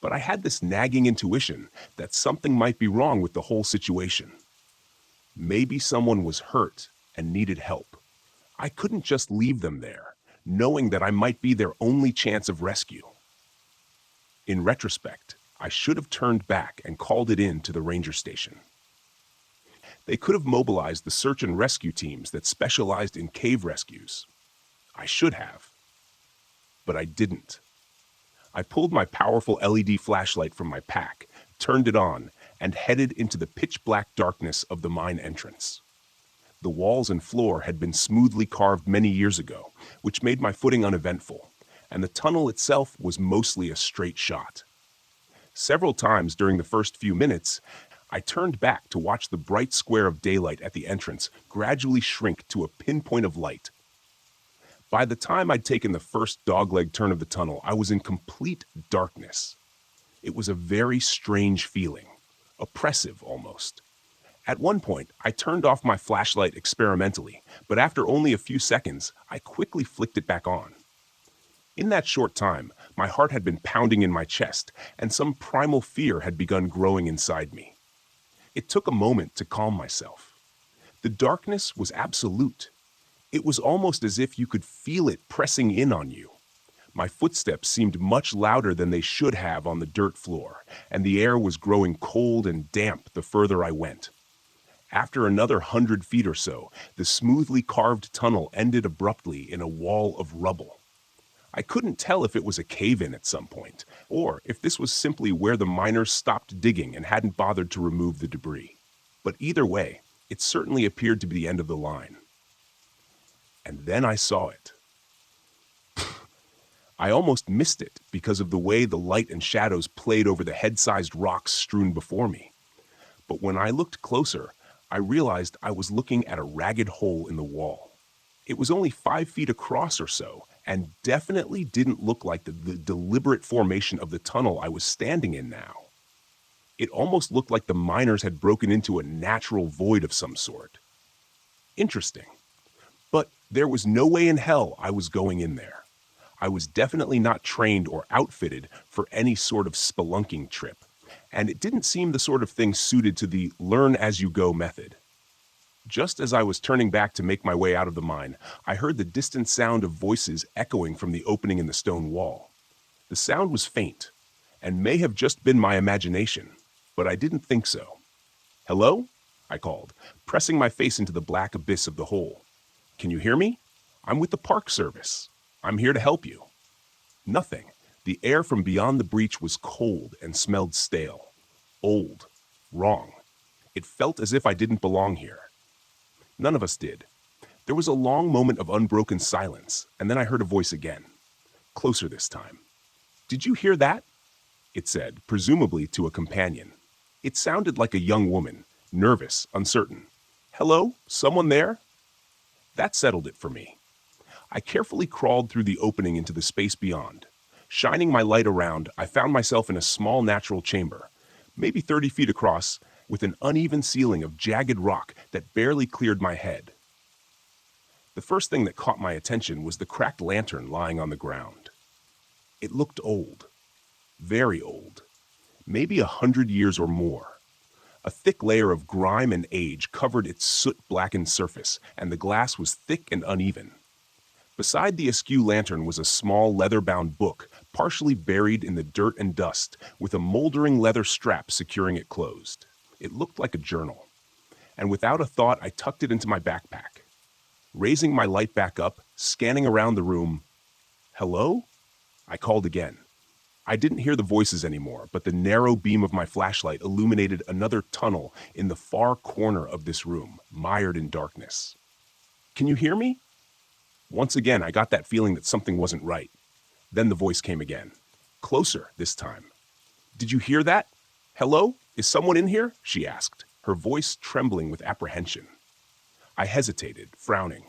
But I had this nagging intuition that something might be wrong with the whole situation. Maybe someone was hurt and needed help. I couldn't just leave them there, knowing that I might be their only chance of rescue. In retrospect, I should have turned back and called it in to the ranger station. They could have mobilized the search and rescue teams that specialized in cave rescues. I should have. But I didn't. I pulled my powerful LED flashlight from my pack, turned it on, and headed into the pitch-black darkness of the mine entrance. The walls and floor had been smoothly carved many years ago, which made my footing uneventful, and the tunnel itself was mostly a straight shot. Several times during the first few minutes, I turned back to watch the bright square of daylight at the entrance gradually shrink to a pinpoint of light. By the time I'd taken the first dogleg turn of the tunnel, I was in complete darkness. It was a very strange feeling, oppressive almost. At one point, I turned off my flashlight experimentally, but after only a few seconds, I quickly flicked it back on. In that short time, my heart had been pounding in my chest, and some primal fear had begun growing inside me. It took a moment to calm myself. The darkness was absolute. It was almost as if you could feel it pressing in on you. My footsteps seemed much louder than they should have on the dirt floor, and the air was growing cold and damp the further I went. After another 100 feet or so, the smoothly carved tunnel ended abruptly in a wall of rubble. I couldn't tell if it was a cave-in at some point, or if this was simply where the miners stopped digging and hadn't bothered to remove the debris. But either way, it certainly appeared to be the end of the line. And then I saw it. I almost missed it because of the way the light and shadows played over the head-sized rocks strewn before me. But when I looked closer, I realized I was looking at a ragged hole in the wall. It was only 5 feet across or so, and definitely didn't look like the deliberate formation of the tunnel I was standing in now. It almost looked like the miners had broken into a natural void of some sort. Interesting. But there was no way in hell I was going in there. I was definitely not trained or outfitted for any sort of spelunking trip, and it didn't seem the sort of thing suited to the learn-as-you-go method. Just as I was turning back to make my way out of the mine, I heard the distant sound of voices echoing from the opening in the stone wall. The sound was faint, and may have just been my imagination, but I didn't think so. "Hello?" I called, pressing my face into the black abyss of the hole. "Can you hear me? I'm with the Park Service. I'm here to help you." Nothing. The air from beyond the breach was cold and smelled stale. Old. Wrong. It felt as if I didn't belong here. None of us did. There was a long moment of unbroken silence, and then I heard a voice again. Closer this time. "Did you hear that?" it said, presumably to a companion. It sounded like a young woman, nervous, uncertain. "Hello? Someone there?" That settled it for me. I carefully crawled through the opening into the space beyond. Shining my light around, I found myself in a small natural chamber, maybe 30 feet across, with an uneven ceiling of jagged rock that barely cleared my head. The first thing that caught my attention was the cracked lantern lying on the ground. It looked old. Very old. Maybe 100 years or more. A thick layer of grime and age covered its soot-blackened surface, and the glass was thick and uneven. Beside the askew lantern was a small leather-bound book, partially buried in the dirt and dust, with a moldering leather strap securing it closed. It looked like a journal. And without a thought, I tucked it into my backpack. Raising my light back up, scanning around the room. "Hello?" I called again. I didn't hear the voices anymore, but the narrow beam of my flashlight illuminated another tunnel in the far corner of this room, mired in darkness. "Can you hear me?" Once again, I got that feeling that something wasn't right. Then the voice came again. Closer this time. "Did you hear that? Hello? Is someone in here?" she asked, her voice trembling with apprehension. I hesitated, frowning.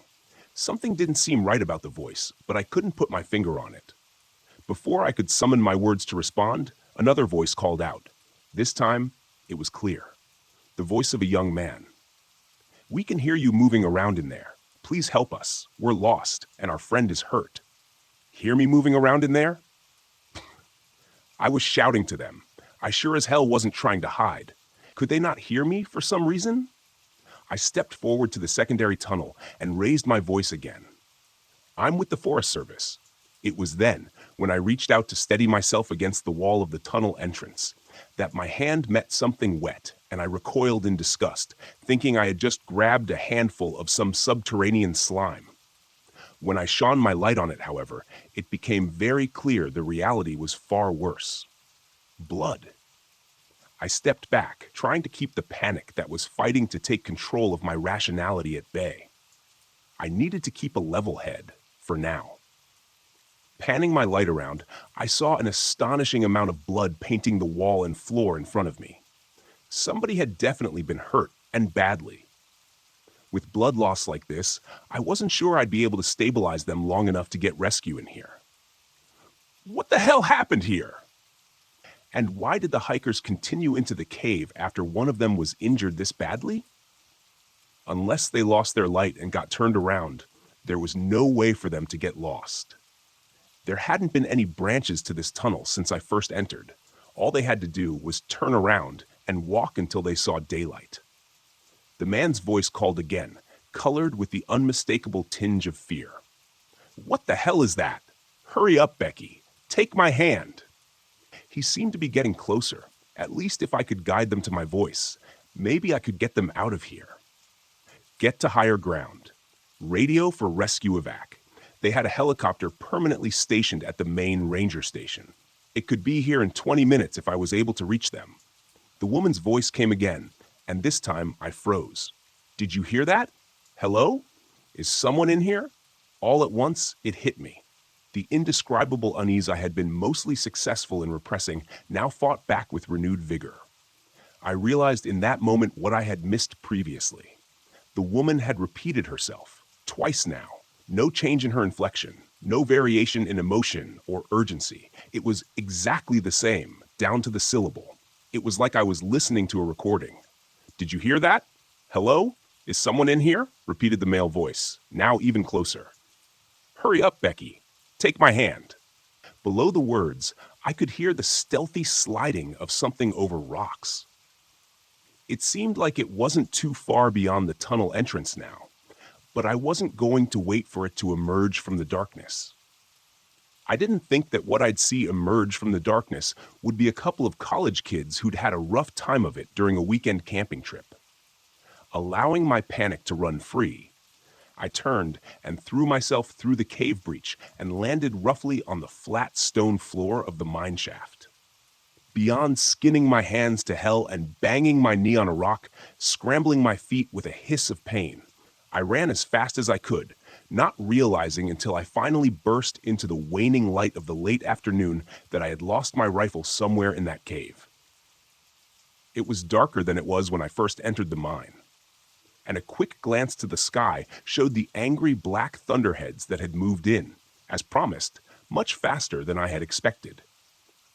Something didn't seem right about the voice, but I couldn't put my finger on it. Before I could summon my words to respond, another voice called out. This time, it was clear. The voice of a young man. "We can hear you moving around in there. Please help us. We're lost, and our friend is hurt." Hear me moving around in there? I was shouting to them. I sure as hell wasn't trying to hide. Could they not hear me for some reason? I stepped forward to the secondary tunnel and raised my voice again. "I'm with the Forest Service." It was then, when I reached out to steady myself against the wall of the tunnel entrance, that my hand met something wet, and I recoiled in disgust, thinking I had just grabbed a handful of some subterranean slime. When I shone my light on it, however, it became very clear the reality was far worse. Blood. I stepped back, trying to keep the panic that was fighting to take control of my rationality at bay. I needed to keep a level head, for now. Panning my light around, I saw an astonishing amount of blood painting the wall and floor in front of me. Somebody had definitely been hurt, and badly. With blood loss like this, I wasn't sure I'd be able to stabilize them long enough to get rescue in here. What the hell happened here? And why did the hikers continue into the cave after one of them was injured this badly? Unless they lost their light and got turned around, there was no way for them to get lost. There hadn't been any branches to this tunnel since I first entered. All they had to do was turn around and walk until they saw daylight. The man's voice called again, colored with the unmistakable tinge of fear. "What the hell is that? Hurry up, Becky. Take my hand." He seemed to be getting closer. At least if I could guide them to my voice, maybe I could get them out of here. Get to higher ground. Radio for rescue evac. They had a helicopter permanently stationed at the main ranger station. It could be here in 20 minutes if I was able to reach them. The woman's voice came again, and this time I froze. "Did you hear that? Hello? Is someone in here?" All at once, it hit me. The indescribable unease I had been mostly successful in repressing now fought back with renewed vigor. I realized in that moment what I had missed previously. The woman had repeated herself, twice now. No change in her inflection, no variation in emotion or urgency. It was exactly the same, down to the syllable. It was like I was listening to a recording. "Did you hear that? Hello? Is someone in here?" repeated the male voice, now even closer. "Hurry up, Becky. Take my hand." Below the words, I could hear the stealthy sliding of something over rocks. It seemed like it wasn't too far beyond the tunnel entrance now, but I wasn't going to wait for it to emerge from the darkness. I didn't think that what I'd see emerge from the darkness would be a couple of college kids who'd had a rough time of it during a weekend camping trip. Allowing my panic to run free, I turned and threw myself through the cave breach and landed roughly on the flat stone floor of the mine shaft. Beyond skinning my hands to hell and banging my knee on a rock, scrambling my feet with a hiss of pain, I ran as fast as I could, not realizing until I finally burst into the waning light of the late afternoon that I had lost my rifle somewhere in that cave. It was darker than it was when I first entered the mine, and a quick glance to the sky showed the angry black thunderheads that had moved in, as promised, much faster than I had expected.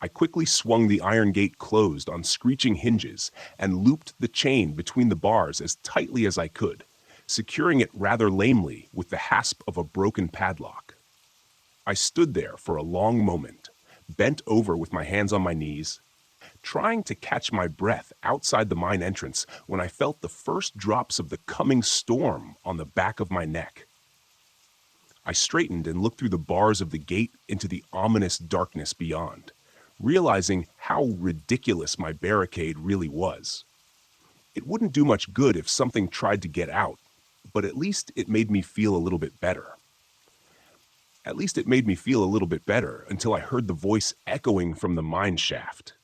I quickly swung the iron gate closed on screeching hinges and looped the chain between the bars as tightly as I could, securing it rather lamely with the hasp of a broken padlock. I stood there for a long moment, bent over with my hands on my knees, trying to catch my breath outside the mine entrance when I felt the first drops of the coming storm on the back of my neck. I straightened and looked through the bars of the gate into the ominous darkness beyond, realizing how ridiculous my barricade really was. It wouldn't do much good if something tried to get out, but at least it made me feel a little bit better. Until I heard the voice echoing from the mine shaft.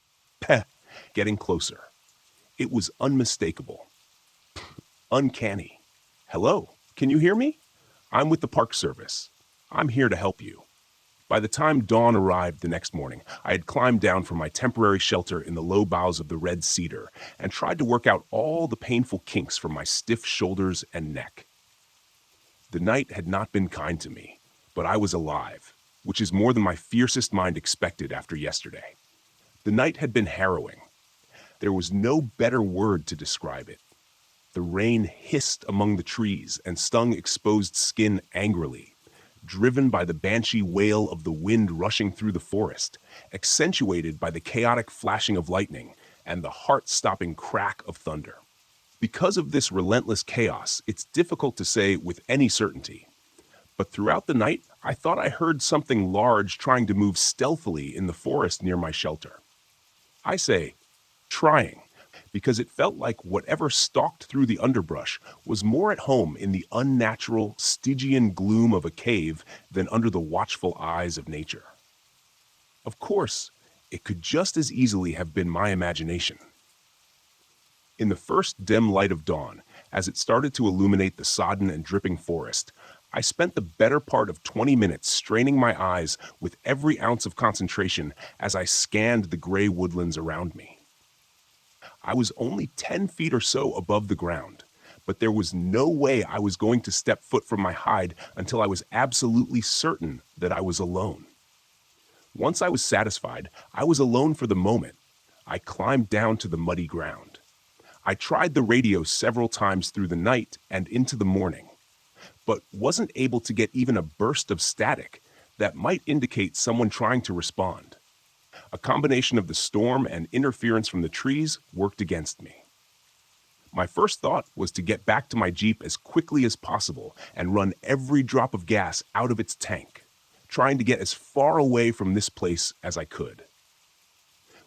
Peh, getting closer. It was unmistakable. Uncanny. Hello, can you hear me? I'm with the Park Service. I'm here to help you. By the time dawn arrived the next morning, I had climbed down from my temporary shelter in the low boughs of the red cedar and tried to work out all the painful kinks from my stiff shoulders and neck. The night had not been kind to me, but I was alive, which is more than my fiercest mind expected after yesterday. The night had been harrowing. There was no better word to describe it. The rain hissed among the trees and stung exposed skin angrily, driven by the banshee wail of the wind rushing through the forest, accentuated by the chaotic flashing of lightning and the heart-stopping crack of thunder. Because of this relentless chaos, it's difficult to say with any certainty. But throughout the night, I thought I heard something large trying to move stealthily in the forest near my shelter. I say, trying, because it felt like whatever stalked through the underbrush was more at home in the unnatural, Stygian gloom of a cave than under the watchful eyes of nature. Of course, it could just as easily have been my imagination. In the first dim light of dawn, as it started to illuminate the sodden and dripping forest, I spent the better part of 20 minutes straining my eyes with every ounce of concentration as I scanned the gray woodlands around me. I was only 10 feet or so above the ground, but there was no way I was going to step foot from my hide until I was absolutely certain that I was alone. Once I was satisfied I was alone for the moment, I climbed down to the muddy ground. I tried the radio several times through the night and into the morning, but wasn't able to get even a burst of static that might indicate someone trying to respond. A combination of the storm and interference from the trees worked against me. My first thought was to get back to my Jeep as quickly as possible and run every drop of gas out of its tank, trying to get as far away from this place as I could.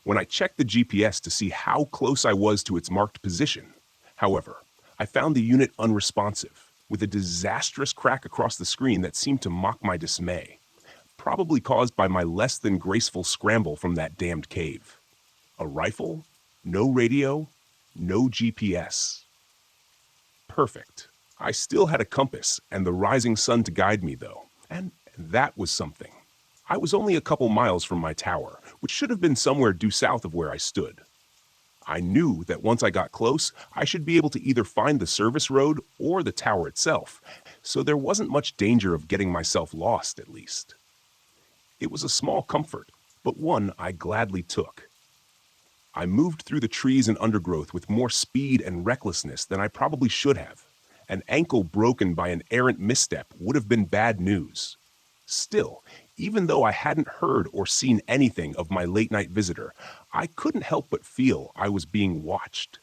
When I checked the GPS to see how close I was to its marked position, however, I found the unit unresponsive, with a disastrous crack across the screen that seemed to mock my dismay, probably caused by my less than graceful scramble from that damned cave. A rifle, no radio, no GPS. Perfect. I still had a compass and the rising sun to guide me, though, and that was something. I was only a couple miles from my tower, which should have been somewhere due south of where I stood. I knew that once I got close, I should be able to either find the service road or the tower itself, so there wasn't much danger of getting myself lost, at least. It was a small comfort, but one I gladly took. I moved through the trees and undergrowth with more speed and recklessness than I probably should have. An ankle broken by an errant misstep would have been bad news. Still, even though I hadn't heard or seen anything of my late-night visitor, I couldn't help but feel I was being watched.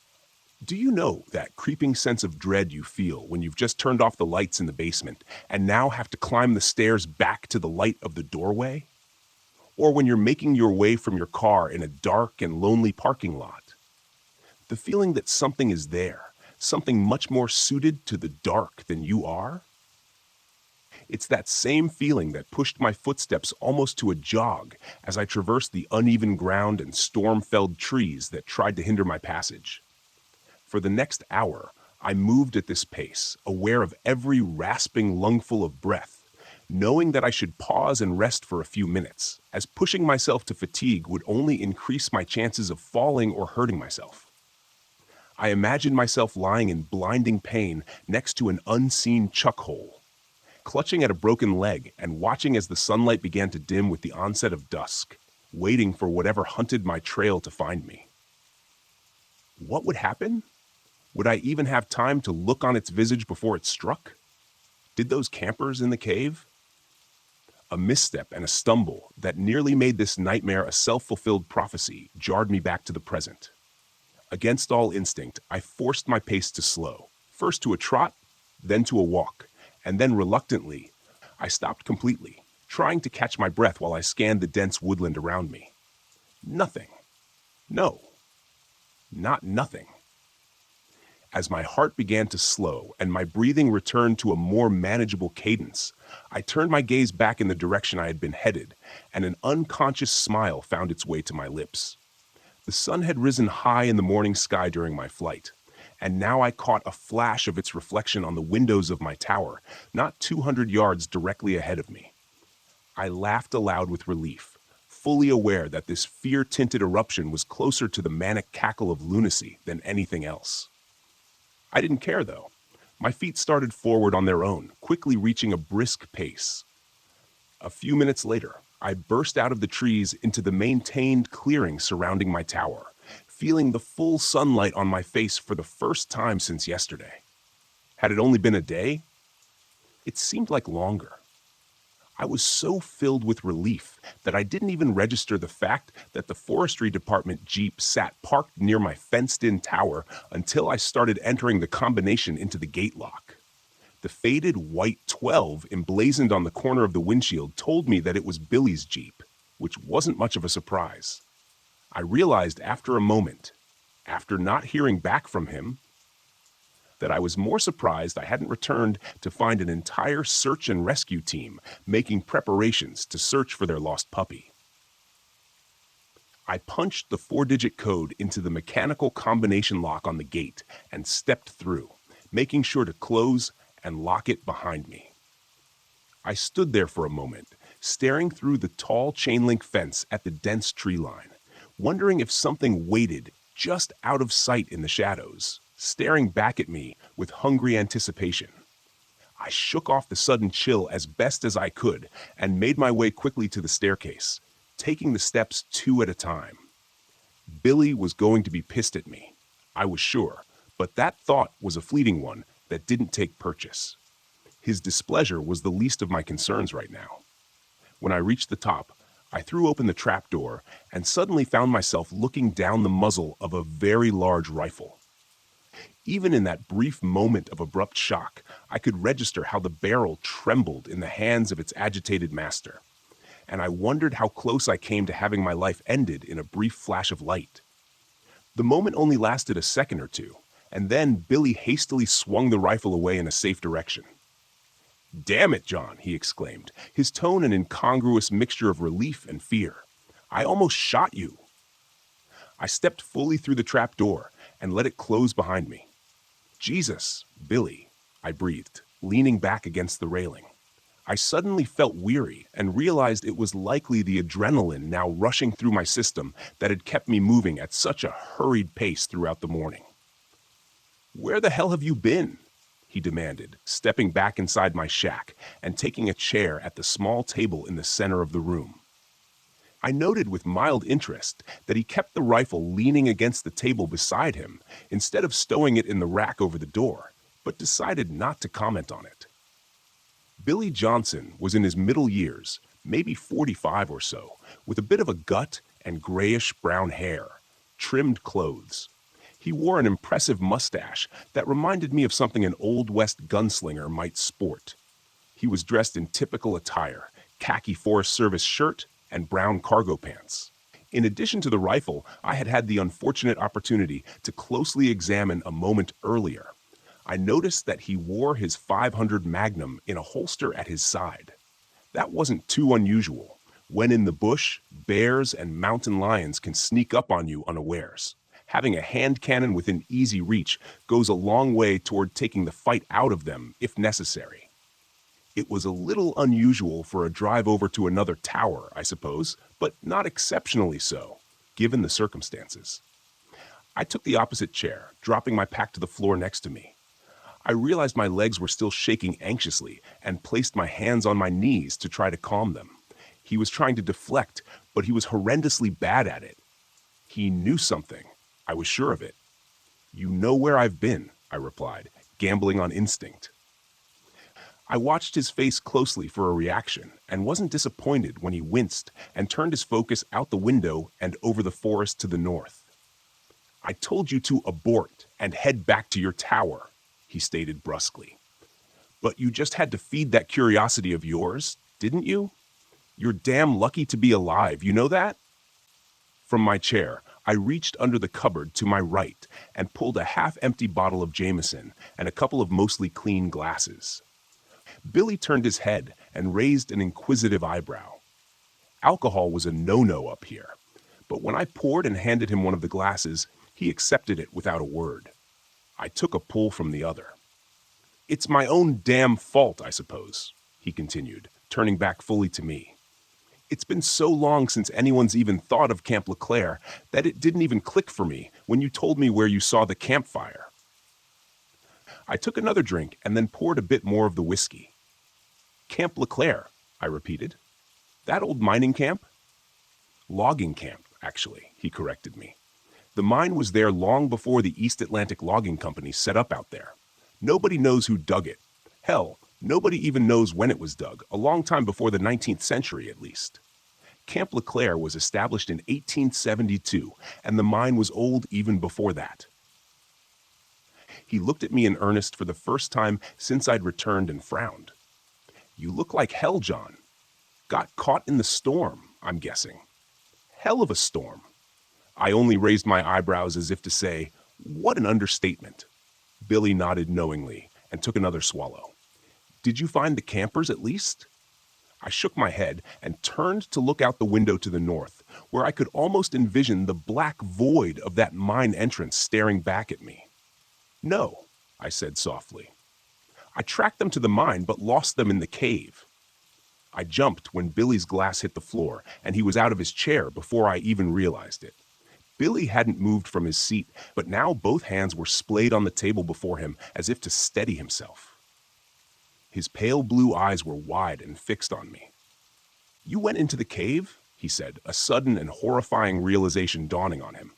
Do you know that creeping sense of dread you feel when you've just turned off the lights in the basement and now have to climb the stairs back to the light of the doorway? or when you're making your way from your car in a dark and lonely parking lot. The feeling that something is there, something much more suited to the dark than you are. It's that same feeling that pushed my footsteps almost to a jog as I traversed the uneven ground and storm-felled trees that tried to hinder my passage. For the next hour, I moved at this pace, aware of every rasping lungful of breath, knowing that I should pause and rest for a few minutes, as pushing myself to fatigue would only increase my chances of falling or hurting myself. I imagined myself lying in blinding pain next to an unseen chuck hole, clutching at a broken leg and watching as the sunlight began to dim with the onset of dusk, waiting for whatever hunted my trail to find me. What would happen? Would I even have time to look on its visage before it struck? Did those campers in the cave? A misstep and a stumble that nearly made this nightmare a self-fulfilled prophecy jarred me back to the present. Against all instinct, I forced my pace to slow, first to a trot, then to a walk, and then reluctantly, I stopped completely, trying to catch my breath while I scanned the dense woodland around me. Nothing. No. Not nothing. As my heart began to slow and my breathing returned to a more manageable cadence, I turned my gaze back in the direction I had been headed, and an unconscious smile found its way to my lips. The sun had risen high in the morning sky during my flight, and now I caught a flash of its reflection on the windows of my tower, not 200 yards directly ahead of me. I laughed aloud with relief, fully aware that this fear-tinted eruption was closer to the manic cackle of lunacy than anything else. I didn't care, though. My feet started forward on their own, quickly reaching a brisk pace. A few minutes later, I burst out of the trees into the maintained clearing surrounding my tower, feeling the full sunlight on my face for the first time since yesterday. Had it only been a day? It seemed like longer. I was so filled with relief that I didn't even register the fact that the forestry department Jeep sat parked near my fenced-in tower until I started entering the combination into the gate lock. The faded white 12 emblazoned on the corner of the windshield told me that it was Billy's Jeep, which wasn't much of a surprise. I realized after a moment, after not hearing back from him, that I was more surprised I hadn't returned to find an entire search and rescue team making preparations to search for their lost puppy. I punched the 4-digit code into the mechanical combination lock on the gate and stepped through, making sure to close and lock it behind me. I stood there for a moment, staring through the tall chain-link fence at the dense tree line, wondering if something waited just out of sight in the shadows, staring back at me with hungry anticipation. I shook off the sudden chill as best as I could and made my way quickly to the staircase, taking the steps 2 at a time. Billy was going to be pissed at me, I was sure, but that thought was a fleeting one that didn't take purchase. His displeasure was the least of my concerns right now. When I reached the top, I threw open the trapdoor and suddenly found myself looking down the muzzle of a very large rifle. Even in that brief moment of abrupt shock, I could register how the barrel trembled in the hands of its agitated master, and I wondered how close I came to having my life ended in a brief flash of light. The moment only lasted a second or two, and then Billy hastily swung the rifle away in a safe direction. "Damn it, John," he exclaimed, his tone an incongruous mixture of relief and fear. "I almost shot you." I stepped fully through the trap door and let it close behind me. "Jesus, Billy," I breathed, leaning back against the railing. I suddenly felt weary and realized it was likely the adrenaline now rushing through my system that had kept me moving at such a hurried pace throughout the morning. "Where the hell have you been?" he demanded, stepping back inside my shack and taking a chair at the small table in the center of the room. I noted with mild interest that he kept the rifle leaning against the table beside him instead of stowing it in the rack over the door, but decided not to comment on it. Billy Johnson was in his middle years, maybe 45 or so, with a bit of a gut and grayish-brown hair, trimmed clothes. He wore an impressive mustache that reminded me of something an Old West gunslinger might sport. He was dressed in typical attire, khaki Forest Service shirt and brown cargo pants. In addition to the rifle, I had had the unfortunate opportunity to closely examine a moment earlier. I noticed that he wore his .500 Magnum in a holster at his side. That wasn't too unusual. When in the bush, bears and mountain lions can sneak up on you unawares. Having a hand cannon within easy reach goes a long way toward taking the fight out of them if necessary. It was a little unusual for a drive over to another tower, I suppose, but not exceptionally so, given the circumstances. I took the opposite chair, dropping my pack to the floor next to me. I realized my legs were still shaking anxiously and placed my hands on my knees to try to calm them. He was trying to deflect, but he was horrendously bad at it. He knew something. I was sure of it. "You know where I've been," I replied, gambling on instinct. I watched his face closely for a reaction and wasn't disappointed when he winced and turned his focus out the window and over the forest to the north. "I told you to abort and head back to your tower," he stated brusquely. "But you just had to feed that curiosity of yours, didn't you? You're damn lucky to be alive, you know that?" From my chair, I reached under the cupboard to my right and pulled a half-empty bottle of Jameson and a couple of mostly clean glasses. Billy turned his head and raised an inquisitive eyebrow. Alcohol was a no-no up here, but when I poured and handed him one of the glasses, he accepted it without a word. I took a pull from the other. "It's my own damn fault, I suppose," he continued, turning back fully to me. "It's been so long since anyone's even thought of Camp LeClaire that it didn't even click for me when you told me where you saw the campfire." I took another drink and then poured a bit more of the whiskey. "Camp LeClaire," I repeated. "That old mining camp?" "Logging camp, actually," he corrected me. "The mine was there long before the East Atlantic Logging Company set up out there. Nobody knows who dug it. Hell, nobody even knows when it was dug, a long time before the 19th century at least. Camp LeClaire was established in 1872, and the mine was old even before that." He looked at me in earnest for the first time since I'd returned and frowned. "You look like hell, John. Got caught in the storm, I'm guessing. Hell of a storm." I only raised my eyebrows as if to say, "What an understatement." Billy nodded knowingly and took another swallow. "Did you find the campers at least?" I shook my head and turned to look out the window to the north, where I could almost envision the black void of that mine entrance staring back at me. "No," I said softly. "I tracked them to the mine but lost them in the cave." I jumped when Billy's glass hit the floor, and he was out of his chair before I even realized it. Billy hadn't moved from his seat, but now both hands were splayed on the table before him as if to steady himself. His pale blue eyes were wide and fixed on me. "You went into the cave?" he said, a sudden and horrifying realization dawning on him.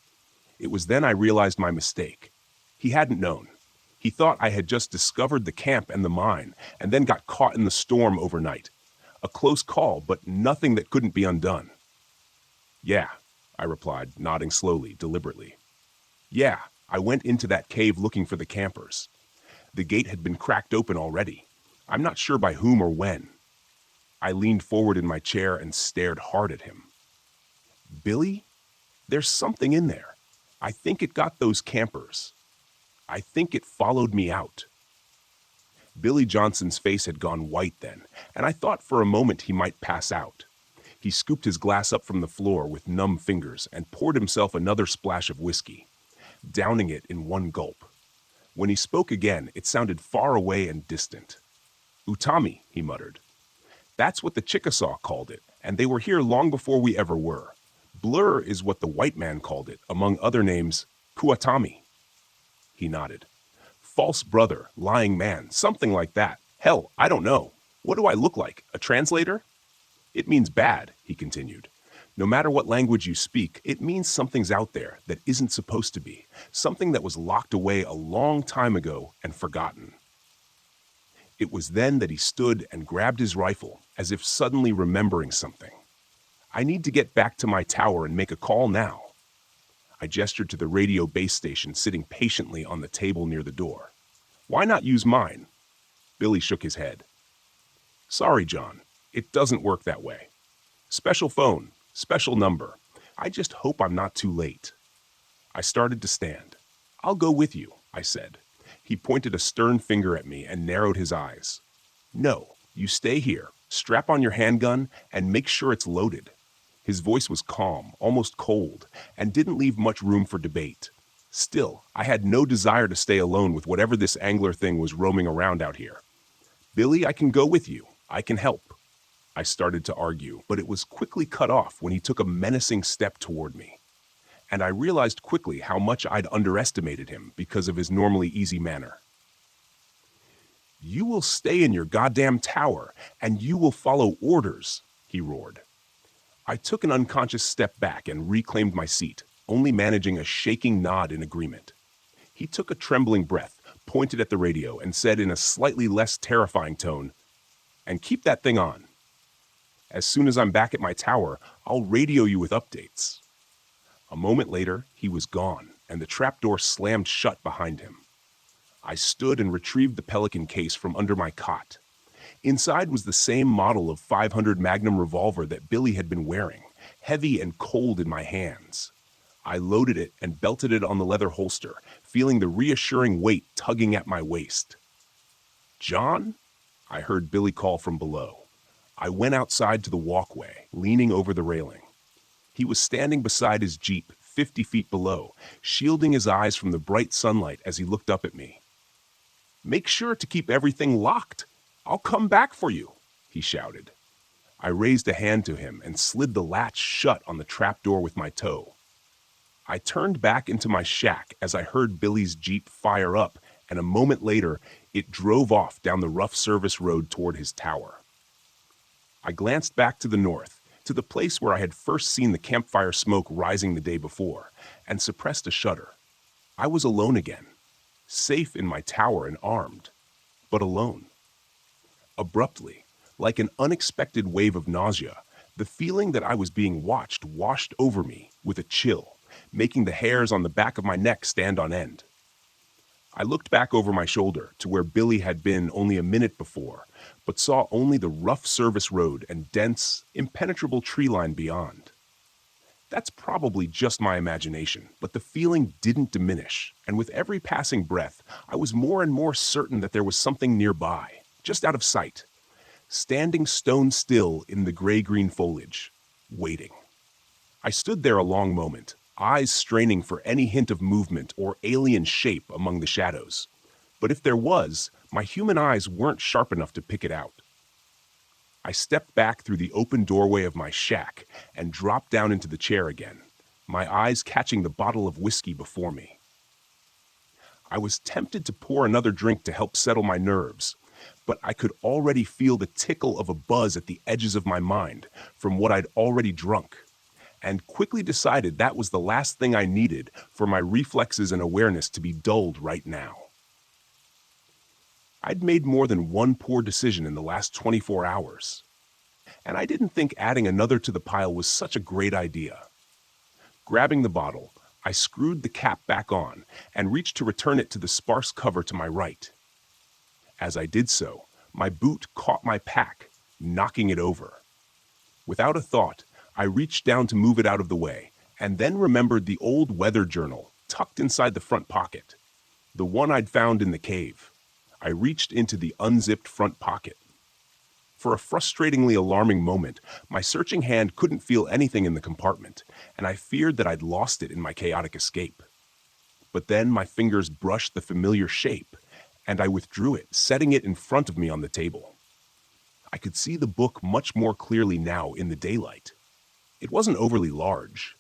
It was then I realized my mistake. He hadn't known. He thought I had just discovered the camp and the mine, and then got caught in the storm overnight. A close call, but nothing that couldn't be undone. "Yeah," I replied, nodding slowly, deliberately. "Yeah, I went into that cave looking for the campers. The gate had been cracked open already. I'm not sure by whom or when." I leaned forward in my chair and stared hard at him. "Billy, there's something in there. I think it got those campers. I think it followed me out." Billy Johnson's face had gone white then, and I thought for a moment he might pass out. He scooped his glass up from the floor with numb fingers and poured himself another splash of whiskey, downing it in one gulp. When he spoke again, it sounded far away and distant. "Utami," he muttered. "That's what the Chickasaw called it, and they were here long before we ever were. Blur is what the white man called it, among other names, Kuatami." He nodded. "False brother, lying man, something like that. Hell, I don't know. What do I look like, a translator?" "It means bad," he continued. "No matter what language you speak, it means something's out there that isn't supposed to be, something that was locked away a long time ago and forgotten." It was then that he stood and grabbed his rifle, as if suddenly remembering something. "I need to get back to my tower and make a call now." I gestured to the radio base station sitting patiently on the table near the door. "Why not use mine?" Billy shook his head. "Sorry, John. It doesn't work that way. Special phone, special number. I just hope I'm not too late. I started to stand. I'll go with you, I said. He pointed a stern finger at me and narrowed his eyes. No, you stay here, strap on your handgun, and make sure it's loaded. His voice was calm, almost cold, and didn't leave much room for debate. Still, I had no desire to stay alone with whatever this angler thing was roaming around out here. Billy, I can go with you. I can help. I started to argue, but it was quickly cut off when he took a menacing step toward me. And I realized quickly how much I'd underestimated him because of his normally easy manner. You will stay in your goddamn tower, and you will follow orders, he roared. I took an unconscious step back and reclaimed my seat, only managing a shaking nod in agreement. He took a trembling breath, pointed at the radio, and said in a slightly less terrifying tone, "And keep that thing on. As soon as I'm back at my tower, I'll radio you with updates." A moment later, he was gone, and the trapdoor slammed shut behind him. I stood and retrieved the Pelican case from under my cot. Inside was the same model of .500 Magnum revolver that Billy had been wearing, heavy and cold in my hands. I loaded it and belted it on the leather holster, feeling the reassuring weight tugging at my waist. "John?" I heard Billy call from below. I went outside to the walkway, leaning over the railing. He was standing beside his Jeep, 50 feet below, shielding his eyes from the bright sunlight as he looked up at me. "Make sure to keep everything locked. I'll come back for you," he shouted. I raised a hand to him and slid the latch shut on the trapdoor with my toe. I turned back into my shack as I heard Billy's Jeep fire up, and a moment later, it drove off down the rough service road toward his tower. I glanced back to the north, to the place where I had first seen the campfire smoke rising the day before, and suppressed a shudder. I was alone again, safe in my tower and armed, but alone. Abruptly, like an unexpected wave of nausea, the feeling that I was being watched washed over me with a chill, making the hairs on the back of my neck stand on end. I looked back over my shoulder to where Billy had been only a minute before, but saw only the rough service road and dense, impenetrable tree line beyond. That's probably just my imagination, but the feeling didn't diminish, and with every passing breath, I was more and more certain that there was something nearby, just out of sight, standing stone still in the gray-green foliage, waiting. I stood there a long moment, eyes straining for any hint of movement or alien shape among the shadows. But if there was, my human eyes weren't sharp enough to pick it out. I stepped back through the open doorway of my shack and dropped down into the chair again, my eyes catching the bottle of whiskey before me. I was tempted to pour another drink to help settle my nerves, but I could already feel the tickle of a buzz at the edges of my mind from what I'd already drunk, and quickly decided that was the last thing I needed for my reflexes and awareness to be dulled right now. I'd made more than one poor decision in the last 24 hours, and I didn't think adding another to the pile was such a great idea. Grabbing the bottle, I screwed the cap back on and reached to return it to the sparse cover to my right. As I did so, my boot caught my pack, knocking it over. Without a thought, I reached down to move it out of the way, and then remembered the old weather journal tucked inside the front pocket, the one I'd found in the cave. I reached into the unzipped front pocket. For a frustratingly alarming moment, my searching hand couldn't feel anything in the compartment, and I feared that I'd lost it in my chaotic escape. But then my fingers brushed the familiar shape, and I withdrew it, setting it in front of me on the table. I could see the book much more clearly now in the daylight. It wasn't overly large.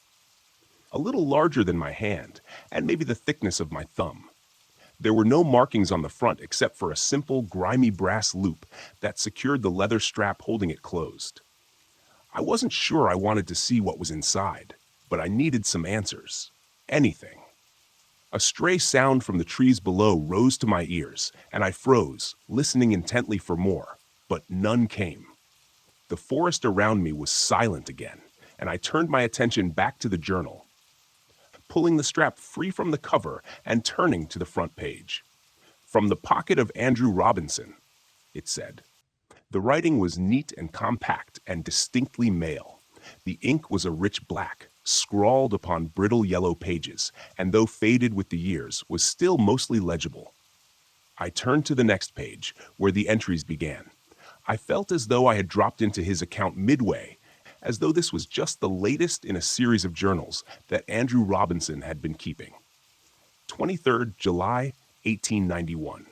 A little larger than my hand, and maybe the thickness of my thumb. There were no markings on the front except for a simple, grimy brass loop that secured the leather strap holding it closed. I wasn't sure I wanted to see what was inside, but I needed some answers. Anything. A stray sound from the trees below rose to my ears, and I froze, listening intently for more, but none came. The forest around me was silent again, and I turned my attention back to the journal, pulling the strap free from the cover and turning to the front page. "From the pocket of Andrew Robinson," it said. The writing was neat and compact and distinctly male, The ink was a rich black, scrawled upon brittle yellow pages, and though faded with the years, was still mostly legible. I turned to the next page, where the entries began. I felt as though I had dropped into his account midway, as though this was just the latest in a series of journals that Andrew Robinson had been keeping. 23rd July, 1891.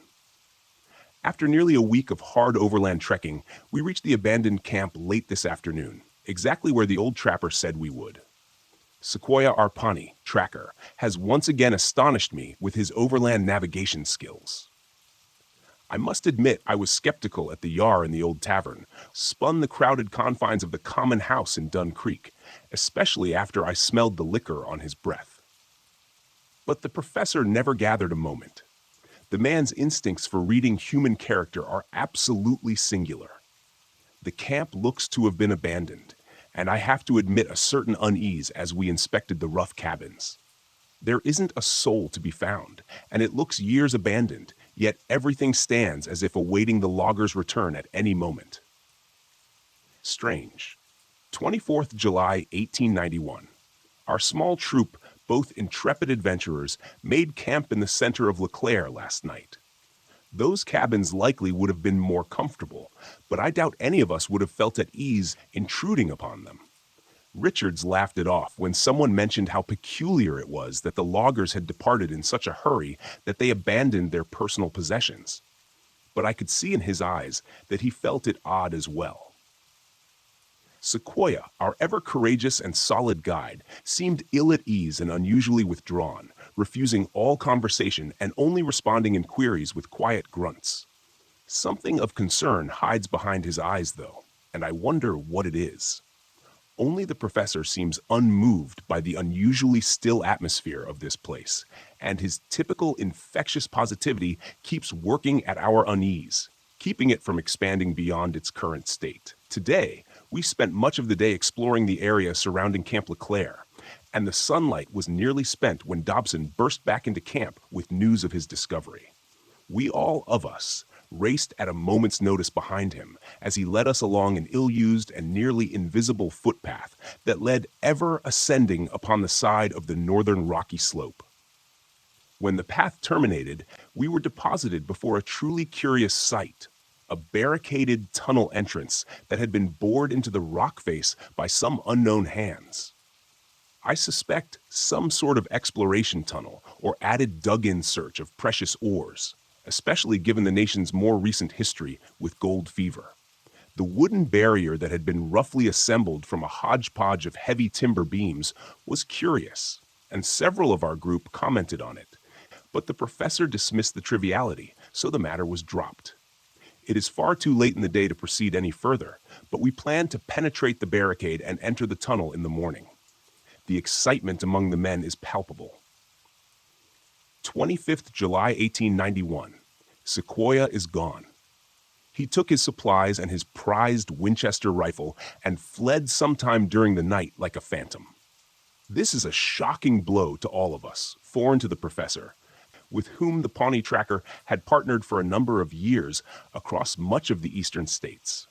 After nearly a week of hard overland trekking, we reached the abandoned camp late this afternoon, exactly where the old trapper said we would. Sequoia Arpani, tracker, has once again astonished me with his overland navigation skills. I must admit I was skeptical at the Yar in the old tavern, spun the crowded confines of the common house in Dun Creek, especially after I smelled the liquor on his breath. But the professor never gathered a moment. The man's instincts for reading human character are absolutely singular. The camp looks to have been abandoned, and I have to admit a certain unease as we inspected the rough cabins. There isn't a soul to be found, and it looks years abandoned, yet everything stands as if awaiting the loggers' return at any moment. Strange. 24th July, 1891. Our small troop, both intrepid adventurers, made camp in the center of LeClaire last night. Those cabins likely would have been more comfortable, but I doubt any of us would have felt at ease intruding upon them. Richards laughed it off when someone mentioned how peculiar it was that the loggers had departed in such a hurry that they abandoned their personal possessions. But I could see in his eyes that he felt it odd as well. Sequoia, our ever-courageous and solid guide, seemed ill at ease and unusually withdrawn, refusing all conversation and only responding in queries with quiet grunts. Something of concern hides behind his eyes, though, and I wonder what it is. Only the professor seems unmoved by the unusually still atmosphere of this place, and his typical infectious positivity keeps working at our unease, keeping it from expanding beyond its current state. Today, we spent much of the day exploring the area surrounding Camp LeClaire, and the sunlight was nearly spent when Dobson burst back into camp with news of his discovery. We all of us raced at a moment's notice behind him as he led us along an ill-used and nearly invisible footpath that led ever ascending upon the side of the northern rocky slope. When the path terminated, we were deposited before a truly curious sight, a barricaded tunnel entrance that had been bored into the rock face by some unknown hands. I suspect some sort of exploration tunnel or added dug-in search of precious ores, especially given the nation's more recent history with gold fever. The wooden barrier that had been roughly assembled from a hodgepodge of heavy timber beams was curious, and several of our group commented on it. But the professor dismissed the triviality, so the matter was dropped. It is far too late in the day to proceed any further, but we plan to penetrate the barricade and enter the tunnel in the morning. The excitement among the men is palpable. 25th July 1891. Sequoia is gone. He took his supplies and his prized Winchester rifle and fled sometime during the night like a phantom. This is a shocking blow to all of us, foreign to the professor, with whom the Pawnee tracker had partnered for a number of years across much of the eastern states.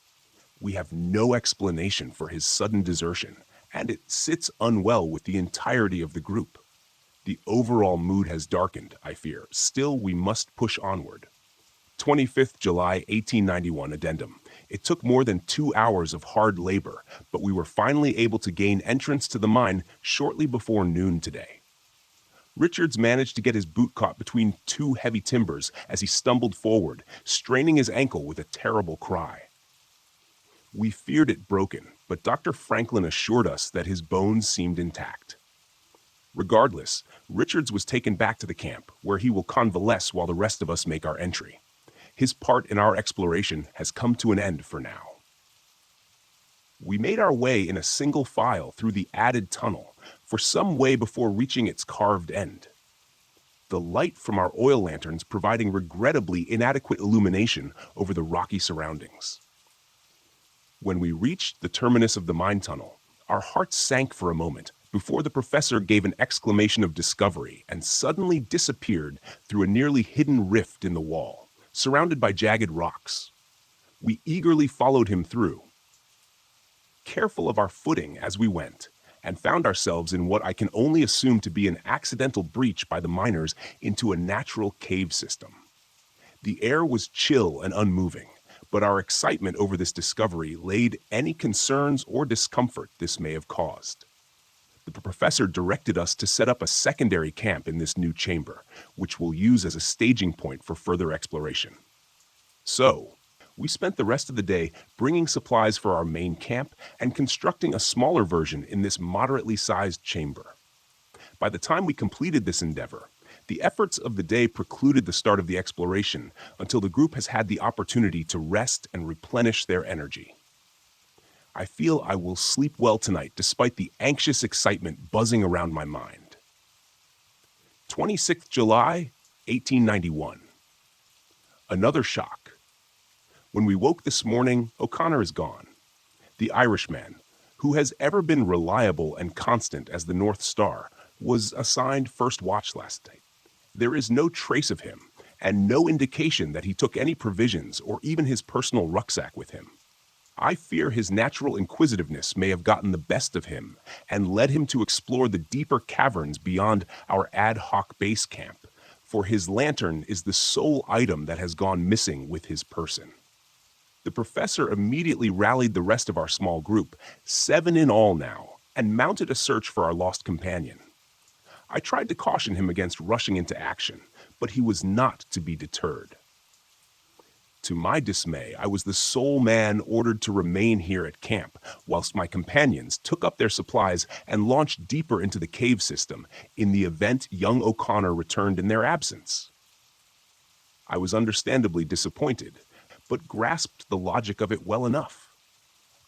We have no explanation for his sudden desertion, and it sits unwell with the entirety of the group. The overall mood has darkened, I fear. Still, we must push onward. 25th July 1891 addendum. It took more than 2 hours of hard labor, but we were finally able to gain entrance to the mine shortly before noon today. Richards managed to get his boot caught between two heavy timbers as he stumbled forward, straining his ankle with a terrible cry. We feared it broken, but Dr. Franklin assured us that his bones seemed intact. Regardless, Richards was taken back to the camp, where he will convalesce while the rest of us make our entry. His part in our exploration has come to an end for now. We made our way in a single file through the added tunnel for some way before reaching its carved end. The light from our oil lanterns providing regrettably inadequate illumination over the rocky surroundings. When we reached the terminus of the mine tunnel, our hearts sank for a moment before the professor gave an exclamation of discovery and suddenly disappeared through a nearly hidden rift in the wall, surrounded by jagged rocks. We eagerly followed him through. careful of our footing as we went, and found ourselves in what I can only assume to be an accidental breach by the miners into a natural cave system. The air was chill and unmoving, but our excitement over this discovery laid any concerns or discomfort this may have caused. The professor directed us to set up a secondary camp in this new chamber, which we'll use as a staging point for further exploration. So, we spent the rest of the day bringing supplies for our main camp and constructing a smaller version in this moderately sized chamber. By the time we completed this endeavor, the efforts of the day precluded the start of the exploration until the group has had the opportunity to rest and replenish their energy. I feel I will sleep well tonight despite the anxious excitement buzzing around my mind. 26th July, 1891. Another shock. When we woke this morning, O'Connor is gone. The Irishman, who has ever been reliable and constant as the North Star, was assigned first watch last night. There is no trace of him, and no indication that he took any provisions or even his personal rucksack with him. I fear his natural inquisitiveness may have gotten the best of him and led him to explore the deeper caverns beyond our ad hoc base camp, for his lantern is the sole item that has gone missing with his person. The professor immediately rallied the rest of our small group, 7 in all now, and mounted a search for our lost companion. I tried to caution him against rushing into action, but he was not to be deterred. To my dismay, I was the sole man ordered to remain here at camp, whilst my companions took up their supplies and launched deeper into the cave system in the event young O'Connor returned in their absence. I was understandably disappointed, but grasped the logic of it well enough.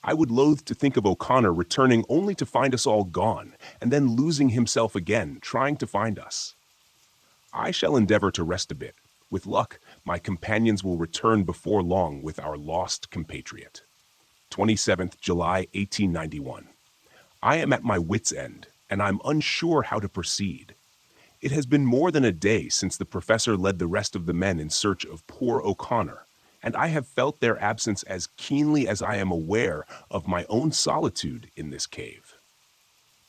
I would loathe to think of O'Connor returning only to find us all gone, and then losing himself again, trying to find us. I shall endeavor to rest a bit. With luck, my companions will return before long with our lost compatriot. 27th July, 1891. I am at my wit's end, and I'm unsure how to proceed. It has been more than a day since the professor led the rest of the men in search of poor O'Connor, and I have felt their absence as keenly as I am aware of my own solitude in this cave.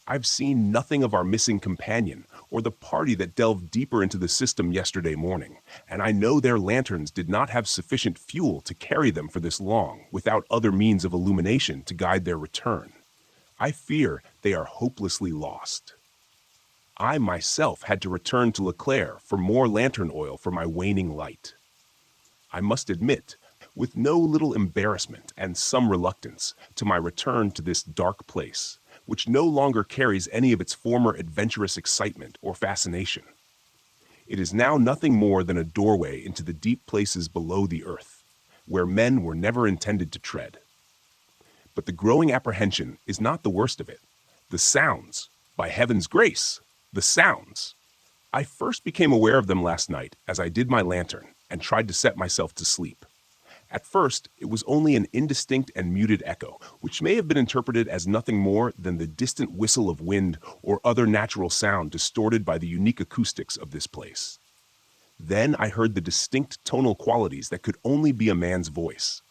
I've seen nothing of our missing companion or the party that delved deeper into the system yesterday morning, and I know their lanterns did not have sufficient fuel to carry them for this long without other means of illumination to guide their return. I fear they are hopelessly lost. I myself had to return to Leclerc for more lantern oil for my waning light. I must admit, with no little embarrassment and some reluctance, to my return to this dark place, which no longer carries any of its former adventurous excitement or fascination. It is now nothing more than a doorway into the deep places below the earth, where men were never intended to tread. But the growing apprehension is not the worst of it. The sounds, by heaven's grace, the sounds. I first became aware of them last night as I did my lantern and tried to set myself to sleep. At first, it was only an indistinct and muted echo, which may have been interpreted as nothing more than the distant whistle of wind or other natural sound distorted by the unique acoustics of this place. Then I heard the distinct tonal qualities that could only be a man's voice.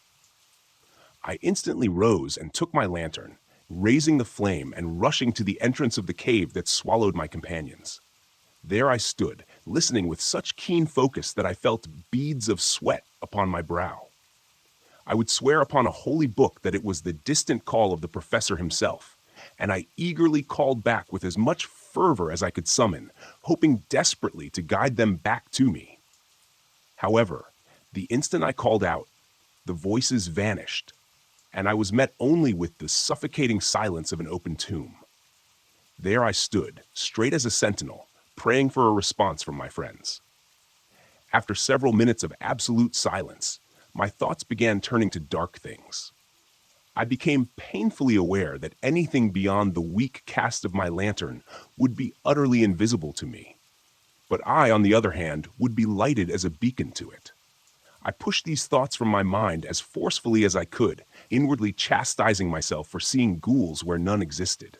I instantly rose and took my lantern, raising the flame and rushing to the entrance of the cave that swallowed my companions. There I stood, listening with such keen focus that I felt beads of sweat upon my brow. I would swear upon a holy book that it was the distant call of the professor himself, and I eagerly called back with as much fervor as I could summon, hoping desperately to guide them back to me. However, the instant I called out, the voices vanished, and I was met only with the suffocating silence of an open tomb. There I stood, straight as a sentinel, praying for a response from my friends. After several minutes of absolute silence, my thoughts began turning to dark things. I became painfully aware that anything beyond the weak cast of my lantern would be utterly invisible to me. But I, on the other hand, would be lighted as a beacon to it. I pushed these thoughts from my mind as forcefully as I could, inwardly chastising myself for seeing ghouls where none existed.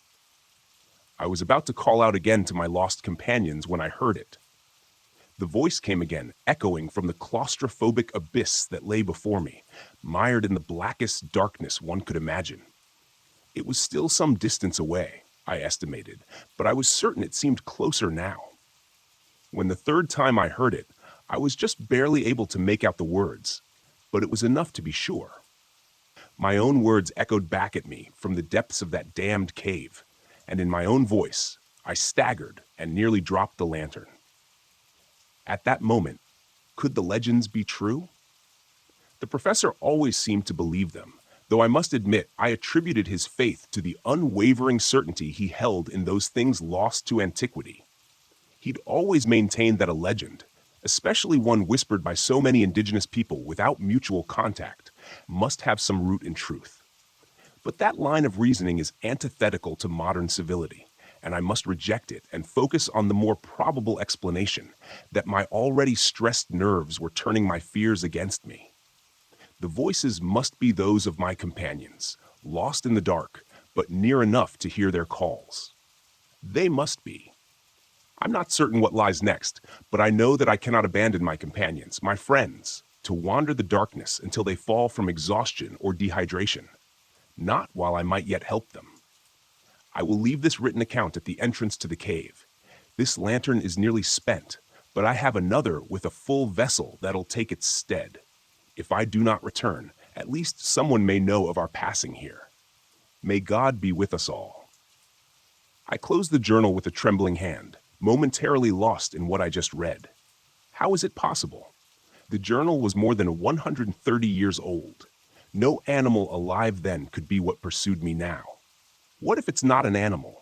I was about to call out again to my lost companions when I heard it. The voice came again, echoing from the claustrophobic abyss that lay before me, mired in the blackest darkness one could imagine. It was still some distance away, I estimated, but I was certain it seemed closer now. When the third time I heard it, I was just barely able to make out the words, but it was enough to be sure. My own words echoed back at me from the depths of that damned cave, and in my own voice, I staggered and nearly dropped the lantern. At that moment, could the legends be true? The professor always seemed to believe them, though I must admit I attributed his faith to the unwavering certainty he held in those things lost to antiquity. He'd always maintained that a legend, especially one whispered by so many indigenous people without mutual contact, must have some root in truth. But that line of reasoning is antithetical to modern civility, and I must reject it and focus on the more probable explanation that my already stressed nerves were turning my fears against me. The voices must be those of my companions, lost in the dark, but near enough to hear their calls. They must be. I'm not certain what lies next, but I know that I cannot abandon my companions, my friends, to wander the darkness until they fall from exhaustion or dehydration. Not while I might yet help them. I will leave this written account at the entrance to the cave. This lantern is nearly spent, but I have another with a full vessel that'll take its stead. If I do not return, at least someone may know of our passing here. May God be with us all. I closed the journal with a trembling hand, momentarily lost in what I just read. How is it possible? The journal was more than 130 years old. No animal alive then could be what pursued me now. What if it's not an animal?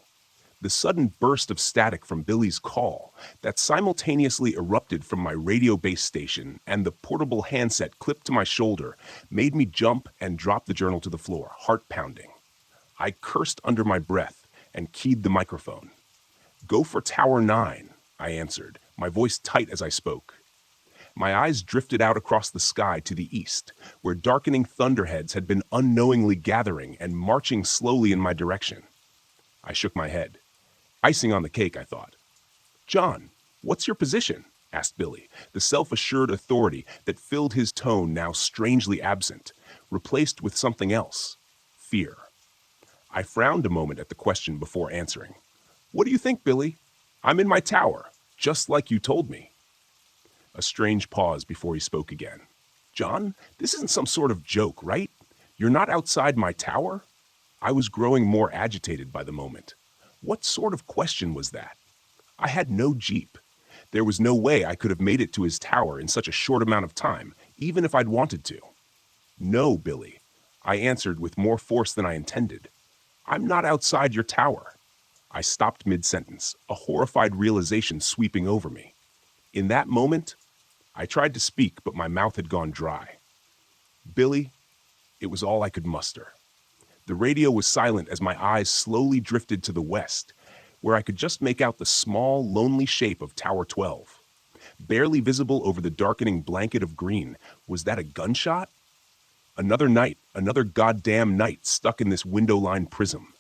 The sudden burst of static from Billy's call that simultaneously erupted from my radio base station and the portable handset clipped to my shoulder made me jump and drop the journal to the floor, heart pounding. I cursed under my breath and keyed the microphone. "Go for Tower 9, I answered, my voice tight as I spoke. My eyes drifted out across the sky to the east, where darkening thunderheads had been unknowingly gathering and marching slowly in my direction. I shook my head. Icing on the cake, I thought. "John, what's your position?" asked Billy, the self-assured authority that filled his tone now strangely absent, replaced with something else, fear. I frowned a moment at the question before answering. "What do you think, Billy? I'm in my tower, just like you told me." A strange pause before he spoke again. "John, this isn't some sort of joke, right? You're not outside my tower?" I was growing more agitated by the moment. What sort of question was that? I had no Jeep. There was no way I could have made it to his tower in such a short amount of time, even if I'd wanted to. "No, Billy," I answered with more force than I intended. "I'm not outside your tower." I stopped mid-sentence, a horrified realization sweeping over me. In that moment, I tried to speak, but my mouth had gone dry. "Billy," it was all I could muster. The radio was silent as my eyes slowly drifted to the west, where I could just make out the small, lonely shape of Tower 12. Barely visible over the darkening blanket of green, was that a gunshot? Another night, another goddamn night stuck in this window-lined prism.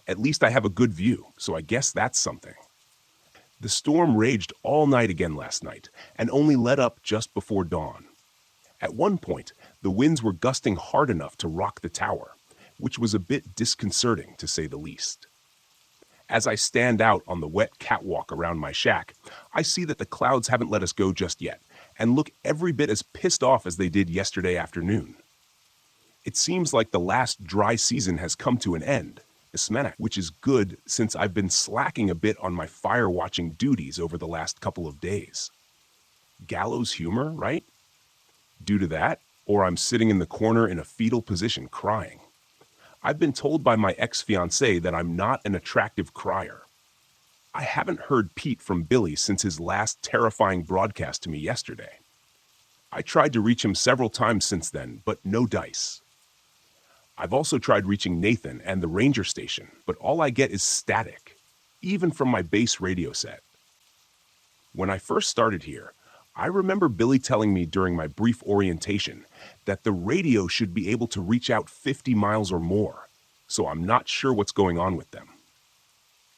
At least I have a good view, so I guess that's something. The storm raged all night again last night, and only let up just before dawn. At one point, the winds were gusting hard enough to rock the tower, which was a bit disconcerting to say the least. As I stand out on the wet catwalk around my shack, I see that the clouds haven't let us go just yet, and look every bit as pissed off as they did yesterday afternoon. It seems like the last dry season has come to an end, which is good since I've been slacking a bit on my fire-watching duties over the last couple of days. Gallows humor, right? Due to that, or I'm sitting in the corner in a fetal position crying. I've been told by my ex-fiancée that I'm not an attractive crier. I haven't heard Pete from Billy since his last terrifying broadcast to me yesterday. I tried to reach him several times since then, but no dice. I've also tried reaching Nathan and the ranger station, but all I get is static, even from my base radio set. When I first started here, I remember Billy telling me during my brief orientation that the radio should be able to reach out 50 miles or more, so I'm not sure what's going on with them.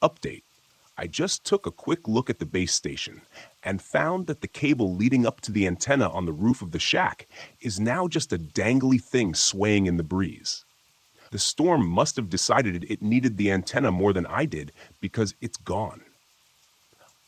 Update. I just took a quick look at the base station and found that the cable leading up to the antenna on the roof of the shack is now just a dangly thing swaying in the breeze. The storm must have decided it needed the antenna more than I did because it's gone.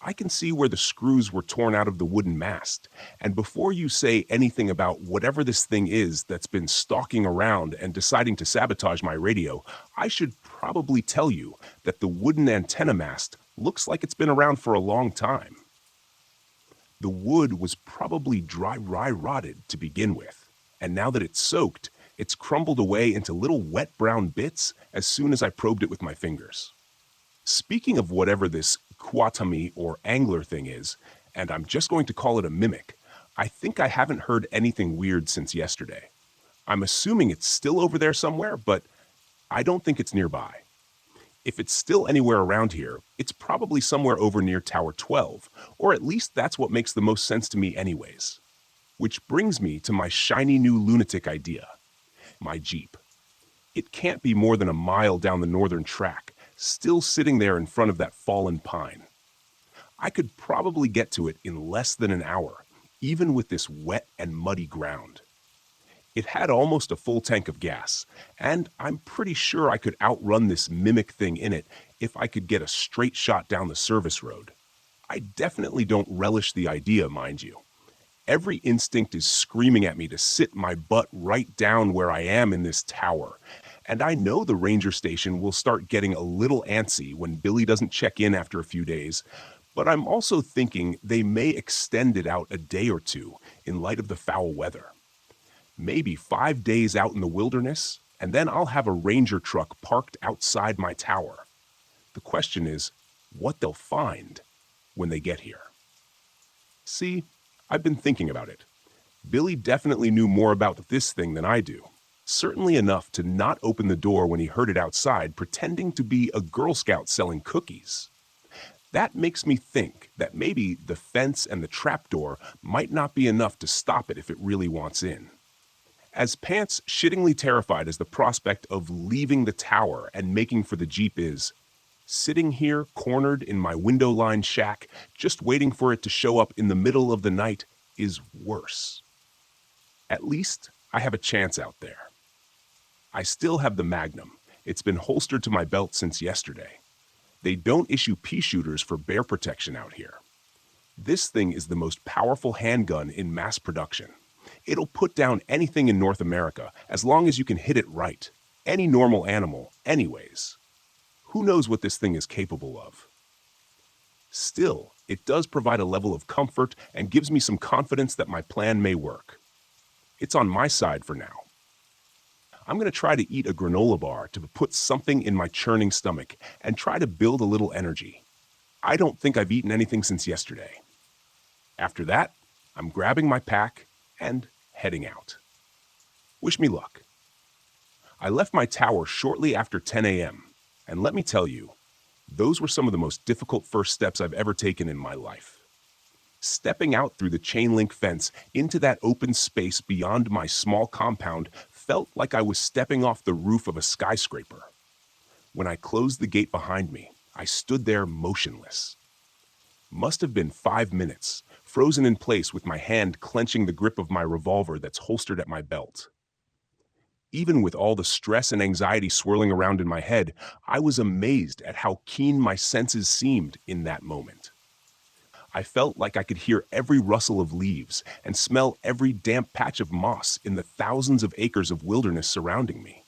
I can see where the screws were torn out of the wooden mast, and before you say anything about whatever this thing is that's been stalking around and deciding to sabotage my radio, I should probably tell you that the wooden antenna mast looks like it's been around for a long time. The wood was probably dry rotted to begin with, and now that it's soaked, it's crumbled away into little wet brown bits as soon as I probed it with my fingers. Speaking of whatever this Kuatami or angler thing is, and I'm just going to call it a mimic, I think I haven't heard anything weird since yesterday. I'm assuming it's still over there somewhere, but I don't think it's nearby. If it's still anywhere around here, it's probably somewhere over near Tower 12, or at least that's what makes the most sense to me anyways. Which brings me to my shiny new lunatic idea. My Jeep. It can't be more than a mile down the northern track, still sitting there in front of that fallen pine. I could probably get to it in less than an hour, even with this wet and muddy ground. It had almost a full tank of gas, and I'm pretty sure I could outrun this mimic thing in it if I could get a straight shot down the service road. I definitely don't relish the idea, mind you. Every instinct is screaming at me to sit my butt right down where I am in this tower, and I know the ranger station will start getting a little antsy when Billy doesn't check in after a few days, but I'm also thinking they may extend it out a day or two in light of the foul weather. Maybe 5 days out in the wilderness, and then I'll have a ranger truck parked outside my tower. The question is, what they'll find when they get here. See, I've been thinking about it. Billy definitely knew more about this thing than I do. Certainly enough to not open the door when he heard it outside, pretending to be a Girl Scout selling cookies. That makes me think that maybe the fence and the trapdoor might not be enough to stop it if it really wants in. As Pants shittingly terrified as the prospect of leaving the tower and making for the Jeep is, sitting here cornered in my window-lined shack, just waiting for it to show up in the middle of the night, is worse. At least I have a chance out there. I still have the Magnum. It's been holstered to my belt since yesterday. They don't issue pea shooters for bear protection out here. This thing is the most powerful handgun in mass production. It'll put down anything in North America as long as you can hit it right. Any normal animal, anyways. Who knows what this thing is capable of? Still, it does provide a level of comfort and gives me some confidence that my plan may work. It's on my side for now. I'm going to try to eat a granola bar to put something in my churning stomach and try to build a little energy. I don't think I've eaten anything since yesterday. After that, I'm grabbing my pack and heading out. Wish me luck. I left my tower shortly after 10 a.m., and let me tell you, those were some of the most difficult first steps I've ever taken in my life. Stepping out through the chain link fence into that open space beyond my small compound felt like I was stepping off the roof of a skyscraper. When I closed the gate behind me, I stood there motionless. Must have been 5 minutes, frozen in place with my hand clenching the grip of my revolver that's holstered at my belt. Even with all the stress and anxiety swirling around in my head, I was amazed at how keen my senses seemed in that moment. I felt like I could hear every rustle of leaves and smell every damp patch of moss in the thousands of acres of wilderness surrounding me.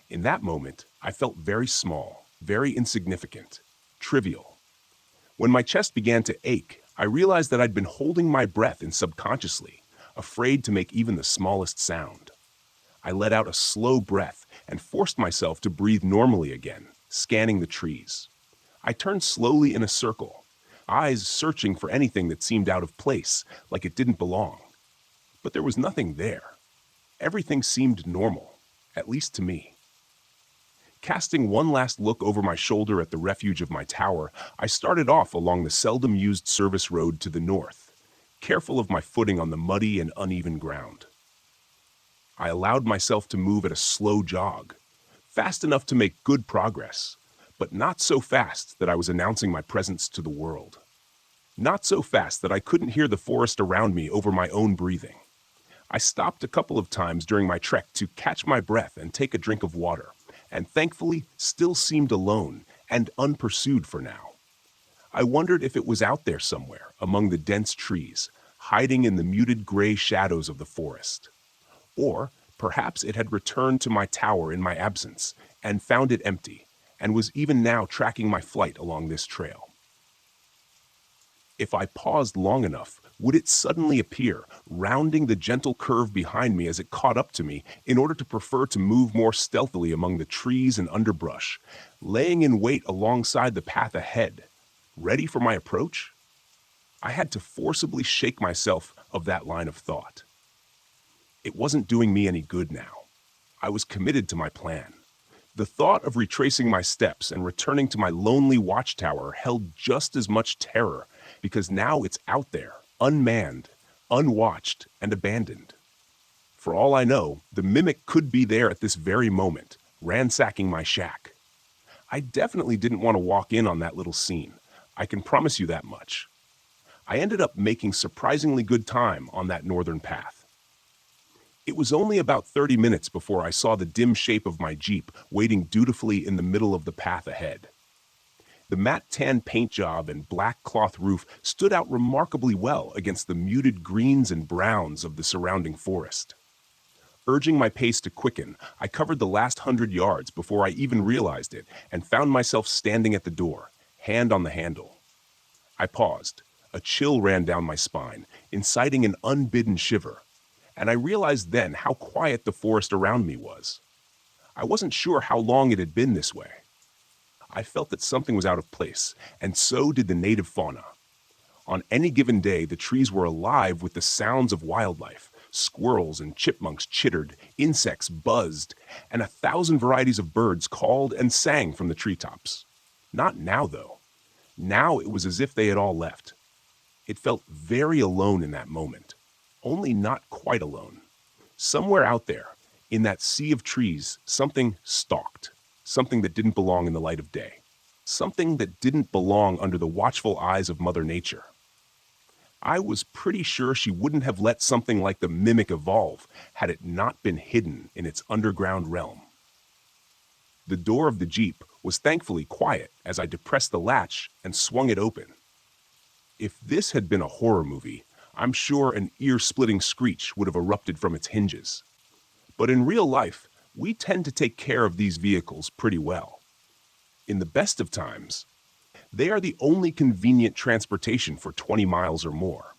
In that moment, I felt very small, very insignificant, trivial. When my chest began to ache, I realized that I'd been holding my breath in subconsciously, afraid to make even the smallest sound. I let out a slow breath and forced myself to breathe normally again, scanning the trees. I turned slowly in a circle, eyes searching for anything that seemed out of place, like it didn't belong. But there was nothing there. Everything seemed normal, at least to me. Casting one last look over my shoulder at the refuge of my tower, I started off along the seldom-used service road to the north, careful of my footing on the muddy and uneven ground. I allowed myself to move at a slow jog, fast enough to make good progress, but not so fast that I was announcing my presence to the world. Not so fast that I couldn't hear the forest around me over my own breathing. I stopped a couple of times during my trek to catch my breath and take a drink of water, and thankfully still seemed alone and unpursued for now. I wondered if it was out there somewhere among the dense trees, hiding in the muted gray shadows of the forest. Or perhaps it had returned to my tower in my absence and found it empty, and was even now tracking my flight along this trail. If I paused long enough, would it suddenly appear, rounding the gentle curve behind me as it caught up to me in order to prefer to move more stealthily among the trees and underbrush, laying in wait alongside the path ahead, ready for my approach? I had to forcibly shake myself of that line of thought. It wasn't doing me any good now. I was committed to my plan. The thought of retracing my steps and returning to my lonely watchtower held just as much terror, because now it's out there, unmanned, unwatched, and abandoned. For all I know, the mimic could be there at this very moment, ransacking my shack. I definitely didn't want to walk in on that little scene. I can promise you that much. I ended up making surprisingly good time on that northern path. It was only about 30 minutes before I saw the dim shape of my Jeep waiting dutifully in the middle of the path ahead. The matte tan paint job and black cloth roof stood out remarkably well against the muted greens and browns of the surrounding forest. Urging my pace to quicken, I covered the last 100 yards before I even realized it and found myself standing at the door, hand on the handle. I paused. A chill ran down my spine, inciting an unbidden shiver, and I realized then how quiet the forest around me was. I wasn't sure how long it had been this way. I felt that something was out of place, and so did the native fauna. On any given day, the trees were alive with the sounds of wildlife. Squirrels and chipmunks chittered, insects buzzed, and 1,000 varieties of birds called and sang from the treetops. Not now, though. Now it was as if they had all left. It felt very alone in that moment, only not quite alone. Somewhere out there, in that sea of trees, something stalked. Something that didn't belong in the light of day. Something that didn't belong under the watchful eyes of Mother Nature. I was pretty sure she wouldn't have let something like the mimic evolve had it not been hidden in its underground realm. The door of the Jeep was thankfully quiet as I depressed the latch and swung it open. If this had been a horror movie, I'm sure an ear-splitting screech would have erupted from its hinges. But in real life, we tend to take care of these vehicles pretty well. In the best of times, they are the only convenient transportation for 20 miles or more.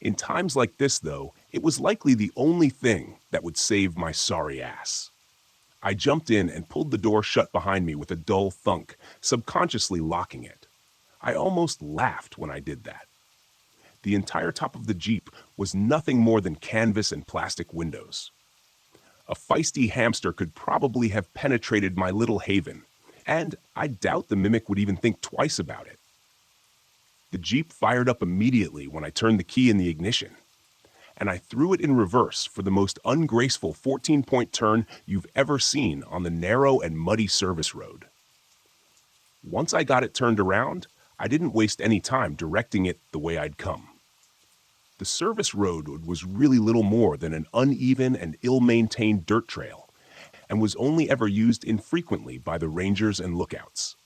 In times like this, though, it was likely the only thing that would save my sorry ass. I jumped in and pulled the door shut behind me with a dull thunk, subconsciously locking it. I almost laughed when I did that. The entire top of the Jeep was nothing more than canvas and plastic windows. A feisty hamster could probably have penetrated my little haven, and I doubt the mimic would even think twice about it. The Jeep fired up immediately when I turned the key in the ignition, and I threw it in reverse for the most ungraceful 14-point turn you've ever seen on the narrow and muddy service road. Once I got it turned around, I didn't waste any time directing it the way I'd come. The service road was really little more than an uneven and ill-maintained dirt trail, and was only ever used infrequently by the rangers and lookouts.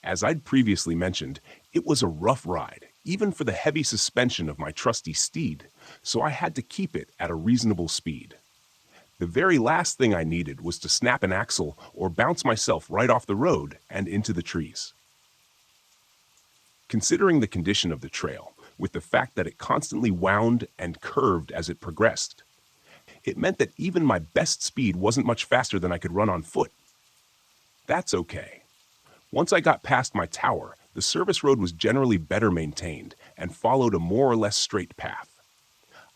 As I'd previously mentioned, it was a rough ride, even for the heavy suspension of my trusty steed, so I had to keep it at a reasonable speed. The very last thing I needed was to snap an axle or bounce myself right off the road and into the trees. Considering the condition of the trail, with the fact that it constantly wound and curved as it progressed, it meant that even my best speed wasn't much faster than I could run on foot. That's okay. Once I got past my tower, the service road was generally better maintained and followed a more or less straight path.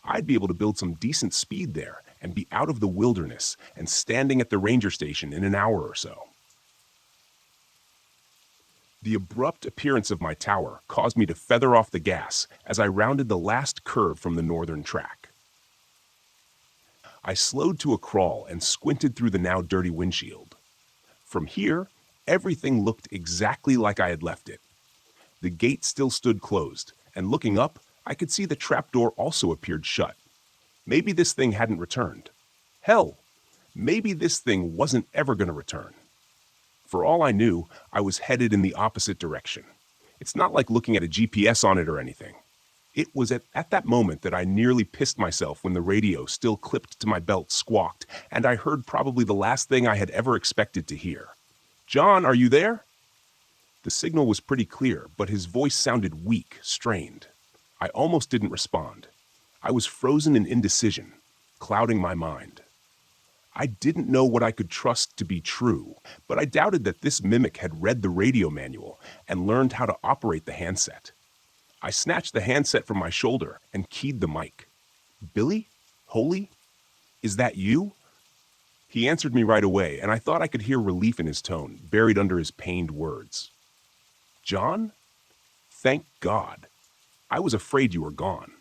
I'd be able to build some decent speed there and be out of the wilderness and standing at the ranger station in an hour or so. The abrupt appearance of my tower caused me to feather off the gas as I rounded the last curve from the northern track. I slowed to a crawl and squinted through the now dirty windshield. From here, everything looked exactly like I had left it. The gate still stood closed, and looking up, I could see the trapdoor also appeared shut. Maybe this thing hadn't returned. Hell, maybe this thing wasn't ever going to return. For all I knew, I was headed in the opposite direction. It's not like looking at a GPS on it or anything. It was at that moment that I nearly pissed myself when the radio, still clipped to my belt, squawked, and I heard probably the last thing I had ever expected to hear. "John, are you there?" The signal was pretty clear, but his voice sounded weak, strained. I almost didn't respond. I was frozen in indecision, clouding my mind. I didn't know what I could trust to be true, but I doubted that this mimic had read the radio manual and learned how to operate the handset. I snatched the handset from my shoulder and keyed the mic. "Billy? Holy? Is that you?" He answered me right away, and I thought I could hear relief in his tone, buried under his pained words. "John? Thank God. I was afraid you were gone."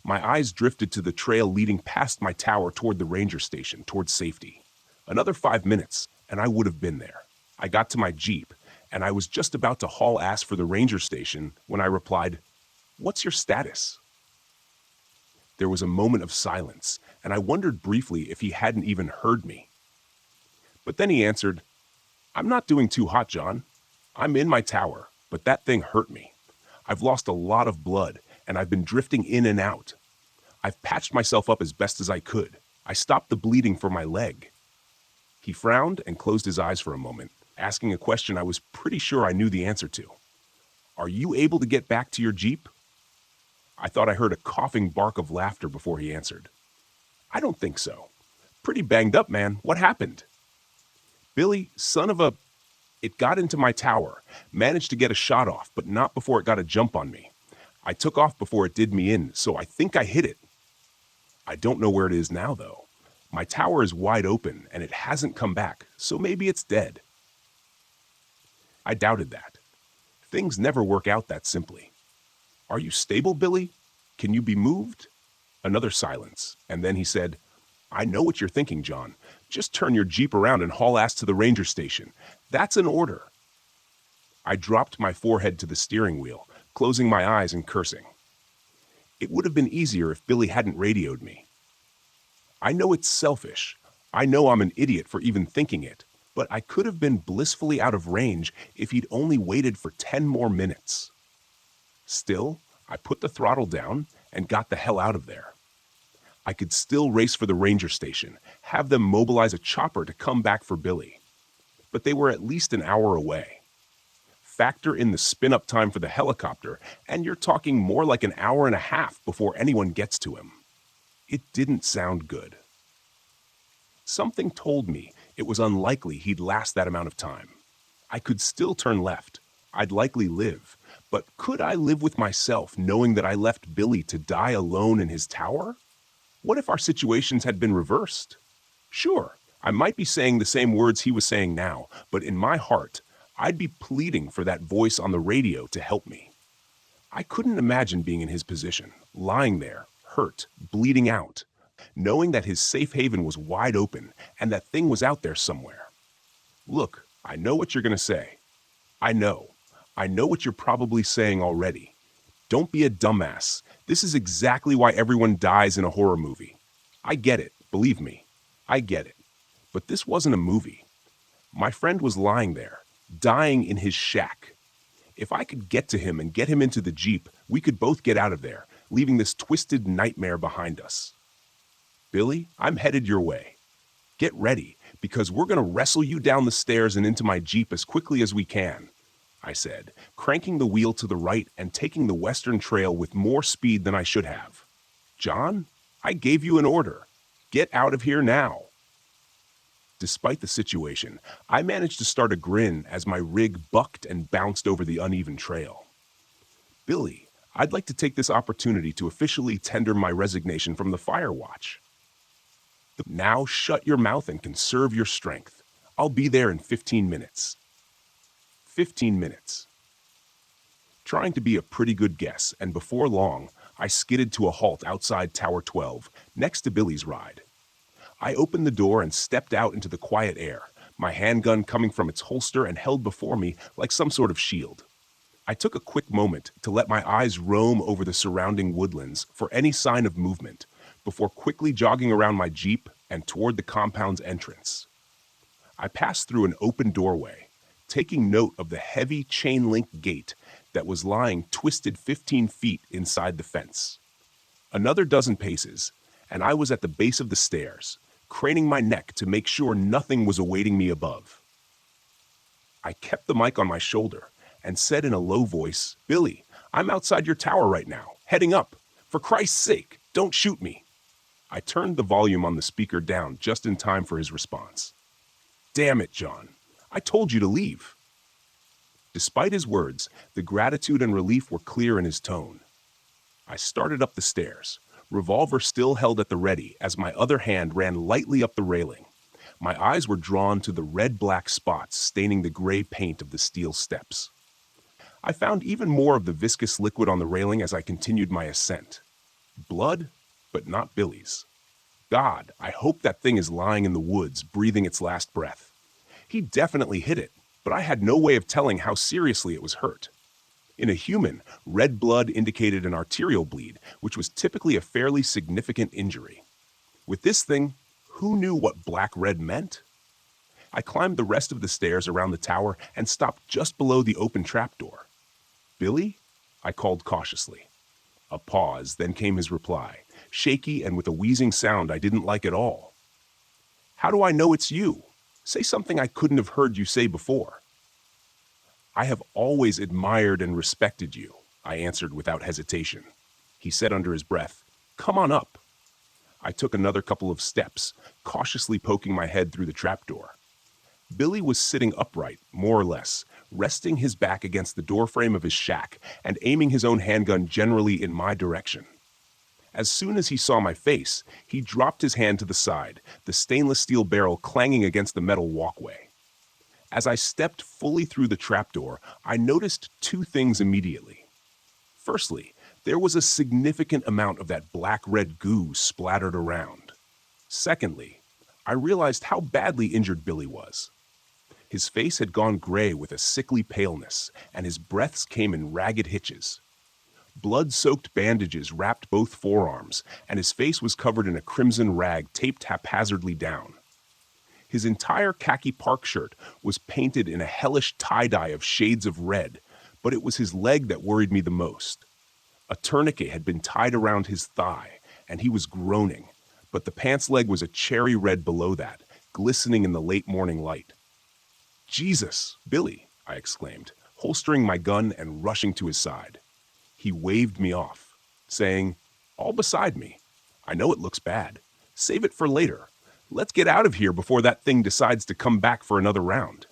My eyes drifted to the trail leading past my tower toward the ranger station, toward safety. Another 5 minutes, and I would have been there. I got to my Jeep, and I was just about to haul ass for the ranger station when I replied, "What's your status?" There was a moment of silence, and I wondered briefly if he hadn't even heard me. But then he answered, "I'm not doing too hot, John. I'm in my tower, but that thing hurt me. I've lost a lot of blood, and I've been drifting in and out. I've patched myself up as best as I could. I stopped the bleeding for my leg." He frowned and closed his eyes for a moment, asking a question I was pretty sure I knew the answer to. "Are you able to get back to your Jeep?" I thought I heard a coughing bark of laughter before he answered. "I don't think so. Pretty banged up, man. What happened?" "Billy, son of a... It got into my tower, managed to get a shot off, but not before it got a jump on me. I took off before it did me in, so I think I hit it. I don't know where it is now, though. My tower is wide open, and it hasn't come back, so maybe it's dead." I doubted that. Things never work out that simply. "Are you stable, Billy? Can you be moved?" Another silence, and then he said, "I know what you're thinking, John. Just turn your Jeep around and haul ass to the ranger station. That's an order." I dropped my forehead to the steering wheel, closing my eyes and cursing. It would have been easier if Billy hadn't radioed me. I know it's selfish. I know I'm an idiot for even thinking it, but I could have been blissfully out of range if he'd only waited for 10 more minutes. Still, I put the throttle down and got the hell out of there. I could still race for the ranger station, have them mobilize a chopper to come back for Billy. But they were at least an hour away. Factor in the spin-up time for the helicopter, and you're talking more like an hour and a half before anyone gets to him. It didn't sound good. Something told me it was unlikely he'd last that amount of time. I could still turn left. I'd likely live. But could I live with myself knowing that I left Billy to die alone in his tower? What if our situations had been reversed? Sure, I might be saying the same words he was saying now, but in my heart, I'd be pleading for that voice on the radio to help me. I couldn't imagine being in his position, lying there, hurt, bleeding out, knowing that his safe haven was wide open and that thing was out there somewhere. Look, I know what you're going to say. I know what you're probably saying already. Don't be a dumbass. This is exactly why everyone dies in a horror movie. I get it, believe me. I get it. But this wasn't a movie. My friend was lying there, dying in his shack. If I could get to him and get him into the Jeep, we could both get out of there, leaving this twisted nightmare behind us. Billy, I'm headed your way. Get ready, because we're going to wrestle you down the stairs and into my Jeep as quickly as we can, I said, cranking the wheel to the right and taking the western trail with more speed than I should have. John, I gave you an order. Get out of here now. Despite the situation, I managed to start a grin as my rig bucked and bounced over the uneven trail. Billy, I'd like to take this opportunity to officially tender my resignation from the Fire Watch. Now shut your mouth and conserve your strength. I'll be there in 15 minutes. 15 minutes. Trying to be a pretty good guess, and before long, I skidded to a halt outside Tower 12, next to Billy's ride. I opened the door and stepped out into the quiet air, my handgun coming from its holster and held before me like some sort of shield. I took a quick moment to let my eyes roam over the surrounding woodlands for any sign of movement, before quickly jogging around my Jeep and toward the compound's entrance. I passed through an open doorway, taking note of the heavy chain-link gate that was lying twisted 15 feet inside the fence. Another dozen paces, and I was at the base of the stairs, craning my neck to make sure nothing was awaiting me above. I kept the mic on my shoulder and said in a low voice, "Billy, I'm outside your tower right now, heading up. For Christ's sake, don't shoot me." I turned the volume on the speaker down just in time for his response. "Damn it, John. I told you to leave." Despite his words, the gratitude and relief were clear in his tone. I started up the stairs, revolver still held at the ready as my other hand ran lightly up the railing. My eyes were drawn to the red-black spots staining the gray paint of the steel steps. I found even more of the viscous liquid on the railing as I continued my ascent. Blood, but not Billy's. God, I hope that thing is lying in the woods, breathing its last breath. He definitely hit it, but I had no way of telling how seriously it was hurt. In a human, red blood indicated an arterial bleed, which was typically a fairly significant injury. With this thing, who knew what black-red meant? I climbed the rest of the stairs around the tower and stopped just below the open trapdoor. "Billy?" I called cautiously. A pause, then came his reply, shaky and with a wheezing sound I didn't like at all. "How do I know it's you? Say something I couldn't have heard you say before." "I have always admired and respected you," I answered without hesitation. He said under his breath, "Come on up." I took another couple of steps, cautiously poking my head through the trapdoor. Billy was sitting upright, more or less, resting his back against the doorframe of his shack and aiming his own handgun generally in my direction. As soon as he saw my face, he dropped his hand to the side, the stainless steel barrel clanging against the metal walkway. As I stepped fully through the trapdoor, I noticed two things immediately. Firstly, there was a significant amount of that black-red goo splattered around. Secondly, I realized how badly injured Billy was. His face had gone gray with a sickly paleness, and his breaths came in ragged hitches. Blood-soaked bandages wrapped both forearms, and his face was covered in a crimson rag taped haphazardly down. His entire khaki park shirt was painted in a hellish tie-dye of shades of red, but it was his leg that worried me the most. A tourniquet had been tied around his thigh, and he was groaning, but the pants leg was a cherry red below that, glistening in the late morning light. "Jesus, Billy," I exclaimed, holstering my gun and rushing to his side. He waved me off, saying, "All beside me. I know it looks bad. Save it for later. Let's get out of here before that thing decides to come back for another round."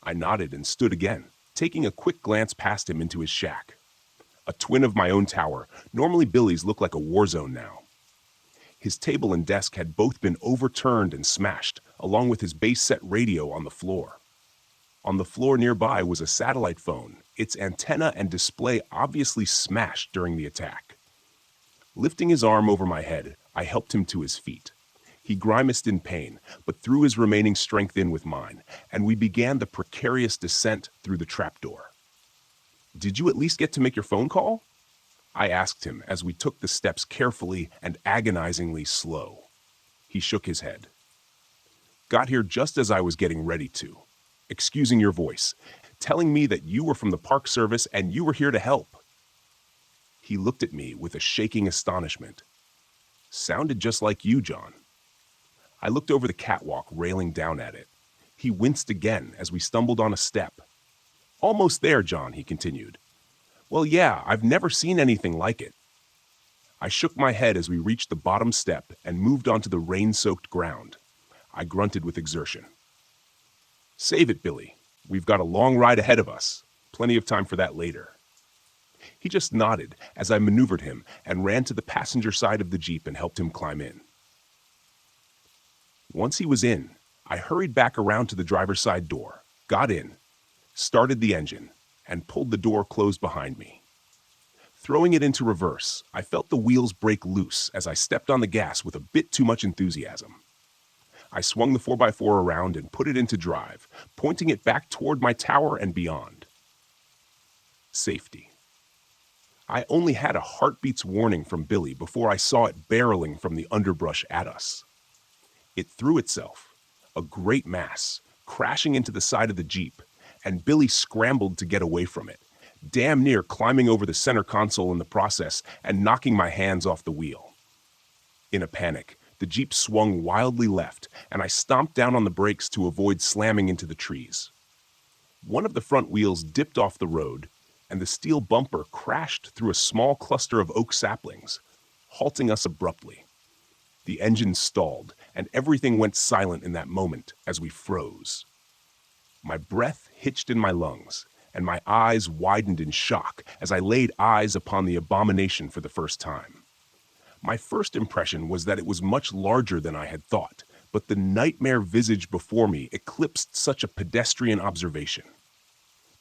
I nodded and stood again, taking a quick glance past him into his shack. A twin of my own tower, normally Billy's looked like a war zone now. His table and desk had both been overturned and smashed, along with his base-set radio on the floor. On the floor nearby was a satellite phone, its antenna and display obviously smashed during the attack. Lifting his arm over my head, I helped him to his feet. He grimaced in pain, but threw his remaining strength in with mine, and we began the precarious descent through the trapdoor. "Did you at least get to make your phone call?" I asked him as we took the steps carefully and agonizingly slow. He shook his head. "Got here just as I was getting ready to. Excusing your voice, telling me that you were from the Park Service and you were here to help." He looked at me with a shaking astonishment. "Sounded just like you, John." I looked over the catwalk, railing down at it. He winced again as we stumbled on a step. "Almost there, John," he continued. "Well, yeah, I've never seen anything like it." I shook my head as we reached the bottom step and moved onto the rain-soaked ground. I grunted with exertion. "Save it, Billy. We've got a long ride ahead of us. Plenty of time for that later." He just nodded as I maneuvered him and ran to the passenger side of the Jeep and helped him climb in. Once he was in, I hurried back around to the driver's side door, got in, started the engine, and pulled the door closed behind me. Throwing it into reverse, I felt the wheels break loose as I stepped on the gas with a bit too much enthusiasm. I swung the 4x4 around and put it into drive, pointing it back toward my tower and beyond. Safety. I only had a heartbeat's warning from Billy before I saw it barreling from the underbrush at us. It threw itself, a great mass, crashing into the side of the Jeep, and Billy scrambled to get away from it, damn near climbing over the center console in the process and knocking my hands off the wheel. In a panic, the Jeep swung wildly left, and I stomped down on the brakes to avoid slamming into the trees. One of the front wheels dipped off the road, and the steel bumper crashed through a small cluster of oak saplings, halting us abruptly. The engine stalled, and everything went silent in that moment as we froze. My breath hitched in my lungs, and my eyes widened in shock as I laid eyes upon the abomination for the first time. My first impression was that it was much larger than I had thought, but the nightmare visage before me eclipsed such a pedestrian observation.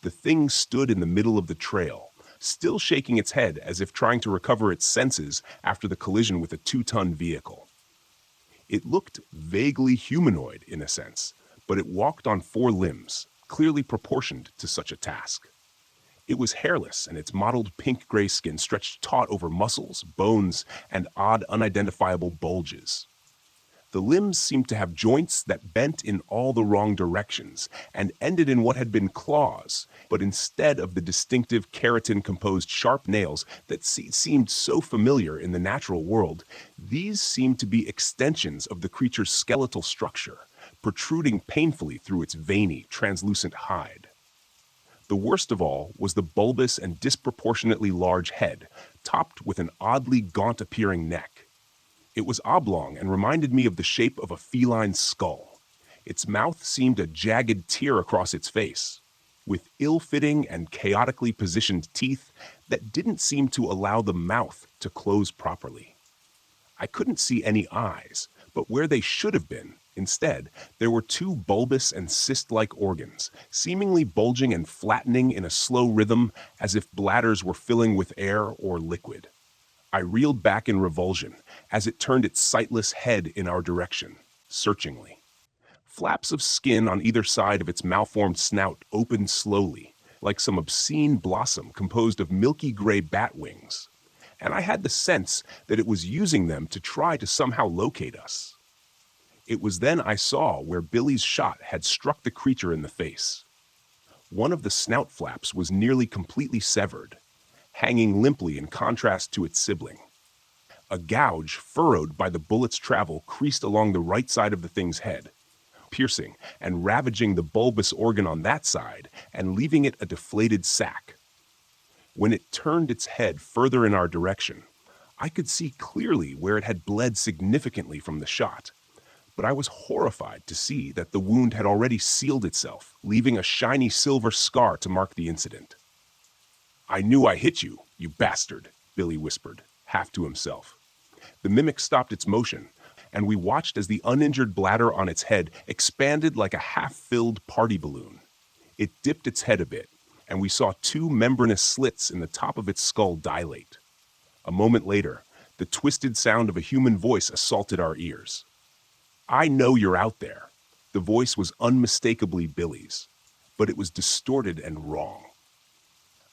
The thing stood in the middle of the trail, still shaking its head as if trying to recover its senses after the collision with a 2-ton vehicle. It looked vaguely humanoid in a sense, but it walked on 4 limbs, clearly proportioned to such a task. It was hairless, and its mottled pink-gray skin stretched taut over muscles, bones, and odd unidentifiable bulges. The limbs seemed to have joints that bent in all the wrong directions and ended in what had been claws, but instead of the distinctive keratin-composed sharp nails that seemed so familiar in the natural world, these seemed to be extensions of the creature's skeletal structure, protruding painfully through its veiny, translucent hide. The worst of all was the bulbous and disproportionately large head, topped with an oddly gaunt-appearing neck. It was oblong and reminded me of the shape of a feline's skull. Its mouth seemed a jagged tear across its face, with ill-fitting and chaotically positioned teeth that didn't seem to allow the mouth to close properly. I couldn't see any eyes, but where they should have been, instead, there were 2 bulbous and cyst-like organs, seemingly bulging and flattening in a slow rhythm as if bladders were filling with air or liquid. I reeled back in revulsion as it turned its sightless head in our direction, searchingly. Flaps of skin on either side of its malformed snout opened slowly, like some obscene blossom composed of milky gray bat wings, and I had the sense that it was using them to try to somehow locate us. It was then I saw where Billy's shot had struck the creature in the face. One of the snout flaps was nearly completely severed, hanging limply in contrast to its sibling. A gouge furrowed by the bullet's travel creased along the right side of the thing's head, piercing and ravaging the bulbous organ on that side and leaving it a deflated sac. When it turned its head further in our direction, I could see clearly where it had bled significantly from the shot, but I was horrified to see that the wound had already sealed itself, leaving a shiny silver scar to mark the incident. "I knew I hit you, you bastard," Billy whispered, half to himself. The mimic stopped its motion, and we watched as the uninjured bladder on its head expanded like a half-filled party balloon. It dipped its head a bit, and we saw 2 membranous slits in the top of its skull dilate. A moment later, the twisted sound of a human voice assaulted our ears. "I know you're out there." The voice was unmistakably Billy's, but it was distorted and wrong.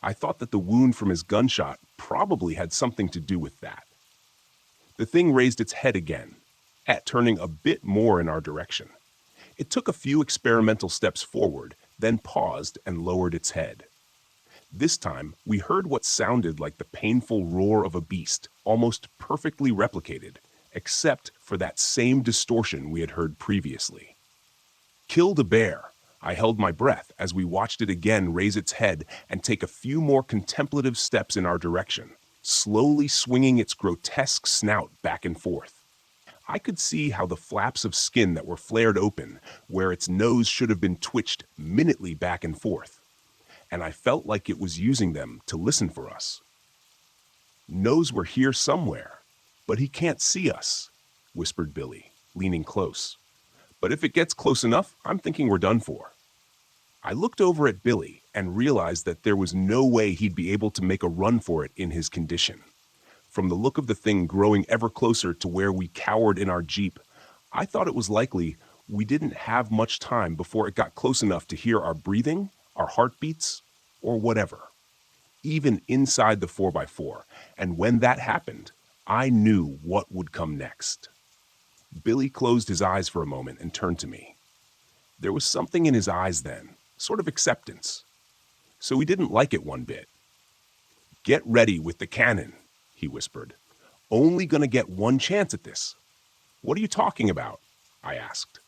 I thought that the wound from his gunshot probably had something to do with that. The thing raised its head again, turning a bit more in our direction. It took a few experimental steps forward, then paused and lowered its head. This time, we heard what sounded like the painful roar of a beast, almost perfectly replicated, except for that same distortion we had heard previously. "Killed a bear." I held my breath as we watched it again raise its head and take a few more contemplative steps in our direction, slowly swinging its grotesque snout back and forth. I could see how the flaps of skin that were flared open, where its nose should have been twitched minutely back and forth, and I felt like it was using them to listen for us. "Knows we're here somewhere, but he can't see us," whispered Billy, leaning close. "But if it gets close enough, I'm thinking we're done for." I looked over at Billy and realized that there was no way he'd be able to make a run for it in his condition. From the look of the thing growing ever closer to where we cowered in our Jeep, I thought it was likely we didn't have much time before it got close enough to hear our breathing, our heartbeats, or whatever. even inside the 4x4, and when that happened, I knew what would come next. Billy closed his eyes for a moment and turned to me. There was something in his eyes then, sort of acceptance. So he didn't like it one bit. "Get ready with the cannon," he whispered. "Only gonna get one chance at this." "What are you talking about?" I asked.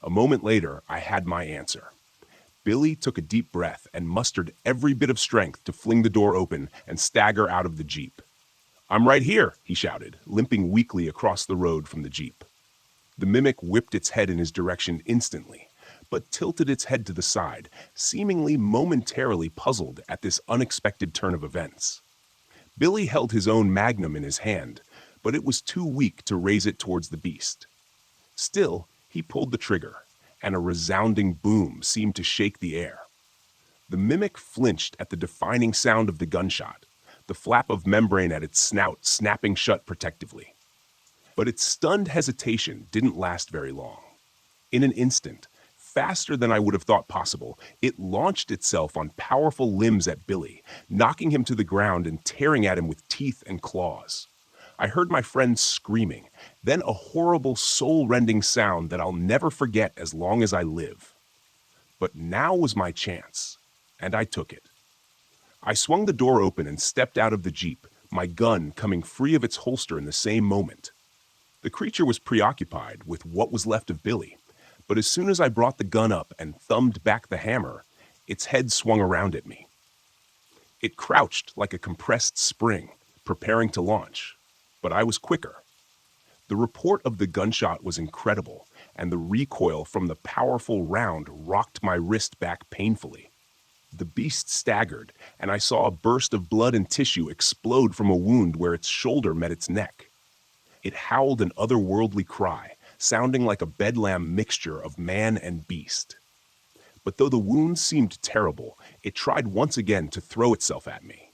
A moment later, I had my answer. Billy took a deep breath and mustered every bit of strength to fling the door open and stagger out of the Jeep. "I'm right here," he shouted, limping weakly across the road from the Jeep. The mimic whipped its head in his direction instantly, but tilted its head to the side, seemingly momentarily puzzled at this unexpected turn of events. Billy held his own magnum in his hand, but it was too weak to raise it towards the beast. Still, he pulled the trigger, and a resounding boom seemed to shake the air. The mimic flinched at the defining sound of the gunshot, the flap of membrane at its snout snapping shut protectively. But its stunned hesitation didn't last very long. In an instant, faster than I would have thought possible, it launched itself on powerful limbs at Billy, knocking him to the ground and tearing at him with teeth and claws. I heard my friend screaming, then a horrible soul-rending sound that I'll never forget as long as I live. But now was my chance, and I took it. I swung the door open and stepped out of the Jeep, my gun coming free of its holster in the same moment. The creature was preoccupied with what was left of Billy, but as soon as I brought the gun up and thumbed back the hammer, its head swung around at me. It crouched like a compressed spring, preparing to launch, but I was quicker. The report of the gunshot was incredible, and the recoil from the powerful round rocked my wrist back painfully. The beast staggered, and I saw a burst of blood and tissue explode from a wound where its shoulder met its neck. It howled an otherworldly cry, sounding like a bedlam mixture of man and beast. But though the wound seemed terrible, it tried once again to throw itself at me.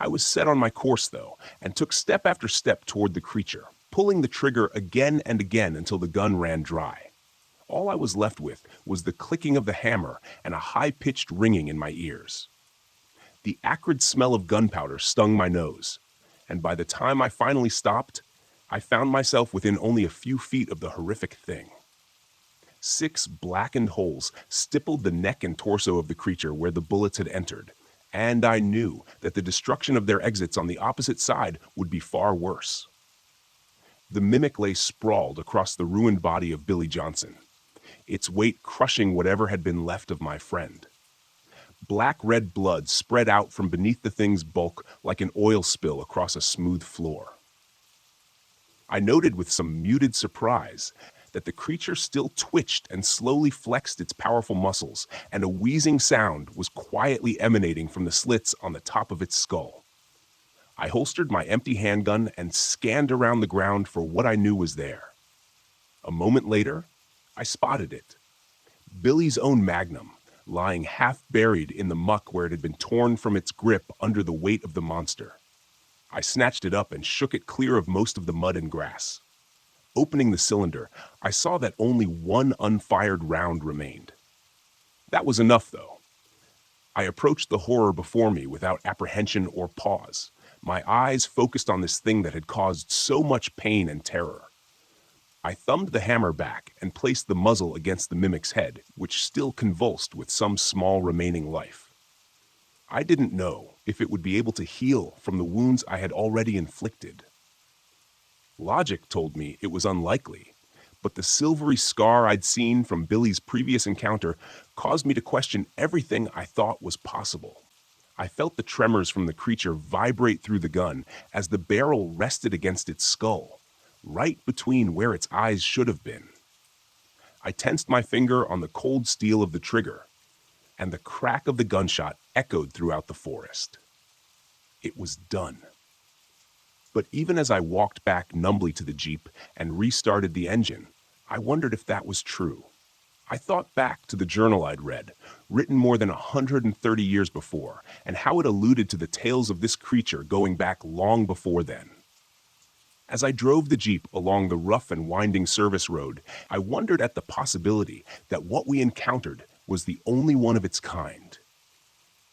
I was set on my course, though, and took step after step toward the creature, pulling the trigger again and again until the gun ran dry. All I was left with was the clicking of the hammer and a high-pitched ringing in my ears. The acrid smell of gunpowder stung my nose, and by the time I finally stopped, I found myself within only a few feet of the horrific thing. 6 blackened holes stippled the neck and torso of the creature where the bullets had entered, and I knew that the destruction of their exits on the opposite side would be far worse. The mimic lay sprawled across the ruined body of Billy Johnson, its weight crushing whatever had been left of my friend. Black-red blood spread out from beneath the thing's bulk like an oil spill across a smooth floor. I noted with some muted surprise that the creature still twitched and slowly flexed its powerful muscles, and a wheezing sound was quietly emanating from the slits on the top of its skull. I holstered my empty handgun and scanned around the ground for what I knew was there. A moment later, I spotted it. Billy's own magnum, lying half buried in the muck where it had been torn from its grip under the weight of the monster. I snatched it up and shook it clear of most of the mud and grass. Opening the cylinder, I saw that only one unfired round remained. That was enough, though. I approached the horror before me without apprehension or pause, my eyes focused on this thing that had caused so much pain and terror. I thumbed the hammer back and placed the muzzle against the mimic's head, which still convulsed with some small remaining life. I didn't know if it would be able to heal from the wounds I had already inflicted. Logic told me it was unlikely, but the silvery scar I'd seen from Billy's previous encounter caused me to question everything I thought was possible. I felt the tremors from the creature vibrate through the gun as the barrel rested against its skull, right between where its eyes should have been. I tensed my finger on the cold steel of the trigger, and the crack of the gunshot echoed throughout the forest. It was done. But even as I walked back numbly to the Jeep and restarted the engine, I wondered if that was true. I thought back to the journal I'd read, written more than 130 years before, and how it alluded to the tales of this creature going back long before then. As I drove the Jeep along the rough and winding service road, I wondered at the possibility that what we encountered was the only one of its kind.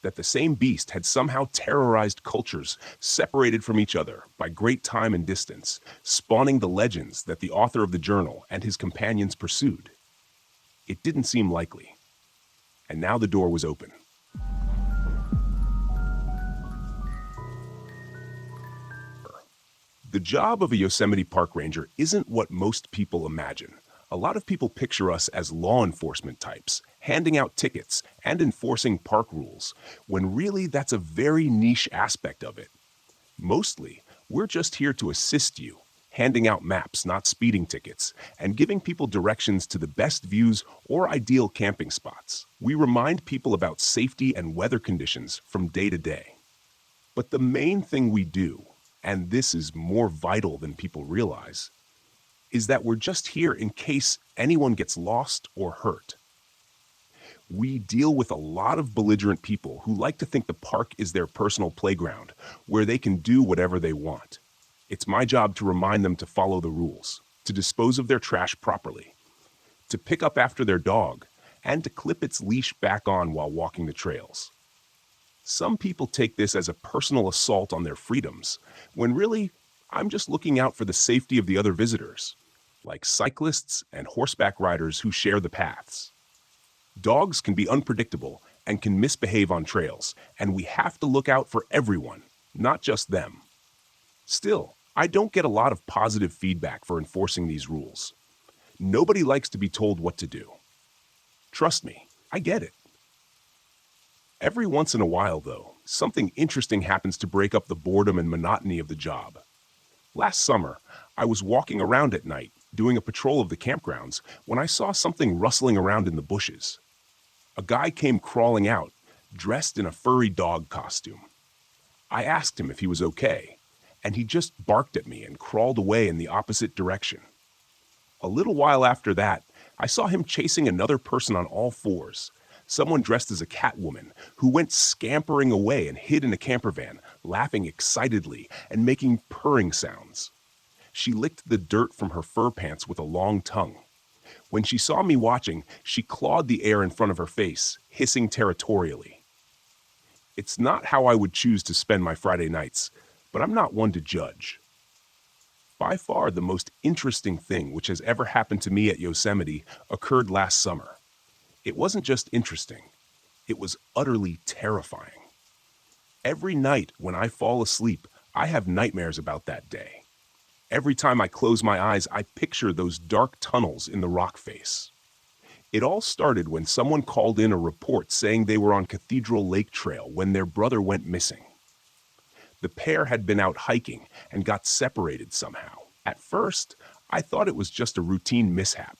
that the same beast had somehow terrorized cultures separated from each other by great time and distance, spawning the legends that the author of the journal and his companions pursued. It didn't seem likely. And now the door was open. The job of a Yosemite Park ranger isn't what most people imagine. A lot of people picture us as law enforcement types, handing out tickets and enforcing park rules, when really that's a very niche aspect of it. Mostly, we're just here to assist you, handing out maps, not speeding tickets, and giving people directions to the best views or ideal camping spots. We remind people about safety and weather conditions from day to day. But the main thing we do, and this is more vital than people realize, is that we're just here in case anyone gets lost or hurt. We deal with a lot of belligerent people who like to think the park is their personal playground, where they can do whatever they want. It's my job to remind them to follow the rules, to dispose of their trash properly, to pick up after their dog, and to clip its leash back on while walking the trails. Some people take this as a personal assault on their freedoms, when really, I'm just looking out for the safety of the other visitors, like cyclists and horseback riders who share the paths. Dogs can be unpredictable and can misbehave on trails, and we have to look out for everyone, not just them. Still, I don't get a lot of positive feedback for enforcing these rules. Nobody likes to be told what to do. Trust me, I get it. Every once in a while, though, something interesting happens to break up the boredom and monotony of the job. Last summer, I was walking around at night, doing a patrol of the campgrounds, when I saw something rustling around in the bushes. A guy came crawling out, dressed in a furry dog costume. I asked him if he was okay, and he just barked at me and crawled away in the opposite direction. A little while after that, I saw him chasing another person on all fours, someone dressed as a Catwoman, who went scampering away and hid in a camper van, laughing excitedly and making purring sounds. She licked the dirt from her fur pants with a long tongue. When she saw me watching, she clawed the air in front of her face, hissing territorially. It's not how I would choose to spend my Friday nights, but I'm not one to judge. By far, the most interesting thing which has ever happened to me at Yosemite occurred last summer. It wasn't just interesting, it was utterly terrifying. Every night when I fall asleep, I have nightmares about that day. Every time I close my eyes, I picture those dark tunnels in the rock face. It all started when someone called in a report saying they were on Cathedral Lake Trail when their brother went missing. The pair had been out hiking and got separated somehow. At first, I thought it was just a routine mishap.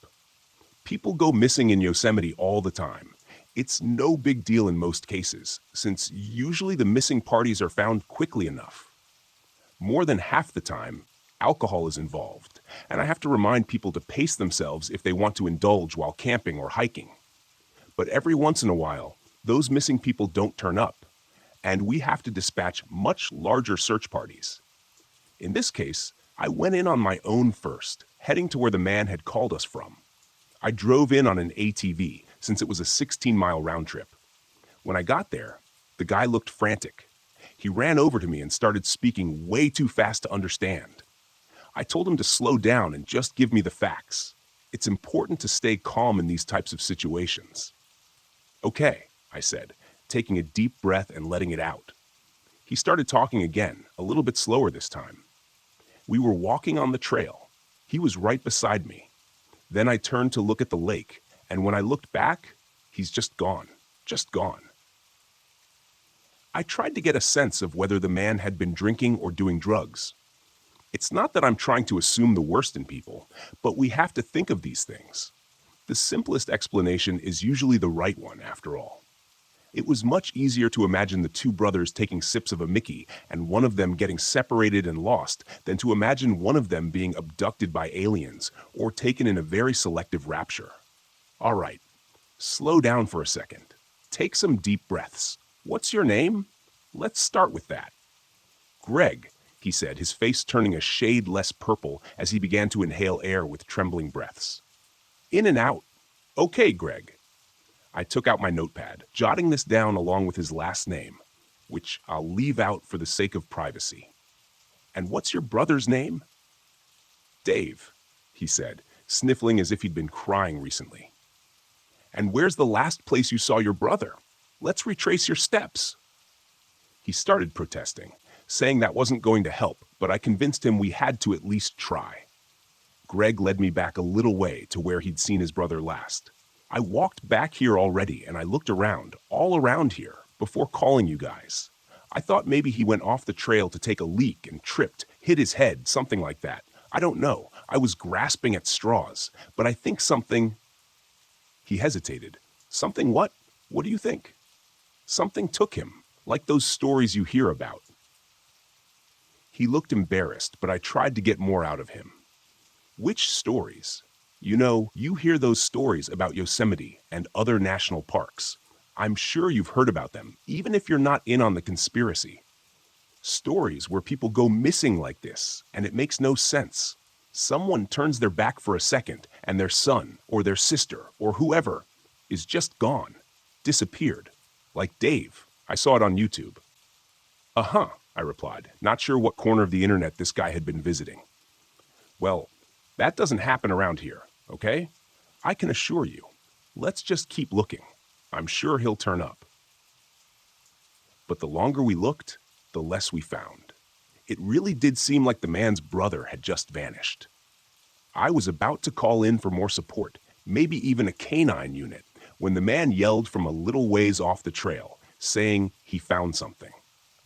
People go missing in Yosemite all the time. It's no big deal in most cases, since usually the missing parties are found quickly enough. More than half the time, alcohol is involved, and I have to remind people to pace themselves if they want to indulge while camping or hiking. But every once in a while, those missing people don't turn up, and we have to dispatch much larger search parties. In this case, I went in on my own first, heading to where the man had called us from. I drove in on an ATV, since it was a 16-mile round trip. When I got there, the guy looked frantic. He ran over to me and started speaking way too fast to understand. I told him to slow down and just give me the facts. It's important to stay calm in these types of situations. Okay, I said, taking a deep breath and letting it out. He started talking again, a little bit slower this time. We were walking on the trail. He was right beside me. Then I turned to look at the lake, and when I looked back, he's just gone. I tried to get a sense of whether the man had been drinking or doing drugs. It's not that I'm trying to assume the worst in people, but we have to think of these things. The simplest explanation is usually the right one, after all. It was much easier to imagine the two brothers taking sips of a Mickey and one of them getting separated and lost than to imagine one of them being abducted by aliens or taken in a very selective rapture. All right, slow down for a second. Take some deep breaths. What's your name? Let's start with that. Greg, he said, his face turning a shade less purple as he began to inhale air with trembling breaths. In and out. Okay, Greg. I took out my notepad, jotting this down along with his last name, which I'll leave out for the sake of privacy. And what's your brother's name? Dave, he said, sniffling as if he'd been crying recently. And where's the last place you saw your brother? Let's retrace your steps. He started protesting, saying that wasn't going to help, but I convinced him we had to at least try. Greg led me back a little way to where he'd seen his brother last. I walked back here already, and I looked around, all around here, before calling you guys. I thought maybe he went off the trail to take a leak and tripped, hit his head, something like that. I don't know. I was grasping at straws, but I think something... He hesitated. Something what? What do you think? Something took him, like those stories you hear about. He looked embarrassed, but I tried to get more out of him. Which stories? You know, you hear those stories about Yosemite and other national parks. I'm sure you've heard about them, even if you're not in on the conspiracy. Stories where people go missing like this, and it makes no sense. Someone turns their back for a second, and their son, or their sister, or whoever, is just gone, disappeared. Like Dave. I saw it on YouTube. Uh-huh, I replied, not sure what corner of the internet this guy had been visiting. Well, that doesn't happen around here, okay? I can assure you. Let's just keep looking. I'm sure he'll turn up. But the longer we looked, the less we found. It really did seem like the man's brother had just vanished. I was about to call in for more support, maybe even a canine unit, when the man yelled from a little ways off the trail, saying he found something.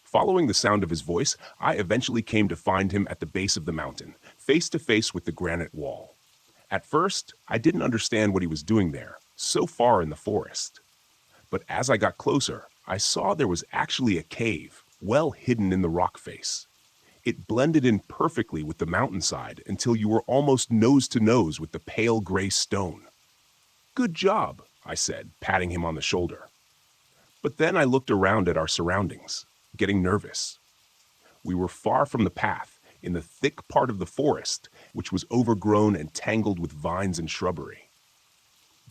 Following the sound of his voice, I eventually came to find him at the base of the mountain, face to face with the granite wall. At first, I didn't understand what he was doing there, so far in the forest. But as I got closer, I saw there was actually a cave, well hidden in the rock face. It blended in perfectly with the mountainside until you were almost nose to nose with the pale gray stone. Good job, I said, patting him on the shoulder. But then I looked around at our surroundings, getting nervous. We were far from the path, in the thick part of the forest, which was overgrown and tangled with vines and shrubbery.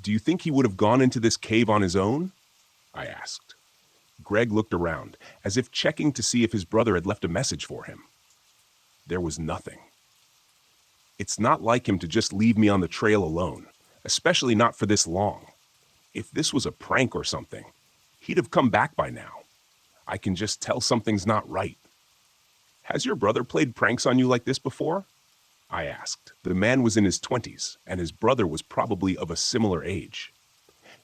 Do you think he would have gone into this cave on his own? I asked. Greg looked around, as if checking to see if his brother had left a message for him. There was nothing. It's not like him to just leave me on the trail alone, especially not for this long. If this was a prank or something, he'd have come back by now. I can just tell something's not right. Has your brother played pranks on you like this before? I asked. The man was in his 20s, and his brother was probably of a similar age.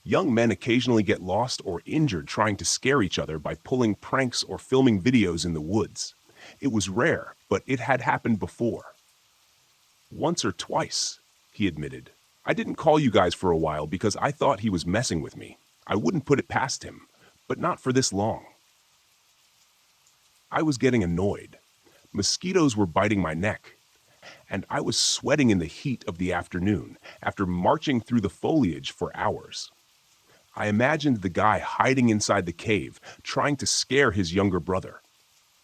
Young men occasionally get lost or injured trying to scare each other by pulling pranks or filming videos in the woods. It was rare, but it had happened before. Once or twice, he admitted. I didn't call you guys for a while because I thought he was messing with me. I wouldn't put it past him, but not for this long. I was getting annoyed. Mosquitoes were biting my neck, and I was sweating in the heat of the afternoon after marching through the foliage for hours. I imagined the guy hiding inside the cave, trying to scare his younger brother.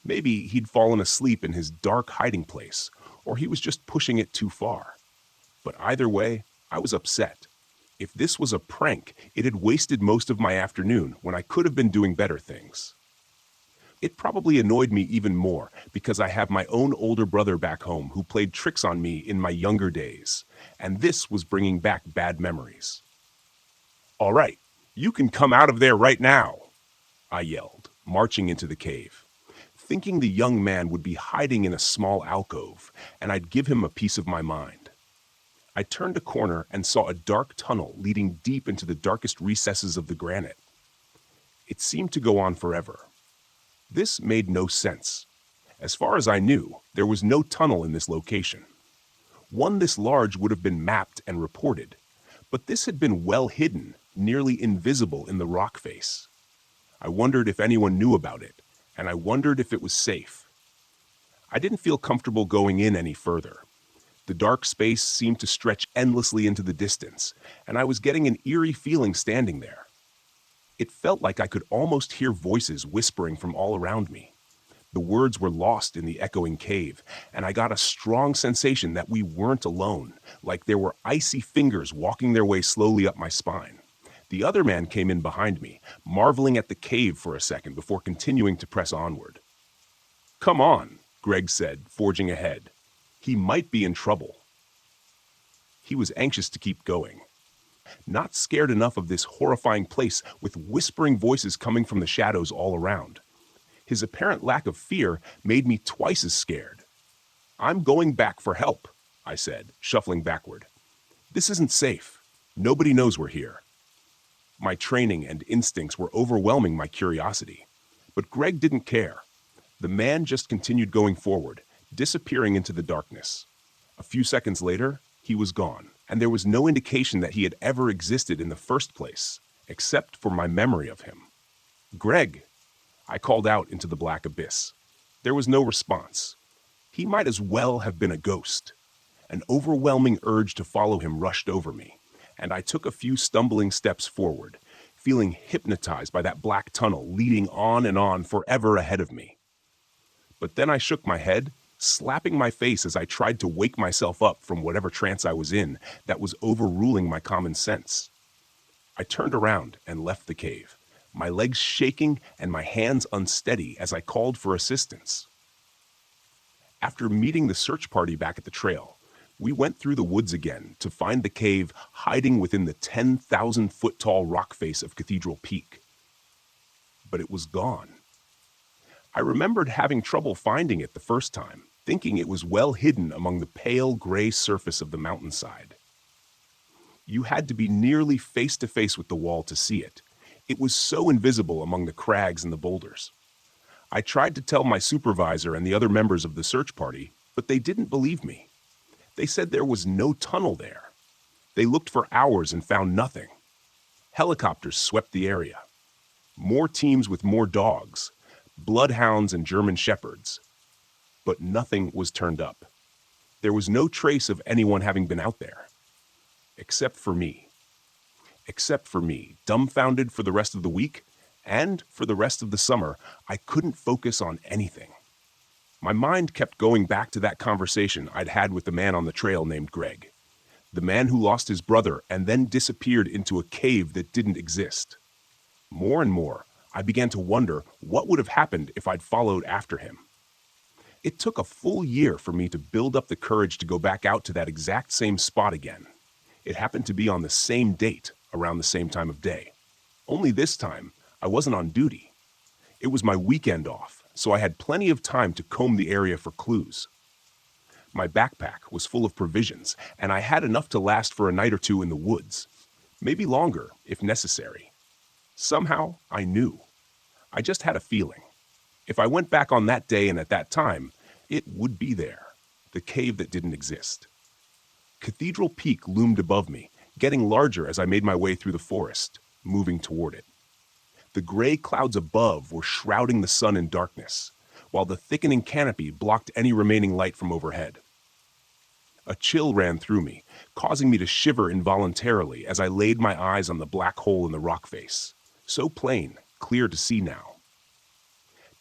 Maybe he'd fallen asleep in his dark hiding place, or he was just pushing it too far. But either way, I was upset. If this was a prank, it had wasted most of my afternoon when I could have been doing better things. It probably annoyed me even more because I have my own older brother back home who played tricks on me in my younger days, and this was bringing back bad memories. All right, you can come out of there right now, I yelled, marching into the cave, thinking the young man would be hiding in a small alcove, and I'd give him a piece of my mind. I turned a corner and saw a dark tunnel leading deep into the darkest recesses of the granite. It seemed to go on forever. This made no sense. As far as I knew, there was no tunnel in this location. One this large would have been mapped and reported, but this had been well hidden, nearly invisible in the rock face. I wondered if anyone knew about it, and I wondered if it was safe. I didn't feel comfortable going in any further. The dark space seemed to stretch endlessly into the distance, and I was getting an eerie feeling standing there. It felt like I could almost hear voices whispering from all around me. The words were lost in the echoing cave, and I got a strong sensation that we weren't alone, like there were icy fingers walking their way slowly up my spine. The other man came in behind me, marveling at the cave for a second before continuing to press onward. "Come on," Greg said, forging ahead. "He might be in trouble." He was anxious to keep going, not scared enough of this horrifying place with whispering voices coming from the shadows all around. His apparent lack of fear made me twice as scared. "I'm going back for help," I said, shuffling backward. "This isn't safe. Nobody knows we're here." My training and instincts were overwhelming my curiosity, but Greg didn't care. The man just continued going forward, disappearing into the darkness. A few seconds later, he was gone, and there was no indication that he had ever existed in the first place, except for my memory of him. "Greg!" I called out into the black abyss. There was no response. He might as well have been a ghost. An overwhelming urge to follow him rushed over me, and I took a few stumbling steps forward, feeling hypnotized by that black tunnel leading on forever ahead of me. But then I shook my head, slapping my face as I tried to wake myself up from whatever trance I was in that was overruling my common sense. I turned around and left the cave, my legs shaking and my hands unsteady as I called for assistance. After meeting the search party back at the trail, we went through the woods again to find the cave hiding within the 10,000-foot-tall rock face of Cathedral Peak. But it was gone. I remembered having trouble finding it the first time, thinking it was well hidden among the pale gray surface of the mountainside. You had to be nearly face to face with the wall to see it. It was so invisible among the crags and the boulders. I tried to tell my supervisor and the other members of the search party, but they didn't believe me. They said there was no tunnel there. They looked for hours and found nothing. Helicopters swept the area. More teams with more dogs, bloodhounds and German shepherds. But nothing was turned up. There was no trace of anyone having been out there. Except for me. Except for me, dumbfounded for the rest of the week, and for the rest of the summer, I couldn't focus on anything. My mind kept going back to that conversation I'd had with the man on the trail named Greg. The man who lost his brother and then disappeared into a cave that didn't exist. More and more, I began to wonder what would have happened if I'd followed after him. It took a full year for me to build up the courage to go back out to that exact same spot again. It happened to be on the same date, around the same time of day. Only this time, I wasn't on duty. It was my weekend off, so I had plenty of time to comb the area for clues. My backpack was full of provisions, and I had enough to last for a night or two in the woods. Maybe longer, if necessary. Somehow, I knew. I just had a feeling. If I went back on that day and at that time, it would be there, the cave that didn't exist. Cathedral Peak loomed above me, getting larger as I made my way through the forest, moving toward it. The gray clouds above were shrouding the sun in darkness, while the thickening canopy blocked any remaining light from overhead. A chill ran through me, causing me to shiver involuntarily as I laid my eyes on the black hole in the rock face, so plain, clear to see now.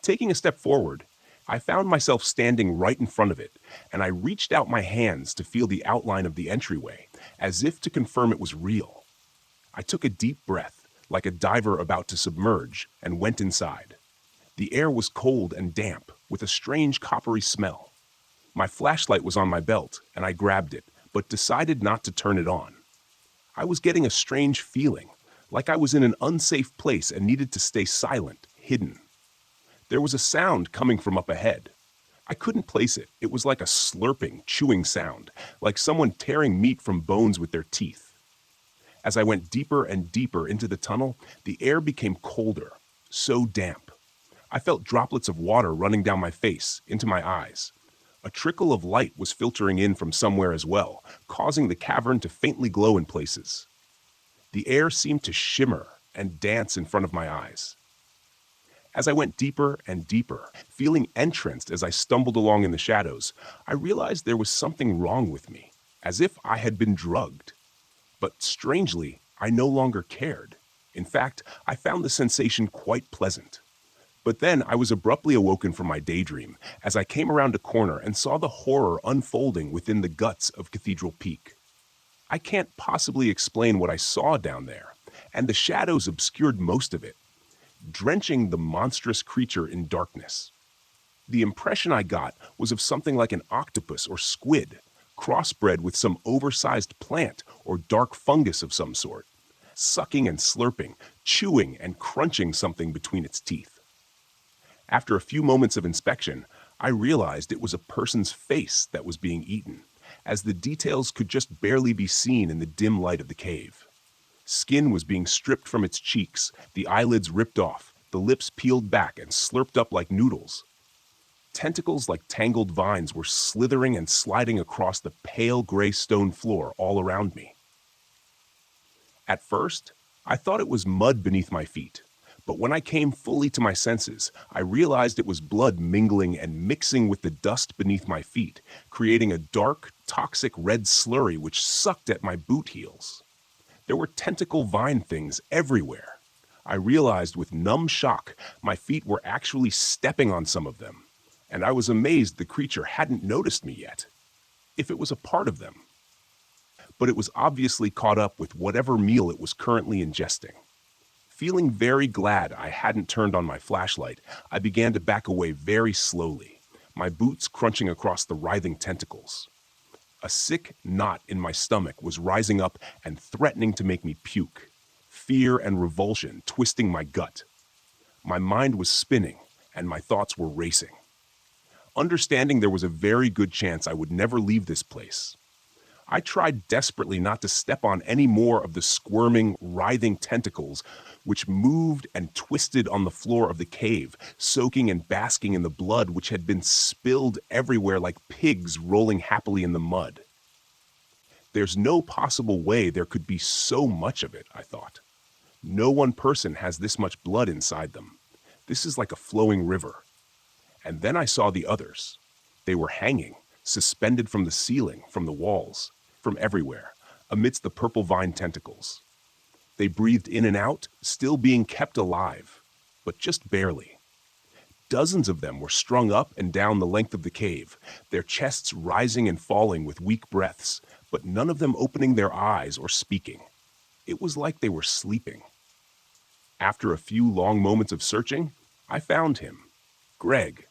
Taking a step forward, I found myself standing right in front of it, and I reached out my hands to feel the outline of the entryway, as if to confirm it was real. I took a deep breath, like a diver about to submerge, and went inside. The air was cold and damp, with a strange coppery smell. My flashlight was on my belt, and I grabbed it, but decided not to turn it on. I was getting a strange feeling, like I was in an unsafe place and needed to stay silent, hidden. There was a sound coming from up ahead. I couldn't place it. It was like a slurping, chewing sound, like someone tearing meat from bones with their teeth. As I went deeper and deeper into the tunnel, the air became colder, so damp. I felt droplets of water running down my face, into my eyes. A trickle of light was filtering in from somewhere as well, causing the cavern to faintly glow in places. The air seemed to shimmer and dance in front of my eyes. As I went deeper and deeper, feeling entranced as I stumbled along in the shadows, I realized there was something wrong with me, as if I had been drugged. But strangely, I no longer cared. In fact, I found the sensation quite pleasant. But then I was abruptly awoken from my daydream as I came around a corner and saw the horror unfolding within the guts of Cathedral Peak. I can't possibly explain what I saw down there, and the shadows obscured most of it, drenching the monstrous creature in darkness. The impression I got was of something like an octopus or squid, crossbred with some oversized plant or dark fungus of some sort, sucking and slurping, chewing and crunching something between its teeth. After a few moments of inspection, I realized it was a person's face that was being eaten, as the details could just barely be seen in the dim light of the cave. Skin was being stripped from its cheeks, the eyelids ripped off, the lips peeled back and slurped up like noodles. Tentacles like tangled vines were slithering and sliding across the pale gray stone floor all around me. At first, I thought it was mud beneath my feet, but when I came fully to my senses, I realized it was blood mingling and mixing with the dust beneath my feet, creating a dark, toxic red slurry which sucked at my boot heels. There were tentacle vine things everywhere. I realized with numb shock my feet were actually stepping on some of them, and I was amazed the creature hadn't noticed me yet, if it was a part of them. But it was obviously caught up with whatever meal it was currently ingesting. Feeling very glad I hadn't turned on my flashlight, I began to back away very slowly, my boots crunching across the writhing tentacles. A sick knot in my stomach was rising up and threatening to make me puke, fear and revulsion twisting my gut. My mind was spinning, and my thoughts were racing. Understanding there was a very good chance I would never leave this place, I tried desperately not to step on any more of the squirming, writhing tentacles which moved and twisted on the floor of the cave, soaking and basking in the blood which had been spilled everywhere like pigs rolling happily in the mud. There's no possible way there could be so much of it, I thought. No one person has this much blood inside them. This is like a flowing river. And then I saw the others. They were hanging, suspended from the ceiling, from the walls, from everywhere, amidst the purple vine tentacles. They breathed in and out, still being kept alive, but just barely. Dozens of them were strung up and down the length of the cave, their chests rising and falling with weak breaths, but none of them opening their eyes or speaking. It was like they were sleeping. After a few long moments of searching, I found him, Greg,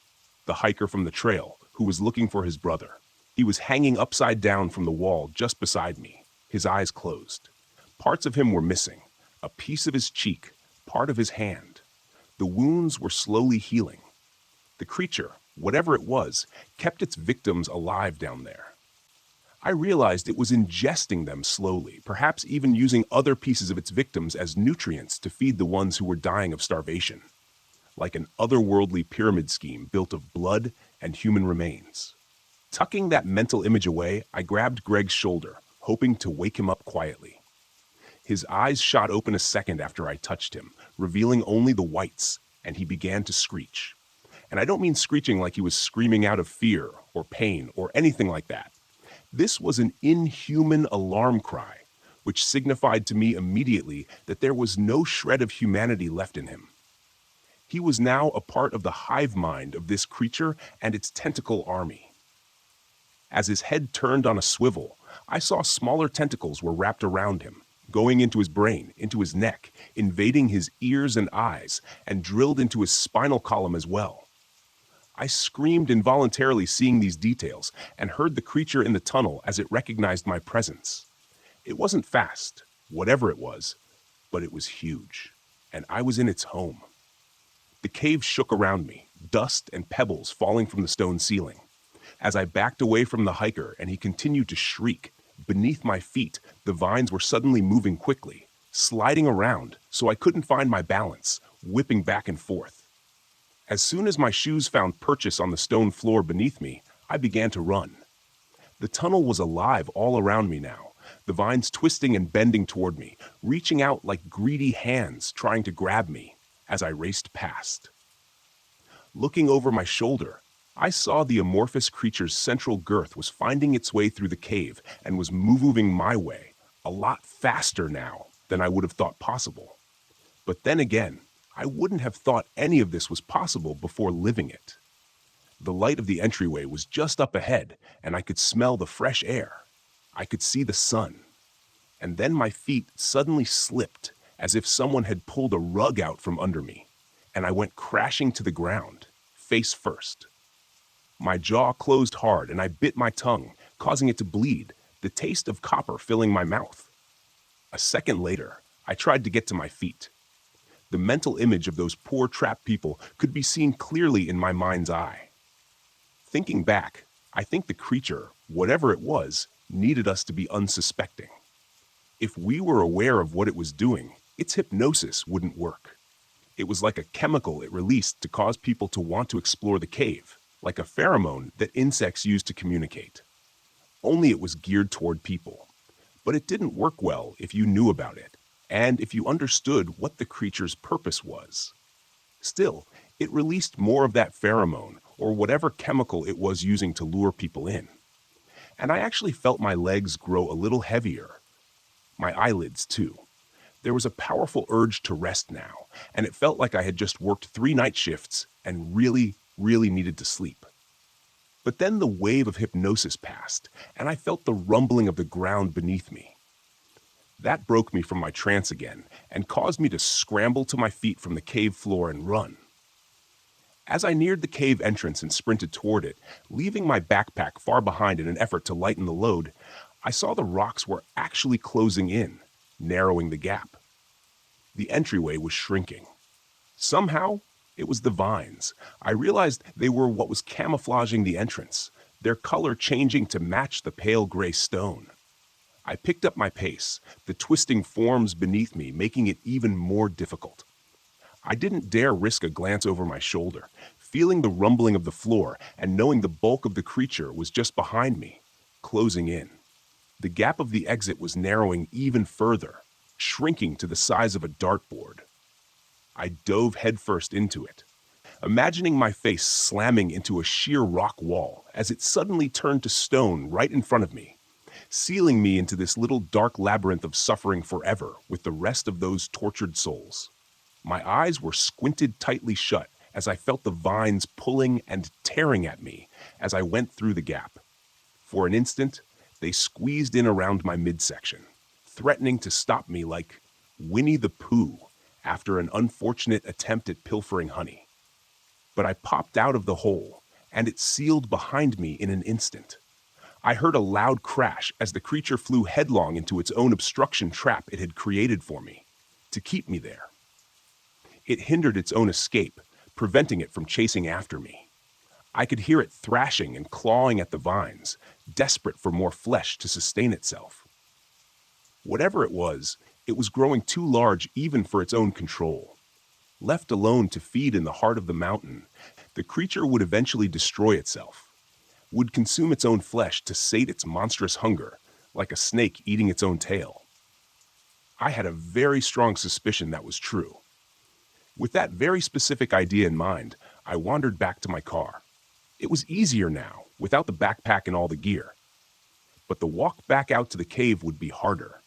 the hiker from the trail, who was looking for his brother. He was hanging upside down from the wall just beside me, his eyes closed. Parts of him were missing, a piece of his cheek, part of his hand. The wounds were slowly healing. The creature, whatever it was, kept its victims alive down there. I realized it was ingesting them slowly, perhaps even using other pieces of its victims as nutrients to feed the ones who were dying of starvation, like an otherworldly pyramid scheme built of blood and human remains. Tucking that mental image away, I grabbed Greg's shoulder, hoping to wake him up quietly. His eyes shot open a second after I touched him, revealing only the whites, and he began to screech. And I don't mean screeching like he was screaming out of fear or pain or anything like that. This was an inhuman alarm cry, which signified to me immediately that there was no shred of humanity left in him. He was now a part of the hive mind of this creature and its tentacle army. As his head turned on a swivel, I saw smaller tentacles were wrapped around him, going into his brain, into his neck, invading his ears and eyes, and drilled into his spinal column as well. I screamed involuntarily seeing these details and heard the creature in the tunnel as it recognized my presence. It wasn't fast, whatever it was, but it was huge, and I was in its home. The cave shook around me, dust and pebbles falling from the stone ceiling. As I backed away from the hiker and he continued to shriek, beneath my feet, the vines were suddenly moving quickly, sliding around so I couldn't find my balance, whipping back and forth. As soon as my shoes found purchase on the stone floor beneath me, I began to run. The tunnel was alive all around me now, the vines twisting and bending toward me, reaching out like greedy hands trying to grab me as I raced past. Looking over my shoulder, I saw the amorphous creature's central girth was finding its way through the cave and was moving my way, a lot faster now than I would have thought possible. But then again, I wouldn't have thought any of this was possible before living it. The light of the entryway was just up ahead, and I could smell the fresh air. I could see the sun. And then my feet suddenly slipped, as if someone had pulled a rug out from under me, and I went crashing to the ground, face first. My jaw closed hard and I bit my tongue, causing it to bleed, the taste of copper filling my mouth. A second later, I tried to get to my feet. The mental image of those poor trapped people could be seen clearly in my mind's eye. Thinking back, I think the creature, whatever it was, needed us to be unsuspecting. If we were aware of what it was doing, its hypnosis wouldn't work. It was like a chemical it released to cause people to want to explore the cave, like a pheromone that insects use to communicate. Only it was geared toward people. But it didn't work well if you knew about it, and if you understood what the creature's purpose was. Still, it released more of that pheromone, or whatever chemical it was using to lure people in. And I actually felt my legs grow a little heavier. My eyelids, too. There was a powerful urge to rest now, and it felt like I had just worked 3 night shifts and really needed to sleep. But then the wave of hypnosis passed, and I felt the rumbling of the ground beneath me. That broke me from my trance again and caused me to scramble to my feet from the cave floor and run. As I neared the cave entrance and sprinted toward it, leaving my backpack far behind in an effort to lighten the load, I saw the rocks were actually closing in, narrowing the gap. The entryway was shrinking. Somehow, it was the vines. I realized they were what was camouflaging the entrance, their color changing to match the pale gray stone. I picked up my pace, the twisting forms beneath me making it even more difficult. I didn't dare risk a glance over my shoulder, feeling the rumbling of the floor and knowing the bulk of the creature was just behind me, closing in. The gap of the exit was narrowing even further, shrinking to the size of a dartboard. I dove headfirst into it, imagining my face slamming into a sheer rock wall as it suddenly turned to stone right in front of me, sealing me into this little dark labyrinth of suffering forever with the rest of those tortured souls. My eyes were squinted tightly shut as I felt the vines pulling and tearing at me as I went through the gap. For an instant, they squeezed in around my midsection, threatening to stop me like Winnie the Pooh after an unfortunate attempt at pilfering honey. But I popped out of the hole, and it sealed behind me in an instant. I heard a loud crash as the creature flew headlong into its own obstruction trap it had created for me, to keep me there. It hindered its own escape, preventing it from chasing after me. I could hear it thrashing and clawing at the vines, desperate for more flesh to sustain itself. Whatever it was growing too large even for its own control. Left alone to feed in the heart of the mountain, the creature would eventually destroy itself, would consume its own flesh to sate its monstrous hunger, like a snake eating its own tail. I had a very strong suspicion that was true. With that very specific idea in mind, I wandered back to my car. It was easier now, without the backpack and all the gear. But the walk back out to the cave would be harder.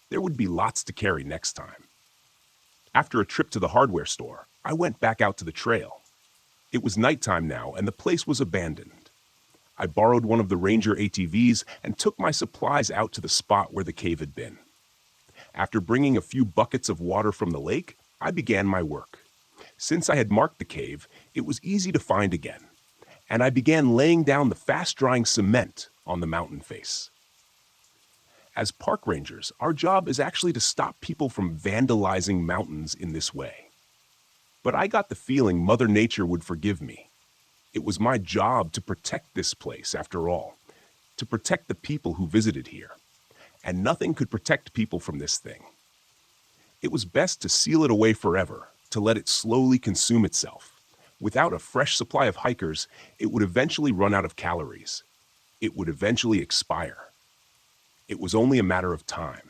There would be lots to carry next time. After a trip to the hardware store, I went back out to the trail. It was nighttime now, and the place was abandoned. I borrowed one of the Ranger ATVs and took my supplies out to the spot where the cave had been. After bringing a few buckets of water from the lake, I began my work. Since I had marked the cave, it was easy to find again, and I began laying down the fast-drying cement on the mountain face. As park rangers, our job is actually to stop people from vandalizing mountains in this way. But I got the feeling Mother Nature would forgive me. It was my job to protect this place, after all, to protect the people who visited here. And nothing could protect people from this thing. It was best to seal it away forever, to let it slowly consume itself. Without a fresh supply of hikers, it would eventually run out of calories. It would eventually expire. It was only a matter of time.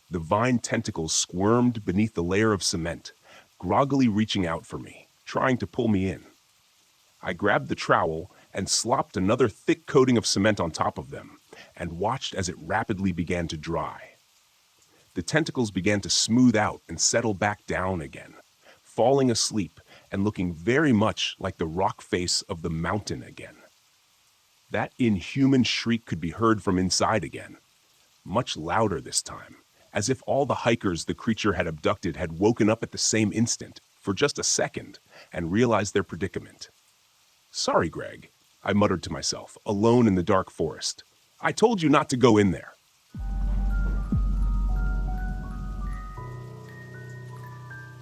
The vine tentacles squirmed beneath the layer of cement, groggily reaching out for me, trying to pull me in. I grabbed the trowel and slopped another thick coating of cement on top of them, and watched as it rapidly began to dry. The tentacles began to smooth out and settle back down again, falling asleep and looking very much like the rock face of the mountain again. That inhuman shriek could be heard from inside again, much louder this time, as if all the hikers the creature had abducted had woken up at the same instant, for just a second, and realized their predicament. "Sorry, Greg," I muttered to myself, alone in the dark forest. "I told you not to go in there."